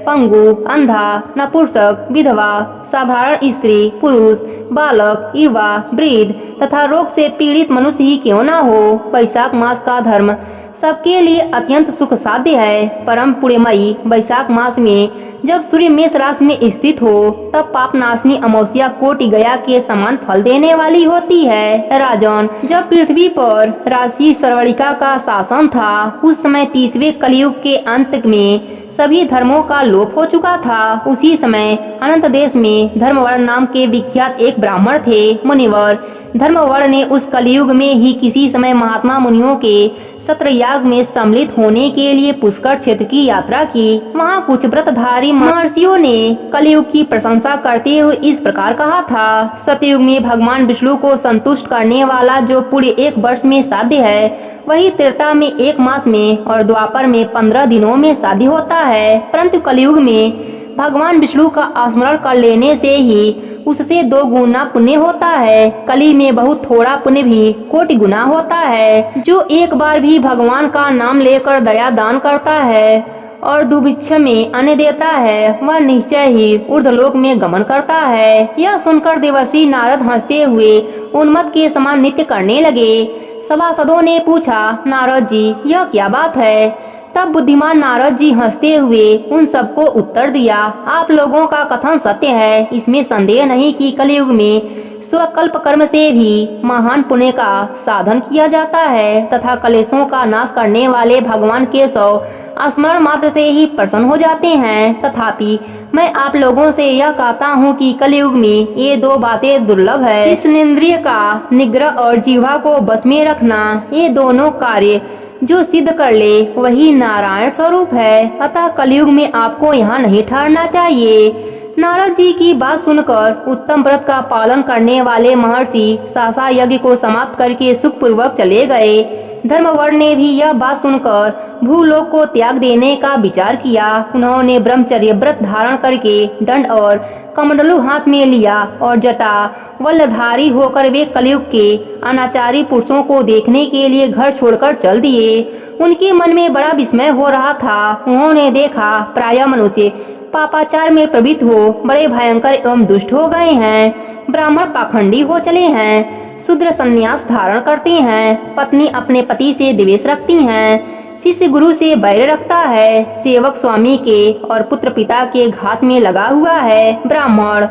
पंगु, अंधा, नपुंसक, विधवा, साधारण स्त्री, पुरुष, बालक, युवा, वृद्ध तथा रोग से पीड़ित मनुष्य ही क्यों न हो, वैशाख मास का धर्म सबके लिए अत्यंत सुख साध्य है। परम पुण्यमयी वैशाख मास में जब सूर्य मेष राशि में स्थित हो तब पाप नाशनी अमावस्या कोटि गया के समान फल देने वाली होती है। राजन, जब पृथ्वी पर राशि सरवणिका का शासन था उस समय 30वें कलयुग के अंत में सभी धर्मों का लोप हो चुका था। उसी समय अनंत देश में धर्मवर्ण नाम के विख्यात एक ब्राह्मण थे। मुनिवर धर्मवर्ण ने उस कलयुग में ही किसी समय महात्मा मुनियों के सत्रयाग में सम्मिलित होने के लिए पुष्कर क्षेत्र की यात्रा की। वहाँ कुछ व्रतधारी महर्षियों ने कलयुग की प्रशंसा करते हुए इस प्रकार कहा था, सतयुग में भगवान विष्णु को संतुष्ट करने वाला जो पुण्य 1 वर्ष में साध्य है वही त्रेता में 1 मास में और द्वापर में 15 दिनों में साध्य होता है। परंतु कलयुग में भगवान विष्णु का स्मरण कर लेने से ही उससे 2 गुना पुण्य होता है। कली में बहुत थोड़ा पुण्य भी कोटि गुना होता है। जो एक बार भी भगवान का नाम लेकर दया दान करता है और दुभिक्ष में अन्न देता है वह निश्चय ही ऊर्ध्वलोक में गमन करता है। यह सुनकर देवर्षि नारद हंसते हुए उन्मत्त के समान नृत्य करने लगे। सभासदों ने पूछा, नारद जी यह क्या बात है? तब बुद्धिमान नारद जी हंसते हुए उन सबको उत्तर दिया, आप लोगों का कथन सत्य है। इसमें संदेह नहीं कि कलयुग में स्वकल्प कर्म से भी महान पुण्य का साधन किया जाता है तथा कलेशों का नाश करने वाले भगवान के 100 स्मरण मात्र से ही प्रसन्न हो जाते हैं। तथापि मैं आप लोगों से यह कहता हूँ कि कलयुग में ये 2 बातें दुर्लभ है। कृष्णेंद्रिय का निग्रह और जीवा को बस में रखना, ये दोनों कार्य जो सिद्ध कर ले वही नारायण स्वरूप है। अतः कलयुग में आपको यहाँ नहीं ठहरना चाहिए। नारद जी की बात सुनकर उत्तम व्रत का पालन करने वाले महर्षि सासा यज्ञ को समाप्त करके सुखपूर्वक चले गए। धर्मवर ने भी यह बात सुनकर भूलोक को त्याग देने का विचार किया। उन्होंने ब्रह्मचर्य व्रत धारण करके दंड और कमंडलू हाथ में लिया और जटा वल्लधारी होकर वे कलयुग के अनाचारी पुरुषों को देखने के लिए घर छोड़कर चल दिए। उनके मन में बड़ा विस्मय हो रहा था। उन्होंने देखा प्रायः मनुष्य पापाचार में प्रवृत्त हो बड़े भयंकर एवं दुष्ट हो गए हैं। ब्राह्मण पाखंडी हो चले हैं, शूद्र संन्यास धारण करते हैं, पत्नी अपने पति से द्वेष रखती हैं, शिष्य गुरु से बैर रखता है, सेवक स्वामी के और पुत्र पिता के घात में लगा हुआ है। ब्राह्मण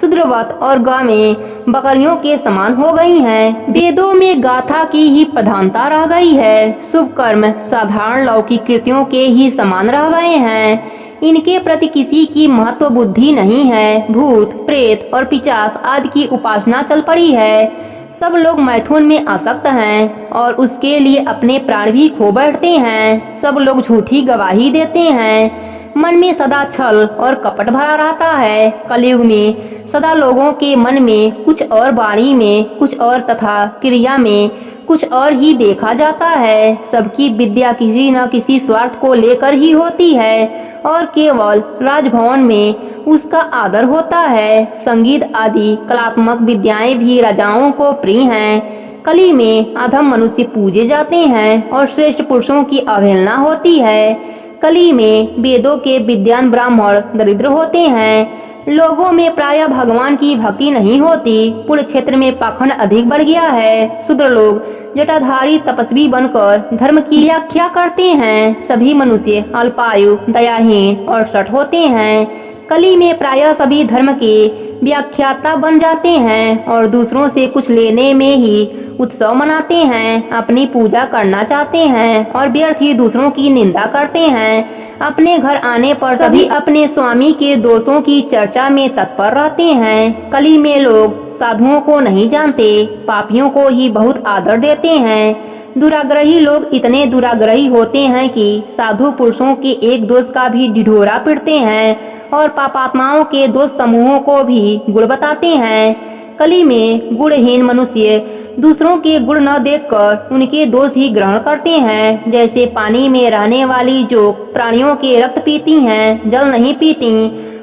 शूद्रवत और गायें बकरियों के समान हो गई हैं। वेदों में गाथा की ही प्रधानता रह गई है। शुभ कर्म साधारण लौकिक कृत्यों के ही समान रह गए हैं। इनके प्रति किसी की महत्व बुद्धि नहीं है। भूत प्रेत और पिशाच आदि की उपासना चल पड़ी है। सब लोग मैथुन में आसक्त हैं और उसके लिए अपने प्राण भी खो बैठते हैं। सब लोग झूठी गवाही देते हैं। मन में सदा छल और कपट भरा रहता है। कलयुग में सदा लोगों के मन में कुछ और, वाणी में कुछ और तथा क्रिया में कुछ और ही देखा जाता है। सबकी विद्या किसी न किसी स्वार्थ को लेकर ही होती है और केवल राजभवन में उसका आदर होता है। संगीत आदि कलात्मक विद्याएं भी राजाओं को प्रिय हैं। कली में अधम मनुष्य पूजे जाते हैं और श्रेष्ठ पुरुषों की अवहेलना होती है। कली में वेदों के विद्वान ब्राह्मण दरिद्र होते हैं। लोगों में प्रायः भगवान की भक्ति नहीं होती। पूरे क्षेत्र में पाखंड अधिक बढ़ गया है। शूद्र लोग जटाधारी तपस्वी बनकर धर्म की व्याख्या करते हैं। सभी मनुष्य अल्पायु, दयाहीन और शठ होते हैं। कली में प्रायः सभी धर्म के व्याख्याता बन जाते हैं और दूसरों से कुछ लेने में ही उत्सव मनाते हैं। अपनी पूजा करना चाहते हैं और व्यर्थ ही दूसरों की निंदा करते हैं। अपने घर आने पर सभी अपने स्वामी के दोषों की चर्चा में तत्पर रहते हैं। कली में लोग साधुओं को नहीं जानते, पापियों को ही बहुत आदर देते हैं। दुराग्रही लोग इतने दुराग्रही होते हैं कि साधु पुरुषों के एक दोष का भी ढिढोरा पीटते हैं और पापात्माओं के दोष समूहों को भी गुण बताते हैं। कली में गुणहीन मनुष्य दूसरों के गुण न देखकर उनके दोष ही ग्रहण करते हैं। जैसे पानी में रहने वाली जोक प्राणियों के रक्त पीती हैं, जल नहीं पीती,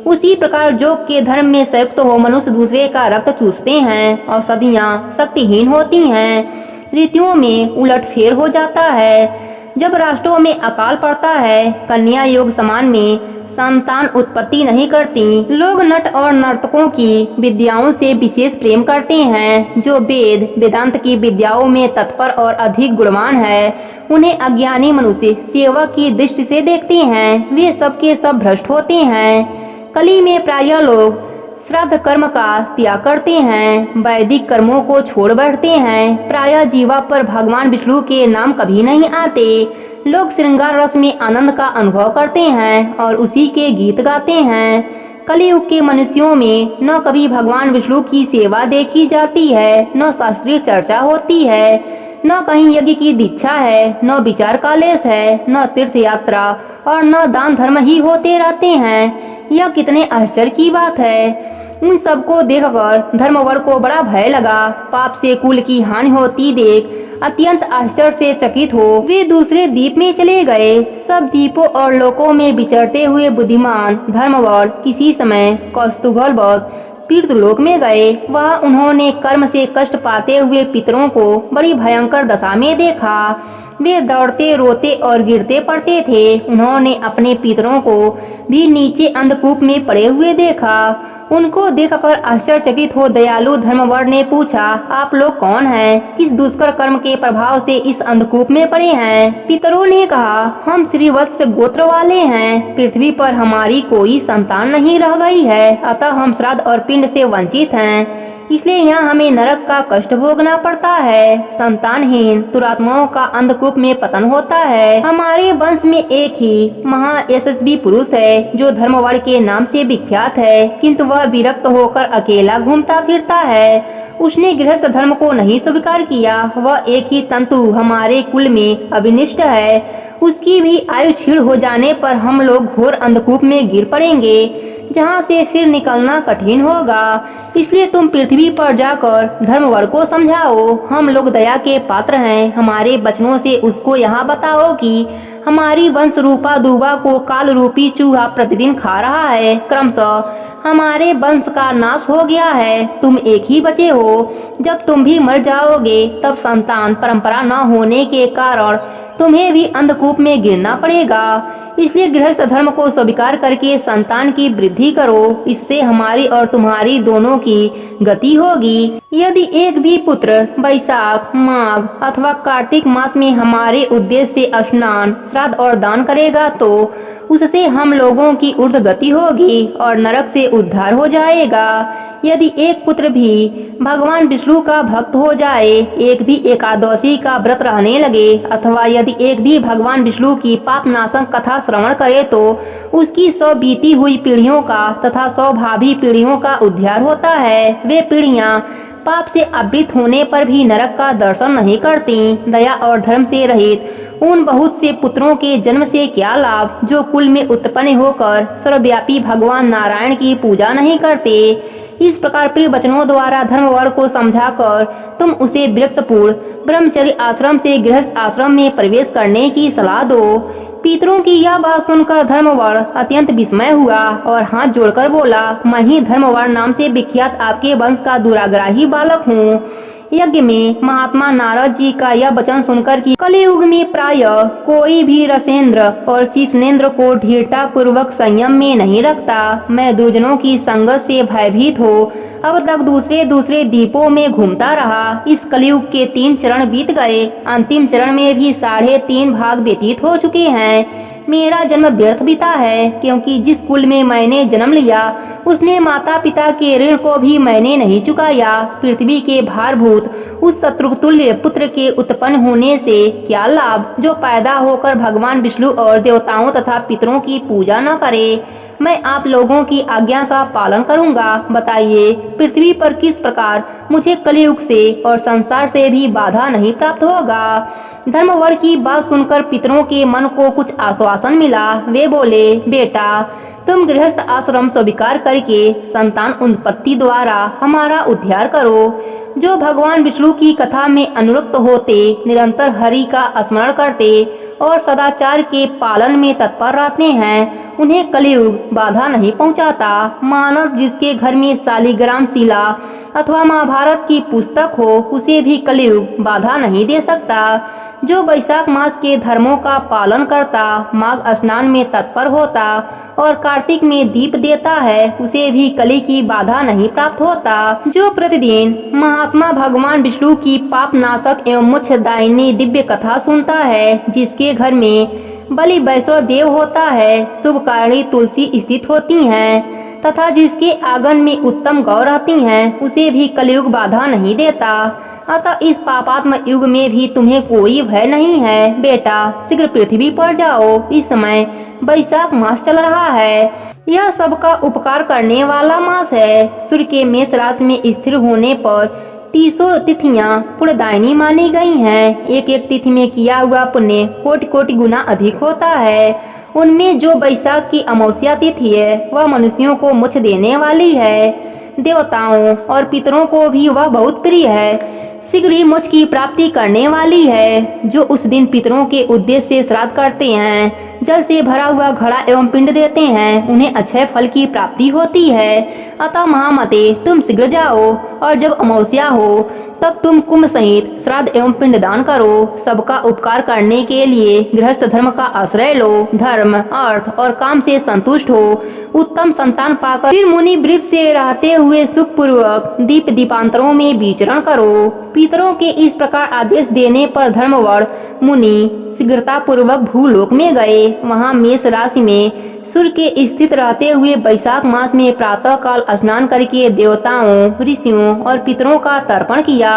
उसी प्रकार जोग के धर्म में संयुक्त हो मनुष्य दूसरे का रक्त चूसते हैं। औषधियाँ शक्तिहीन होती हैं। ऋतुओं में उलटफेर हो जाता है। जब राष्ट्रों में अकाल पड़ता है, कन्या योग समान में संतान उत्पत्ति नहीं करती। लोग नट और नर्तकों की विद्याओं से विशेष प्रेम करते हैं। जो वेद वेदांत की विद्याओं में तत्पर और अधिक गुणवान है, उन्हें अज्ञानी मनुष्य सेवा की दृष्टि से देखते हैं। वे सबके सब भ्रष्ट होते हैं। कली में प्रायः लोग श्राद्ध कर्म का त्याग करते हैं, वैदिक कर्मों को छोड़ बैठते हैं। प्रायः जीवा पर भगवान विष्णु के नाम कभी नहीं आते। लोग श्रृंगार रस में आनंद का अनुभव करते हैं और उसी के गीत गाते हैं। कलियुग के मनुष्यों में न कभी भगवान विष्णु की सेवा देखी जाती है, न शास्त्रीय चर्चा होती है, न कहीं यज्ञ की दीक्षा है, न विचार का लेस है, न तीर्थ यात्रा और न दान धर्म ही होते रहते हैं। यह कितने आश्चर्य की बात है। उन सबको देखकर धर्मवर को बड़ा भय लगा। पाप से कुल की हानि होती देख अत्यंत आश्चर्य से चकित हो वे दूसरे द्वीप में चले गए। सब द्वीपों और लोकों में विचरते हुए बुद्धिमान धर्मवर किसी समय कौस्तुभवश तीर्थलोक में गए। वह उन्होंने कर्म से कष्ट पाते हुए पितरों को बड़ी भयंकर दशा में देखा। वे दौड़ते रोते और गिरते पड़ते थे। उन्होंने अपने पितरों को भी नीचे अंधकूप में पड़े हुए देखा। उनको देखकर आश्चर्यचकित हो दयालु धर्मवर ने पूछा, आप लोग कौन हैं? किस दुष्कर कर्म के प्रभाव से इस अंधकूप में पड़े हैं? पितरों ने कहा, हम श्रीवत्स गोत्र वाले हैं। पृथ्वी पर हमारी कोई संतान नहीं रह गई है, अतः हम श्राद्ध और पिंड से वंचित हैं। इसलिए यहाँ हमें नरक का कष्ट भोगना पड़ता है। संतानहीन दुरात्माओं का अंधकूप में पतन होता है। हमारे वंश में एक ही महायशस्वी पुरुष है जो धर्मवर के नाम से विख्यात है, किंतु वह विरक्त होकर अकेला घूमता फिरता है। उसने गृहस्थ धर्म को नहीं स्वीकार किया। वह एक ही तंतु हमारे कुल में अभिनिष्ट है। उसकी भी आयु क्षीण हो जाने पर हम लोग घोर अंधकूप में गिर पड़ेंगे। जहाँ से फिर निकलना कठिन होगा। इसलिए तुम पृथ्वी पर जाकर धर्मवर को समझाओ, हम लोग दया के पात्र हैं। हमारे वचनों से उसको यहाँ बताओ कि हमारी वंश रूपा दुबा को काल रूपी चूहा प्रतिदिन खा रहा है। क्रमशः हमारे वंश का नाश हो गया है, तुम एक ही बचे हो। जब तुम भी मर जाओगे तब संतान परंपरा न होने के कारण तुम्हें भी अंधकूप में गिरना पड़ेगा। इसलिए गृहस्थ धर्म को स्वीकार करके संतान की वृद्धि करो, इससे हमारी और तुम्हारी दोनों की गति होगी। यदि एक भी पुत्र वैशाख, माघ अथवा कार्तिक मास में हमारे उद्देश्य से स्नान, श्राद्ध और दान करेगा तो उससे हम लोगों की ऊर्ध्व गति होगी और नरक से उद्धार हो जाएगा। यदि एक पुत्र भी भगवान विष्णु का भक्त हो जाए, एक भी एकादशी का व्रत रहने लगे अथवा यदि एक भी भगवान विष्णु की पाप नाशक कथा श्रवण करे तो उसकी 100 बीती हुई पीढ़ियों का तथा 100 भावी पीढ़ियों का उद्धार होता है। वे पीढ़ियां पाप से आवृत होने पर भी नरक का दर्शन नहीं करती। दया और धर्म से रहित उन बहुत से पुत्रों के जन्म से क्या लाभ जो कुल में उत्पन्न होकर सर्वव्यापी भगवान नारायण की पूजा नहीं करते। इस प्रकार प्रिय वचनों द्वारा धर्मवर को समझाकर तुम उसे विरक्तपूर्ण ब्रह्मचर्य आश्रम से गृहस्थ आश्रम में प्रवेश करने की सलाह दो। पितरों की यह बात सुनकर धर्मवर अत्यंत विस्मय हुआ और हाथ जोड़कर बोला, मैं ही धर्मवर नाम से विख्यात आपके वंश का दुराग्राही बालक हूँ। यज्ञ में महात्मा नारद जी का यह वचन सुनकर कि कलियुग में प्रायः कोई भी रसेंद्र और शीशनेंद्र को धीरता पूर्वक संयम में नहीं रखता, मैं दुर्जनों की संगत से भयभीत हो अब तक दूसरे द्वीपों में घूमता रहा। इस कलियुग के 3 चरण बीत गए, अंतिम चरण में भी 3.5 भाग व्यतीत हो चुके हैं। मेरा जन्म व्यर्थ बीता है, क्योंकि जिस कुल में मैंने जन्म लिया उसने माता पिता के ऋण को भी मैंने नहीं चुकाया। पृथ्वी के भारभूत उस शत्रुतुल्य पुत्र के उत्पन्न होने से क्या लाभ जो पैदा होकर भगवान विष्णु और देवताओं तथा पितरों की पूजा न करे। मैं आप लोगों की आज्ञा का पालन करूंगा। बताइए पृथ्वी पर किस प्रकार मुझे कलियुग से और संसार से भी बाधा नहीं प्राप्त होगा। धर्मवर की बात सुनकर पितरों के मन को कुछ आश्वासन मिला। वे बोले, बेटा तुम गृहस्थ आश्रम स्वीकार करके संतान उत्पत्ति द्वारा हमारा उद्धार करो। जो भगवान विष्णु की कथा में अनुरक्त होते, निरंतर हरि का स्मरण करते और सदाचार के पालन में तत्पर रहते हैं, उन्हें कलियुग बाधा नहीं पहुंचाता। मानव जिसके घर में शालिग्राम शिला अथवा महाभारत की पुस्तक हो, उसे भी कलियुग बाधा नहीं दे सकता। जो वैशाख मास के धर्मों का पालन करता, माघ स्नान में तत्पर होता और कार्तिक में दीप देता है, उसे भी कली की बाधा नहीं प्राप्त होता। जो प्रतिदिन महात्मा भगवान विष्णु की पाप नाशक एवं मोक्षदायिनी दिव्य कथा सुनता है, जिसके घर में बलि वैष्णव देव होता है, शुभ कारणी तुलसी स्थित होती हैं तथा जिसके आंगन में उत्तम गौ रहती हैं, उसे भी कलियुग बाधा नहीं देता। अतः इस पापात्म युग में भी तुम्हें कोई भय नहीं है। बेटा शीघ्र पृथ्वी पर जाओ, इस समय वैशाख मास चल रहा है। यह सबका उपकार करने वाला मास है। सूर्य के मेष राशि में स्थिर होने पर 30 तिथियां पुण्यदायिनी मानी गई हैं। एक एक तिथि में किया हुआ पुण्य कोटि गुना अधिक होता है। उनमें जो वैशाख की अमावस्या तिथि है वह मनुष्यों को मोक्ष देने वाली है। देवताओं और पितरों को भी वह बहुत प्रिय है, शीघ्र ही मोक्ष की प्राप्ति करने वाली है। जो उस दिन पितरों के उद्देश्य से श्राद्ध करते हैं, जल से भरा हुआ घड़ा एवं पिंड देते हैं, उन्हें अक्षय फल की प्राप्ति होती है। अतः महामते तुम शीघ्र जाओ और जब अमावस्या हो तब तुम कुंभ सहित श्राद्ध एवं पिंडदान करो। सबका उपकार करने के लिए गृहस्थ धर्म का आश्रय लो। धर्म अर्थ और काम से संतुष्ट हो, उत्तम संतान पाकर फिर मुनि वृत्त से रहते हुए सुख पूर्वक दीप दीपांतरों में विचरण करो। पितरों के इस प्रकार आदेश देने पर धर्मवर मुनि शीघ्रता पूर्वक भूलोक में गए। वहां मेष राशि में सूर्य के स्थित रहते हुए वैशाख मास में प्रातः काल स्नान करके देवताओं, ऋषियों और पितरों का तर्पण किया।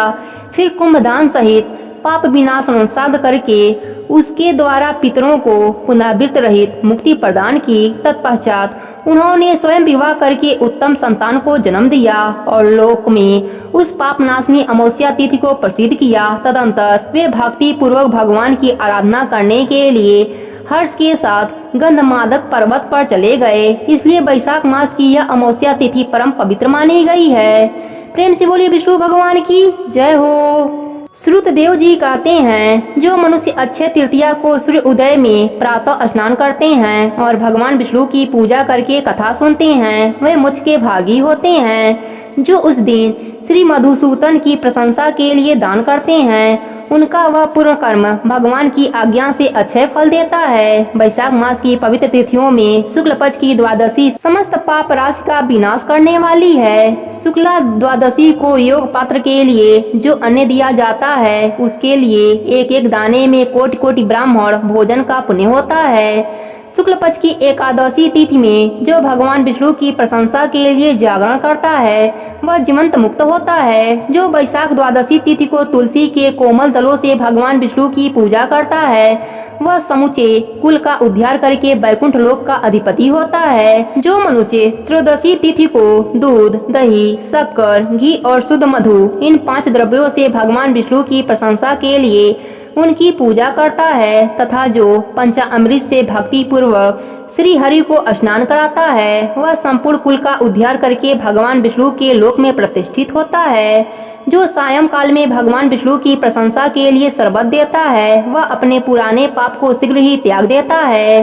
फिर कुंभदान सहित पाप विनाशन श्राद्ध करके उसके द्वारा पितरों को पुनरावृत्त रहित मुक्ति प्रदान की। तत्पश्चात उन्होंने स्वयं विवाह करके उत्तम संतान को जन्म दिया और लोक में उस पाप नाशनी अमावस्या तिथि को प्रसिद्ध किया। तदंतर वे भक्ति पूर्वक भगवान की आराधना करने के लिए हर्ष के साथ गंधमादक पर्वत पर चले गए। इसलिए वैशाख मास की यह अमावस्या तिथि परम पवित्र मानी गई है। प्रेम से बोलिए विष्णु भगवान की जय हो। श्रुतदेव जी कहते हैं, जो मनुष्य अक्षय तृतीया को सूर्य उदय में प्रातः स्नान करते हैं और भगवान विष्णु की पूजा करके कथा सुनते हैं, वे मोक्ष के भागी होते हैं। जो उस दिन श्री मधुसूदन की प्रशंसा के लिए दान करते हैं, उनका वह पूर्ण कर्म भगवान की आज्ञा से अक्षय फल देता है। वैशाख मास की पवित्र तिथियों में शुक्ल पक्ष की द्वादशी समस्त पाप राशि का विनाश करने वाली है। शुक्ला द्वादशी को योग पात्र के लिए जो अन्न दिया जाता है, उसके लिए एक एक दाने में कोटि कोटि ब्राह्मण भोजन का पुण्य होता है। शुक्ल पक्ष की एकादशी तिथि में जो भगवान विष्णु की प्रशंसा के लिए जागरण करता है, वह जीवंत मुक्त होता है। जो वैशाख द्वादशी तिथि को तुलसी के कोमल दलों से भगवान विष्णु की पूजा करता है, वह समूचे कुल का उद्धार करके वैकुंठ लोक का अधिपति होता है। जो मनुष्य त्रयोदशी तिथि को दूध, दही, शक्कर, घी और शुद्ध मधु इन 5 द्रव्यों से भगवान विष्णु की प्रशंसा के लिए उनकी पूजा करता है तथा जो पंचामृत से भक्ति पूर्वक श्री हरि को स्नान कराता है, वह संपूर्ण कुल का उद्धार करके भगवान विष्णु के लोक में प्रतिष्ठित होता है। जो सायं काल में भगवान विष्णु की प्रशंसा के लिए शरबत देता है, वह अपने पुराने पाप को शीघ्र ही त्याग देता है।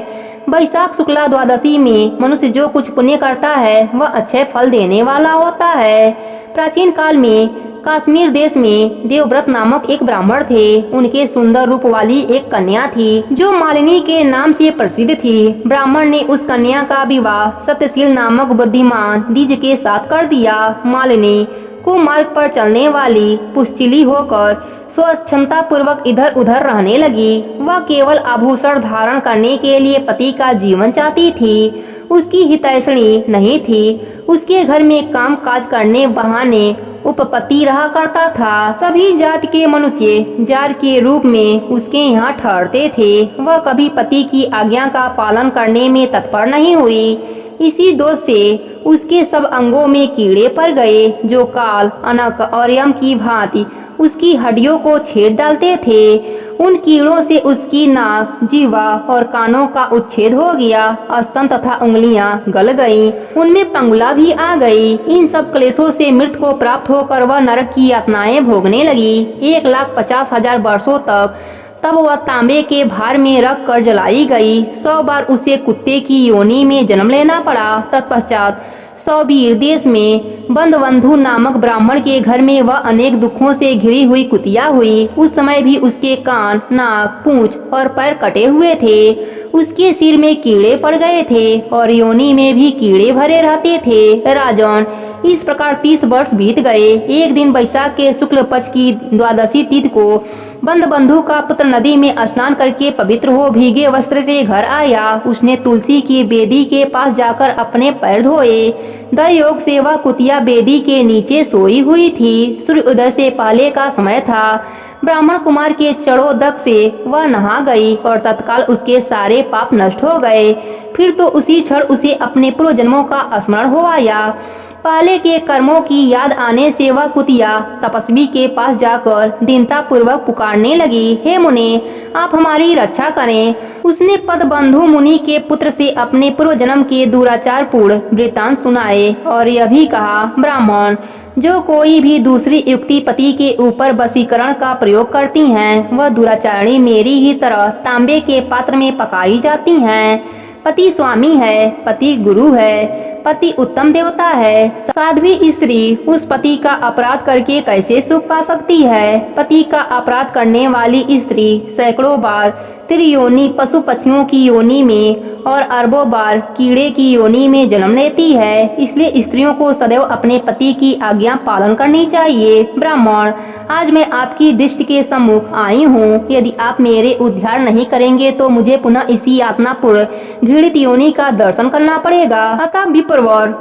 वैशाख शुक्ला द्वादशी में मनुष्य जो कुछ पुण्य करता है, वह अच्छे फल देने वाला होता है। प्राचीन काल में कश्मीर देश में देवव्रत नामक एक ब्राह्मण थे। उनके सुंदर रूप वाली एक कन्या थी, जो मालिनी के नाम से प्रसिद्ध थी। ब्राह्मण ने उस कन्या का विवाह सत्यशील नामक बुद्धिमान द्विज के साथ कर दिया। मालिनी कुमार्ग पर चलने वाली पुष्चिली होकर स्वच्छता पूर्वक इधर उधर रहने लगी। वह केवल आभूषण धारण करने के लिए पति का जीवन चाहती थी, उसकी हितैषणी नहीं थी। उसके घर में काम काज करने बहाने उपपति रहा करता था। सभी जाति के मनुष्य जार के रूप में उसके यहाँ ठहरते थे। वह कभी पति की आज्ञा का पालन करने में तत्पर नहीं हुई। इसी दोष से उसके सब अंगों में कीड़े पड़ गए, जो काल, अनक और यम की भांति उसकी हड्डियों को छेद डालते थे। उन कीड़ों से उसकी नाक, जीवा और कानों का उच्छेद हो गया। स्तन तथा उंगलियां गल गईं, उनमें पंगुला भी आ गई। इन सब क्लेशों से मृत्यु को प्राप्त होकर वह नरक की यातनाएं भोगने लगी। 1,50,000 वर्षों तक। तब वह तांबे के भार में रख कर जलाई गई। 100 बार उसे कुत्ते की योनि में जन्म लेना पड़ा। तत्पश्चात सौबीर देश में बंधवंधु नामक ब्राह्मण के घर में वह अनेक दुखों से घिरी हुई कुतिया हुई। उस समय भी उसके कान, नाक, पूंछ और पैर कटे हुए थे। उसके सिर में कीड़े पड़ गए थे और योनि में भी कीड़े भरे रहते थे। राजन, इस प्रकार 30 वर्ष बीत गए। एक दिन वैशाख के शुक्ल पक्ष की द्वादशी तिथि को बंधु का पुत्र नदी में स्नान करके पवित्र हो भीगे वस्त्र से घर आया। उसने तुलसी की बेदी के पास जाकर अपने पैर धोए। दयोग से वह कुतिया बेदी के नीचे सोई हुई थी। सूर्योदय से पहले का समय था। ब्राह्मण कुमार के चढ़ोदक से वह नहा गई और तत्काल उसके सारे पाप नष्ट हो गए। फिर तो उसी क्षण उसे अपने पूर्व जन्मों का स्मरण हो आया। पहले के कर्मों की याद आने से वह कुतिया तपस्वी के पास जाकर दीनता पूर्वक पुकारने लगी, हे मुनि, आप हमारी रक्षा करें। उसने पदबंधु मुनि के पुत्र से अपने पूर्व जन्म के दुराचार पूर्ण वृत्तांत सुनाए और यह भी कहा, ब्राह्मण, जो कोई भी दूसरी युक्ति पति के ऊपर वशीकरण का प्रयोग करती हैं, वह दुराचारिणी मेरी ही तरह तांबे के पात्र में पकाई जाती हैं। पति स्वामी है, पति गुरु है, पति उत्तम देवता है। साध्वी स्त्री उस पति का अपराध करके कैसे सुख पा सकती है? पति का अपराध करने वाली स्त्री सैकड़ों बार त्रियोनि पशु पक्षियों की योनि में और अरबों बार कीड़े की योनि में जन्म लेती है। इसलिए स्त्रियों को सदैव अपने पति की आज्ञा पालन करनी चाहिए। ब्राह्मण, आज मैं आपकी दृष्टि के सम्मुख आई हूँ। यदि आप मेरे उद्धार नहीं करेंगे तो मुझे पुनः इसी यातनापूर्ण घृणित योनि का दर्शन करना पड़ेगा। अतः विप्रवर,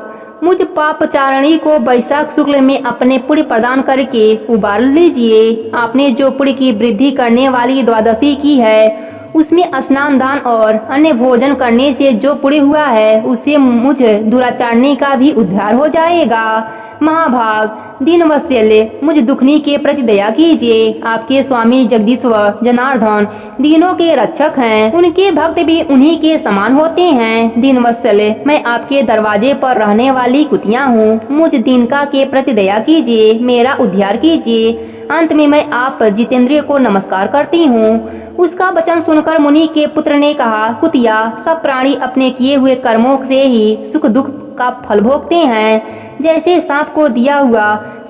मुझ पापचारिणी को वैशाख शुक्ल में अपने पुण्य प्रदान करके उबार लीजिए। आपने जो पुण्य की वृद्धि करने वाली द्वादशी की है, उसमें स्नान, दान और अन्य भोजन करने से जो पुण्य हुआ है, उससे मुझ दुराचारणी का भी उद्धार हो जाएगा। महाभाग दीनवत्सल, मुझ दुखनी के प्रति दया कीजिए। आपके स्वामी जगदीश्वर जनार्दन दीनों के रक्षक हैं, उनके भक्त भी उन्हीं के समान होते हैं। दीनवत्सल, मैं आपके दरवाजे पर रहने वाली कुतिया हूँ, मुझ दीनका के प्रति दया कीजिए, मेरा उद्धार कीजिए। अंत में मैं आप जितेंद्रिय को नमस्कार करती हूँ। उसका वचन सुनकर मुनि के पुत्र ने कहा, कुतिया, सब प्राणी अपने किए हुए कर्मों से ही सुख दुख का फल भोगते हैं। जैसे सांप को दिया हुआ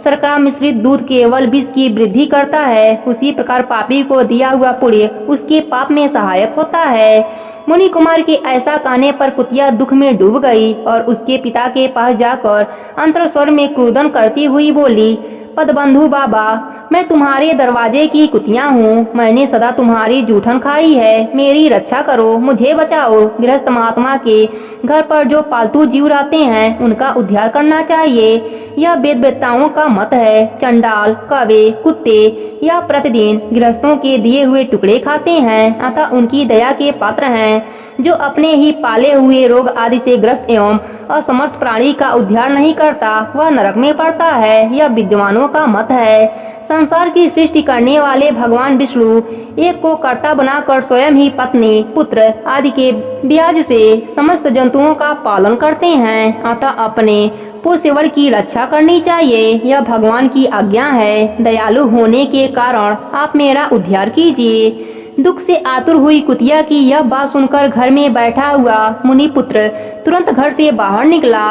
शर्करा मिश्रित दूध केवल विष की वृद्धि करता है, उसी प्रकार पापी को दिया हुआ पुण्य उसके पाप में सहायक होता है। मुनि कुमार के ऐसा कहने पर कुतिया दुख में डूब गई और उसके पिता के पास जाकर अंतर स्वर में क्रुदन करती हुई बोली, पदबंधु बाबा, मैं तुम्हारे दरवाजे की कुतिया हूँ, मैंने सदा तुम्हारी जूठन खाई है, मेरी रक्षा करो, मुझे बचाओ। गृहस्थ महात्मा के घर पर जो पालतू जीव रहते हैं उनका उद्धार करना चाहिए, यह वेदवेत्ताओं का मत है। चंडाल, कौवे, कुत्ते यह प्रतिदिन गृहस्थों के दिए हुए टुकड़े खाते हैं, अतः उनकी दया के पात्र हैं। जो अपने ही पाले हुए रोग आदि से ग्रस्त एवं असमर्थ प्राणी का उद्धार नहीं करता वह नरक में पड़ता है, यह विद्वानों का मत है। संसार की सृष्टि करने वाले भगवान विष्णु एक को कर्ता बनाकर स्वयं ही पत्नी, पुत्र आदि के ब्याज से समस्त जंतुओं का पालन करते हैं, अतः अपने पोषेवर की रक्षा करनी चाहिए, यह भगवान की आज्ञा है। दयालु होने के कारण आप मेरा उद्धार कीजिए। दुख से आतुर हुई कुतिया की यह बात सुनकर घर में बैठा हुआ मुनि पुत्र तुरंत घर से बाहर निकला।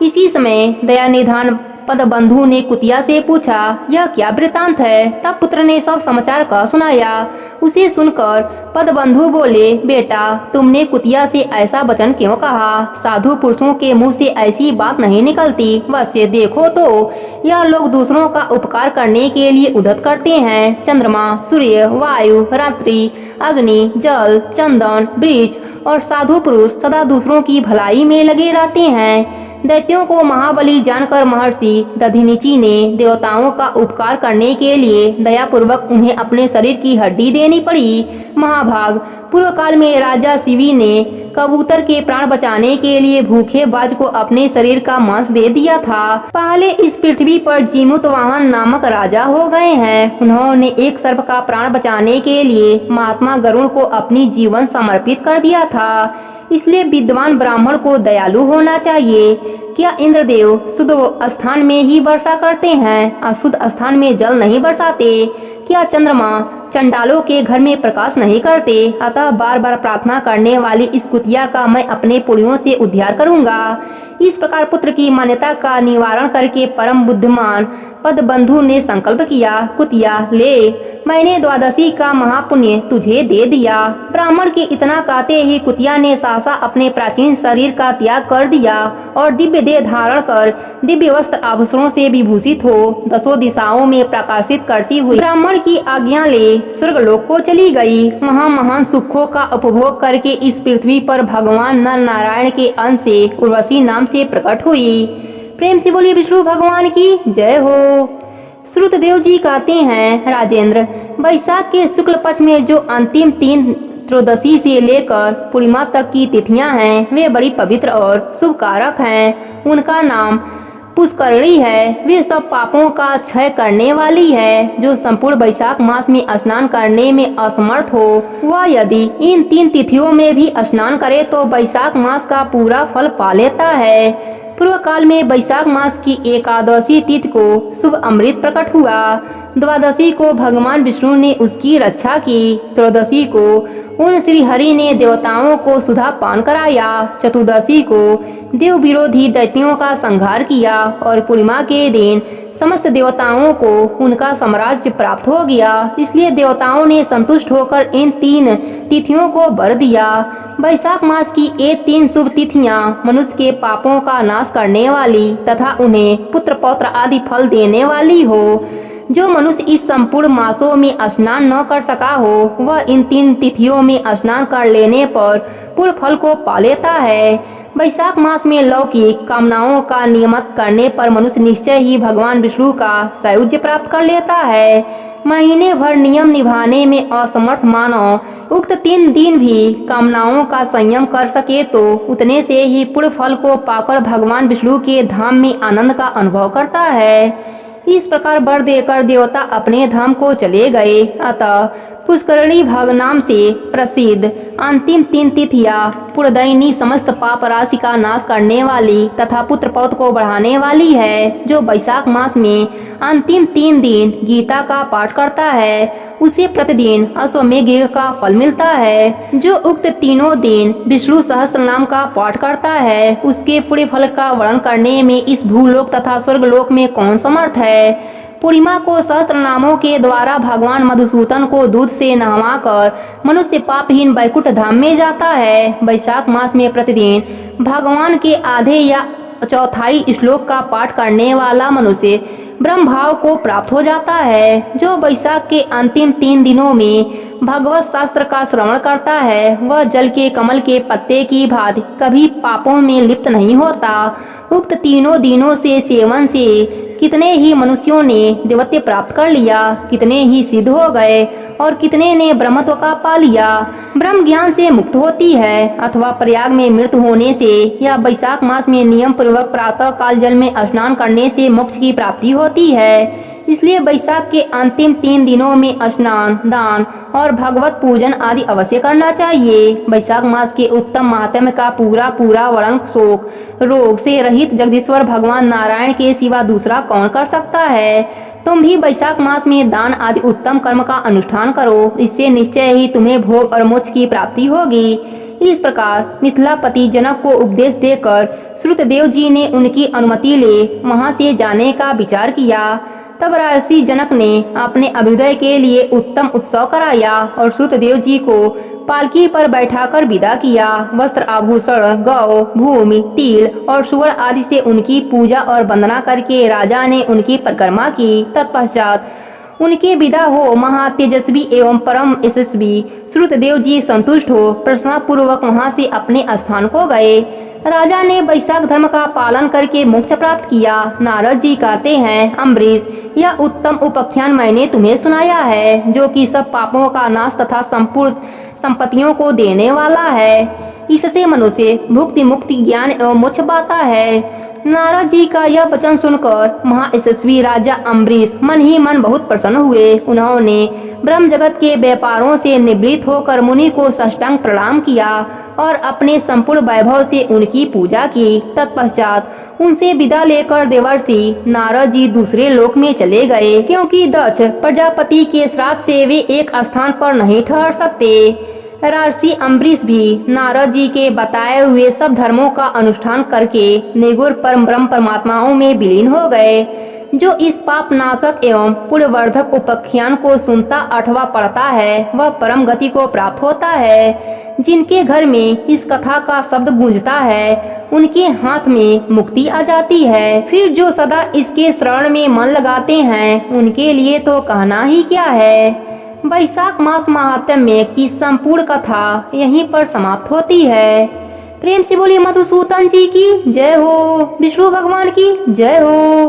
इसी समय दया निधान पदबंधु ने कुतिया से पूछा, यह क्या वृतांत है? तब पुत्र ने सब समाचार कह सुनाया। उसे सुनकर पदबंधु बोले, बेटा, तुमने कुतिया से ऐसा वचन क्यों कहा? साधु पुरुषों के मुंह से ऐसी बात नहीं निकलती। वैसे देखो तो यह लोग दूसरों का उपकार करने के लिए उद्यत करते हैं। चंद्रमा, सूर्य, वायु, रात्रि, अग्नि, जल, चंदन, वृक्ष और साधु पुरुष सदा दूसरों की भलाई में लगे रहते हैं। दैत्यों को महाबली जानकर महर्षि दधिनीचि ने देवताओं का उपकार करने के लिए दयापूर्वक उन्हें अपने शरीर की हड्डी देनी पड़ी। महाभाग, पूर्व काल में राजा शिवी ने कबूतर के प्राण बचाने के लिए भूखे बाज को अपने शरीर का मांस दे दिया था। पहले इस पृथ्वी पर जीमूतवाहन नामक राजा हो गए हैं। उन्होंने एक सर्प का प्राण बचाने के लिए महात्मा गरुड़ को अपनी जीवन समर्पित कर दिया था। इसलिए विद्वान ब्राह्मण को दयालु होना चाहिए। क्या इंद्रदेव शुद्ध स्थान में ही वर्षा करते हैं, अशुद्ध स्थान में जल नहीं बरसाते? क्या चंद्रमा चंडालों के घर में प्रकाश नहीं करते? अतः बार बार प्रार्थना करने वाली इस कुतिया का मैं अपने पुण्यों से उद्धार करूंगा। इस प्रकार पुत्र की मान्यता का निवारण करके परम बुद्धिमान पदबंधु ने संकल्प किया, कुतिया, ले, मैंने द्वादशी का महापुण्य तुझे दे दिया। ब्राह्मण के इतना कहते ही कुतिया ने सहसा अपने प्राचीन शरीर का त्याग कर दिया और दिव्य देह धारण कर दिव्य वस्त्र आभूषणों से विभूषित हो दसों दिशाओं में प्रकाशित करती हुई ब्राह्मण की आज्ञा ले स्वर्गलोक को चली गई। वहाँ महान सुखों का उपभोग करके इस पृथ्वी पर भगवान नर नारायण के अंश से उर्वशी नाम से प्रकट हुई। प्रेम से बोलिए विष्णु भगवान की जय हो। श्रुतदेव जी कहते हैं, राजेंद्र, वैशाख के शुक्ल पक्ष में जो अंतिम 3 त्रयोदशी से लेकर पूर्णिमा तक की तिथियां हैं वे बड़ी पवित्र और शुभ कारक हैं। उनका नाम पुष्करणी है। वे सब पापों का क्षय करने वाली है। जो संपूर्ण वैशाख मास में स्नान करने में असमर्थ हो वह यदि इन 3 तिथियों में भी स्नान करे तो वैशाख मास का पूरा फल पा लेता है। पूर्व काल में वैशाख मास की एकादशी तिथि को शुभ अमृत प्रकट हुआ। द्वादशी को भगवान विष्णु ने उसकी रक्षा की। त्रयोदशी को उन श्री हरि ने देवताओं को सुधा पान कराया। चतुर्दशी को देव विरोधी दैत्यों का संहार किया और पूर्णिमा के दिन समस्त देवताओं को उनका साम्राज्य प्राप्त हो गया। इसलिए देवताओं ने संतुष्ट होकर इन 3 तिथियों को वर दिया। वैशाख मास की ये 3 शुभ तिथियां मनुष्य के पापों का नाश करने वाली तथा उन्हें पुत्र पौत्र आदि फल देने वाली हो। जो मनुष्य इस संपूर्ण मासों में स्नान न कर सका हो वह इन 3 तिथियों में स्नान कर लेने पर पूर्ण फल को पा लेता है। वैशाख मास में लौकिक कामनाओं का नियमन करने पर मनुष्य निश्चय ही भगवान विष्णु का सायुज्य प्राप्त कर लेता है। महीने भर नियम निभाने में असमर्थ मानव उक्त 3 दिन भी कामनाओं का संयम कर सके तो उतने से ही पूर्ण फल को पाकर भगवान विष्णु के धाम में आनंद का अनुभव करता है। इस प्रकार वर देकर देवता अपने धाम को चले गए। अतः पुष्करणी भाग नाम से प्रसिद्ध अंतिम 3 तिथियां पुरदैनी समस्त पाप राशि का नाश करने वाली तथा पुत्र पौत्र को बढ़ाने वाली है। जो वैशाख मास में अंतिम 3 दिन गीता का पाठ करता है उसे प्रतिदिन अश्वमेध यज्ञ का फल मिलता है। जो उक्त तीनों दिन विष्णु सहस्त्र नाम का पाठ करता है उसके पूरे फल का वर्णन करने में इस भूलोक तथा स्वर्गलोक में कौन समर्थ है। पूर्णिमा को सहस्त्र नामों के द्वारा भगवान मधुसूदन को दूध से नहवाकर मनुष्य पापहीन वैकुंठ धाम में जाता है। वैशाख मास में प्रतिदिन भगवान के आधे या चौथाई श्लोक का पाठ करने वाला मनुष्य ब्रह्म भाव को प्राप्त हो जाता है। जो वैशाख के अंतिम 3 दिनों में भगवत शास्त्र का श्रवण करता है वह जल के कमल के पत्ते की भांति कभी पापों में लिप्त नहीं होता। उक्त तीनों दिनों से सेवन से कितने ही मनुष्यों ने देवत्व प्राप्त कर लिया, कितने ही सिद्ध हो गए और कितने ने ब्रह्मत्व का पा लिया। ब्रह्म ज्ञान से मुक्त होती है अथवा प्रयाग में मृत्यु होने से या वैशाख मास में नियम पूर्वक प्रातः काल जल में स्नान करने से मोक्ष की प्राप्ति होती है। इसलिए वैशाख के अंतिम 3 दिनों में स्नान, दान और भगवत पूजन आदि अवश्य करना चाहिए। वैशाख मास के उत्तम महात्म्य का पूरा वर्णन शोक रोग से रहित जगदीश्वर भगवान नारायण के सिवा दूसरा कौन कर सकता है। तुम भी वैशाख मास में दान आदि उत्तम कर्म का अनुष्ठान करो, इससे निश्चय ही तुम्हें भोग और मोक्ष की प्राप्ति होगी। इस प्रकार मिथिलापति जनक को उपदेश देकर श्रुतदेव जी ने उनकी अनुमति ले वहां से जाने का विचार किया। तब राजर्षि जनक ने अपने अभ्युदय के लिए उत्तम उत्सव कराया और श्रुतदेव जी को पालकी पर बैठाकर विदा किया। वस्त्र आभूषण गौ भूमि तिल और सुवर्ण आदि से उनकी पूजा और वंदना करके राजा ने उनकी परिक्रमा की। तत्पश्चात उनके विदा हो महातेजस्वी एवं परम यशस्वी श्रुतदेव जी संतुष्ट हो प्रसन्नता पूर्वक वहां से अपने स्थान को गए। राजा ने वैशाख धर्म का पालन करके मोक्ष प्राप्त किया। नारद जी कहते हैं, अम्बरीश, यह उत्तम उपाख्यान मैंने तुम्हें सुनाया है जो कि सब पापों का नाश तथा संपूर्ण संपत्तियों को देने वाला है। इससे मनुष्य भुक्ति मुक्ति ज्ञान एवं मोक्ष पाता है। नारद जी का यह वचन सुनकर महायशस्वी राजा अम्बरीश मन ही मन बहुत प्रसन्न हुए। उन्होंने ब्रह्म जगत के व्यापारों से निवृत्त होकर मुनि को साष्टांग प्रणाम किया और अपने संपूर्ण वैभव से उनकी पूजा की। तत्पश्चात उनसे विदा लेकर देवर्षि नारद जी दूसरे लोक में चले गए, क्योंकि दक्ष प्रजापति के श्राप से वे एक स्थान पर नहीं ठहर सकते। राजर्षि अम्बरीश भी नारद जी के बताए हुए सब धर्मों का अनुष्ठान करके निगुण परम ब्रह्म परमात्माओं में विलीन हो गए। जो इस पाप नाशक एवं पुण्यवर्धक उपाख्यान को सुनता अथवा पढ़ता है वह परम गति को प्राप्त होता है। जिनके घर में इस कथा का शब्द गूंजता है उनके हाथ में मुक्ति आ जाती है। फिर जो सदा इसके श्रवण में मन लगाते हैं उनके लिए तो कहना ही क्या है। वैशाख मास महात्म्य की संपूर्ण कथा यहीं पर समाप्त होती है। प्रेम से बोलिए मधुसूदन जी की जय हो, विष्णु भगवान की जय हो।